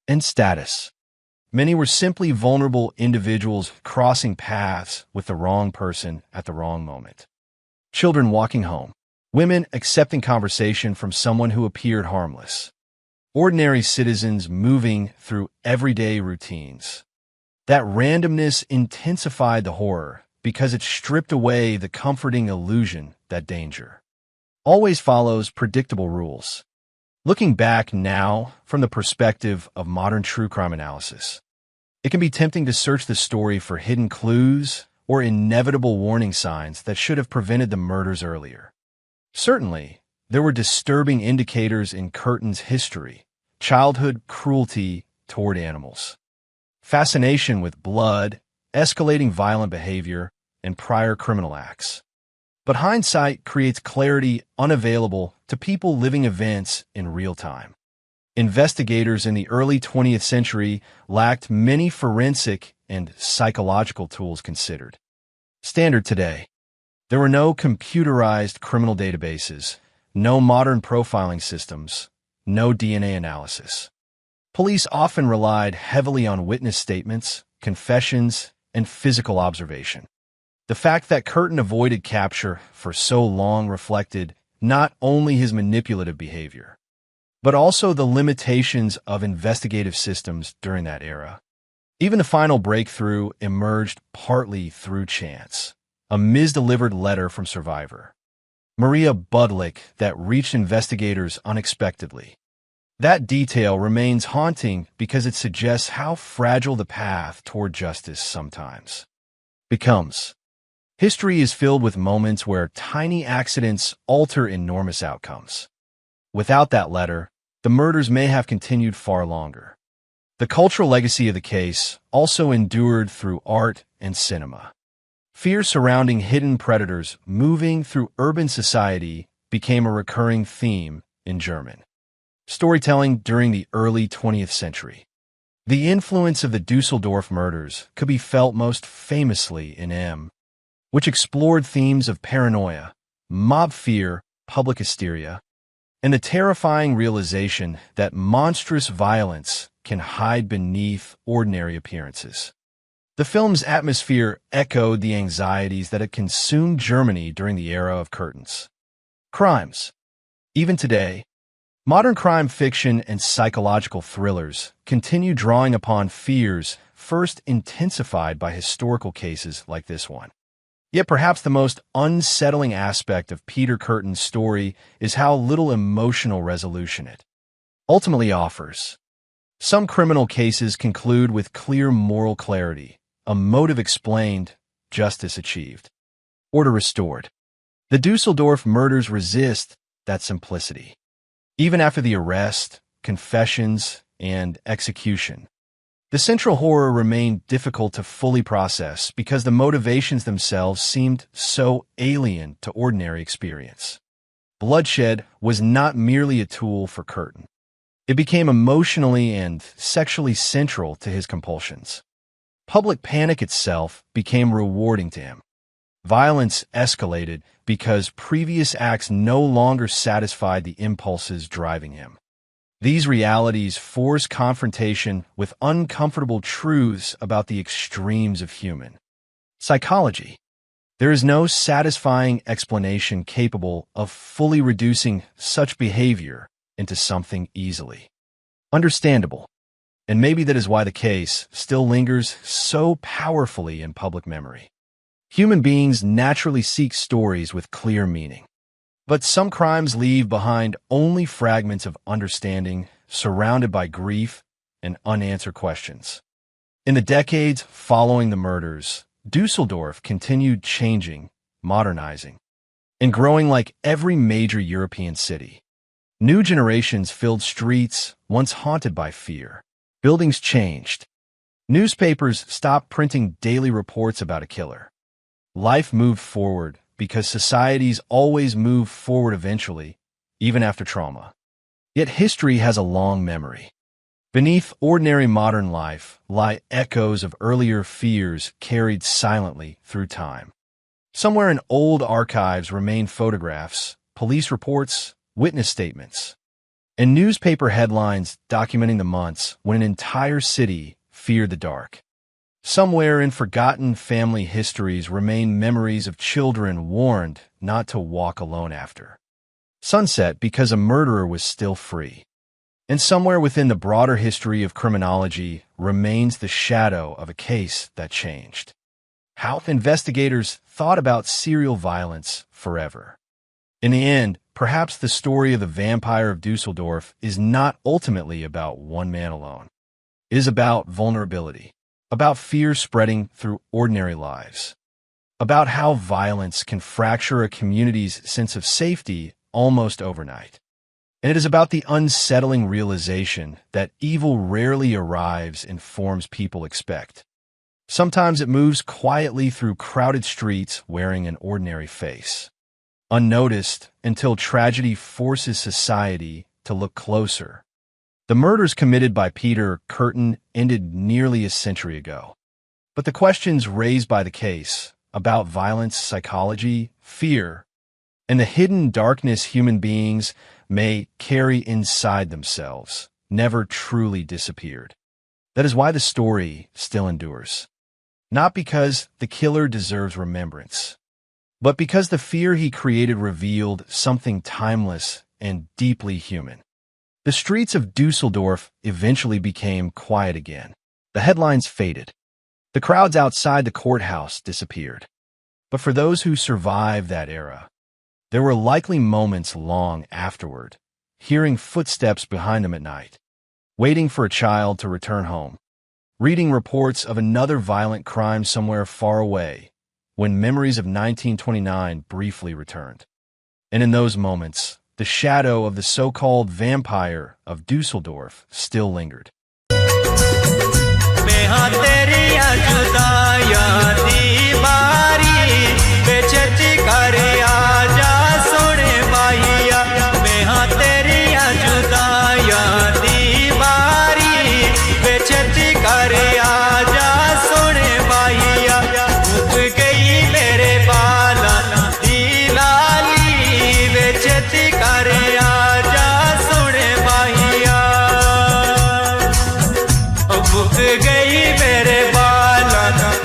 S12: and status. Many were simply vulnerable individuals crossing paths with the wrong person at the wrong moment. Children walking home, women accepting conversation from someone who appeared harmless, ordinary citizens moving through everyday routines. That randomness intensified the horror because it stripped away the comforting illusion that danger always follows predictable rules. Looking back now from the perspective of modern true crime analysis, it can be tempting to search the story for hidden clues or inevitable warning signs that should have prevented the murders earlier. Certainly, there were disturbing indicators in Curtin's history: childhood cruelty toward animals, fascination with blood, escalating violent behavior, and prior criminal acts. But hindsight creates clarity unavailable to people living events in real time. Investigators in the early 20th century lacked many forensic and psychological tools considered standard today. There were no computerized criminal databases, no modern profiling systems, no DNA analysis. Police often relied heavily on witness statements, confessions, and physical observation. The fact that Curtin avoided capture for so long reflected not only his manipulative behavior, but also the limitations of investigative systems during that era. Even the final breakthrough emerged partly through chance: a misdelivered letter from survivor Maria Budlick that reached investigators unexpectedly. That detail remains haunting because it suggests how fragile the path toward justice sometimes becomes. History is filled with moments where tiny accidents alter enormous outcomes. Without that letter, the murders may have continued far longer. The cultural legacy of the case also endured through art and cinema. Fear surrounding hidden predators moving through urban society became a recurring theme in German storytelling during the early 20th century. The influence of the Dusseldorf murders could be felt most famously in M, which explored themes of paranoia, mob fear, public hysteria, and the terrifying realization that monstrous violence can hide beneath ordinary appearances. The film's atmosphere echoed the anxieties that had consumed Germany during the era of curtains. Crimes. Even today, modern crime fiction and psychological thrillers continue drawing upon fears first intensified by historical cases like this one. Yet perhaps the most unsettling aspect of Peter Curtin's story is how little emotional resolution it ultimately offers. Some criminal cases conclude with clear moral clarity, a motive explained, justice achieved, order restored. The Dusseldorf murders resist that simplicity. Even after the arrest, confessions, and execution, the central horror remained difficult to fully process because the motivations themselves seemed so alien to ordinary experience. Bloodshed was not merely a tool for Curtin. It became emotionally and sexually central to his compulsions. Public panic itself became rewarding to him. Violence escalated because previous acts no longer satisfied the impulses driving him. These realities force confrontation with uncomfortable truths about the extremes of human psychology. There is no satisfying explanation capable of fully reducing such behavior into something easily understandable. And maybe that is why the case still lingers so powerfully in public memory. Human beings naturally seek stories with clear meaning. But some crimes leave behind only fragments of understanding, surrounded by grief and unanswered questions. In the decades following the murders, Dusseldorf continued changing, modernizing, and growing like every major European city. New generations filled streets once haunted by fear. Buildings changed. Newspapers stopped printing daily reports about a killer. Life moved forward because societies always move forward eventually, even after trauma. Yet history has a long memory. Beneath ordinary modern life lie echoes of earlier fears carried silently through time. Somewhere in old archives remain photographs, police reports, witness statements, and newspaper headlines documenting the months when an entire city feared the dark. Somewhere in forgotten family histories remain memories of children warned not to walk alone after sunset because a murderer was still free. And somewhere within the broader history of criminology remains the shadow of a case that changed how investigators thought about serial violence forever. In the end, perhaps the story of the vampire of Dusseldorf is not ultimately about one man alone. It is about vulnerability, about fear spreading through ordinary lives, about how violence can fracture a community's sense of safety almost overnight. And it is about the unsettling realization that evil rarely arrives in forms people expect. Sometimes it moves quietly through crowded streets wearing an ordinary face, unnoticed until tragedy forces society to look closer. The murders committed by Peter Curtin ended nearly a century ago. But the questions raised by the case about violence, psychology, fear, and the hidden darkness human beings may carry inside themselves never truly disappeared. That is why the story still endures. Not because the killer deserves remembrance, but because the fear he created revealed something timeless and deeply human. The streets of Dusseldorf eventually became quiet again. The headlines faded. The crowds outside the courthouse disappeared. But for those who survived that era, there were likely moments long afterward, hearing footsteps behind them at night, waiting for a child to return home, reading reports of another violent crime somewhere far away, when memories of 1929 briefly returned. And in those moments, the shadow of the so-called vampire of Dusseldorf still lingered.
S13: गई मेरे बाला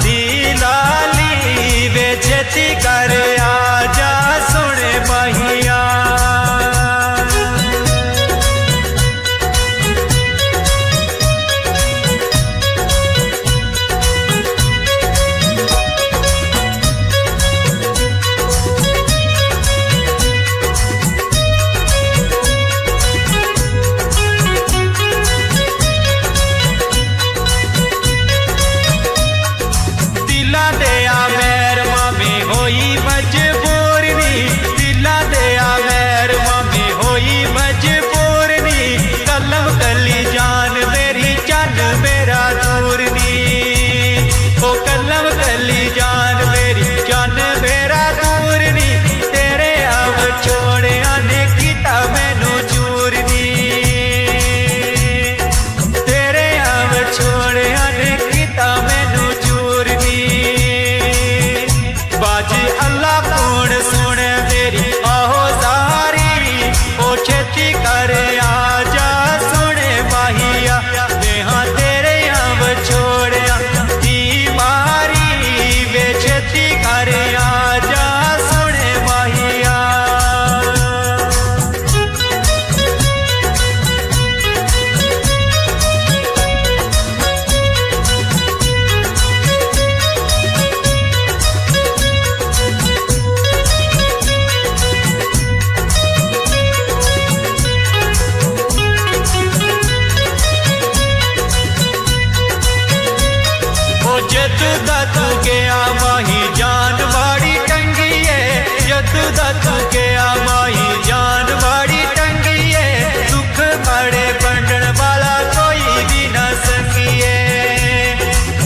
S13: जदू दा तू गया माही जान बाड़ी टंगी है जदू दा तू गया माही जान बाड़ी टंगी है दुख बड़े बंडन वाला कोई भी ना संगिए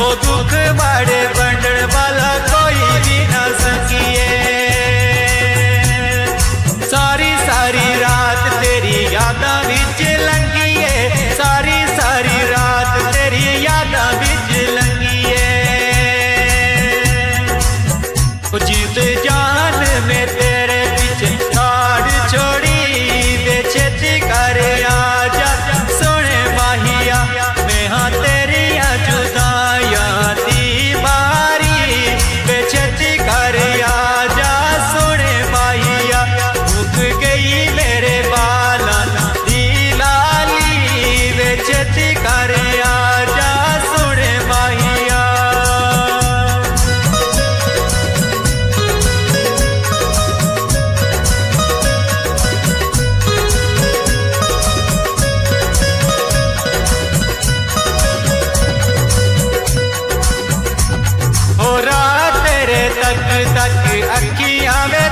S13: वो दुख बड़े बंडन वाला कोई भी ना संगिए सारी सारी रात तेरी यादां विच लंघी है सारी सारी रात तेरी यादां विच लंघी है ओ जीत जान में तेरे पीछे ठाड़ छोड़ी वे छेती कर आजा सोने माहिया मैं हाँ तेरिया जुदाइयां दी मारी वे छेती कर आजा सोने माहिया उग गई मेरे बाला दी लाली वे छेती कर आजा सोने माहिया हो रात तेरे तक तक अखियां में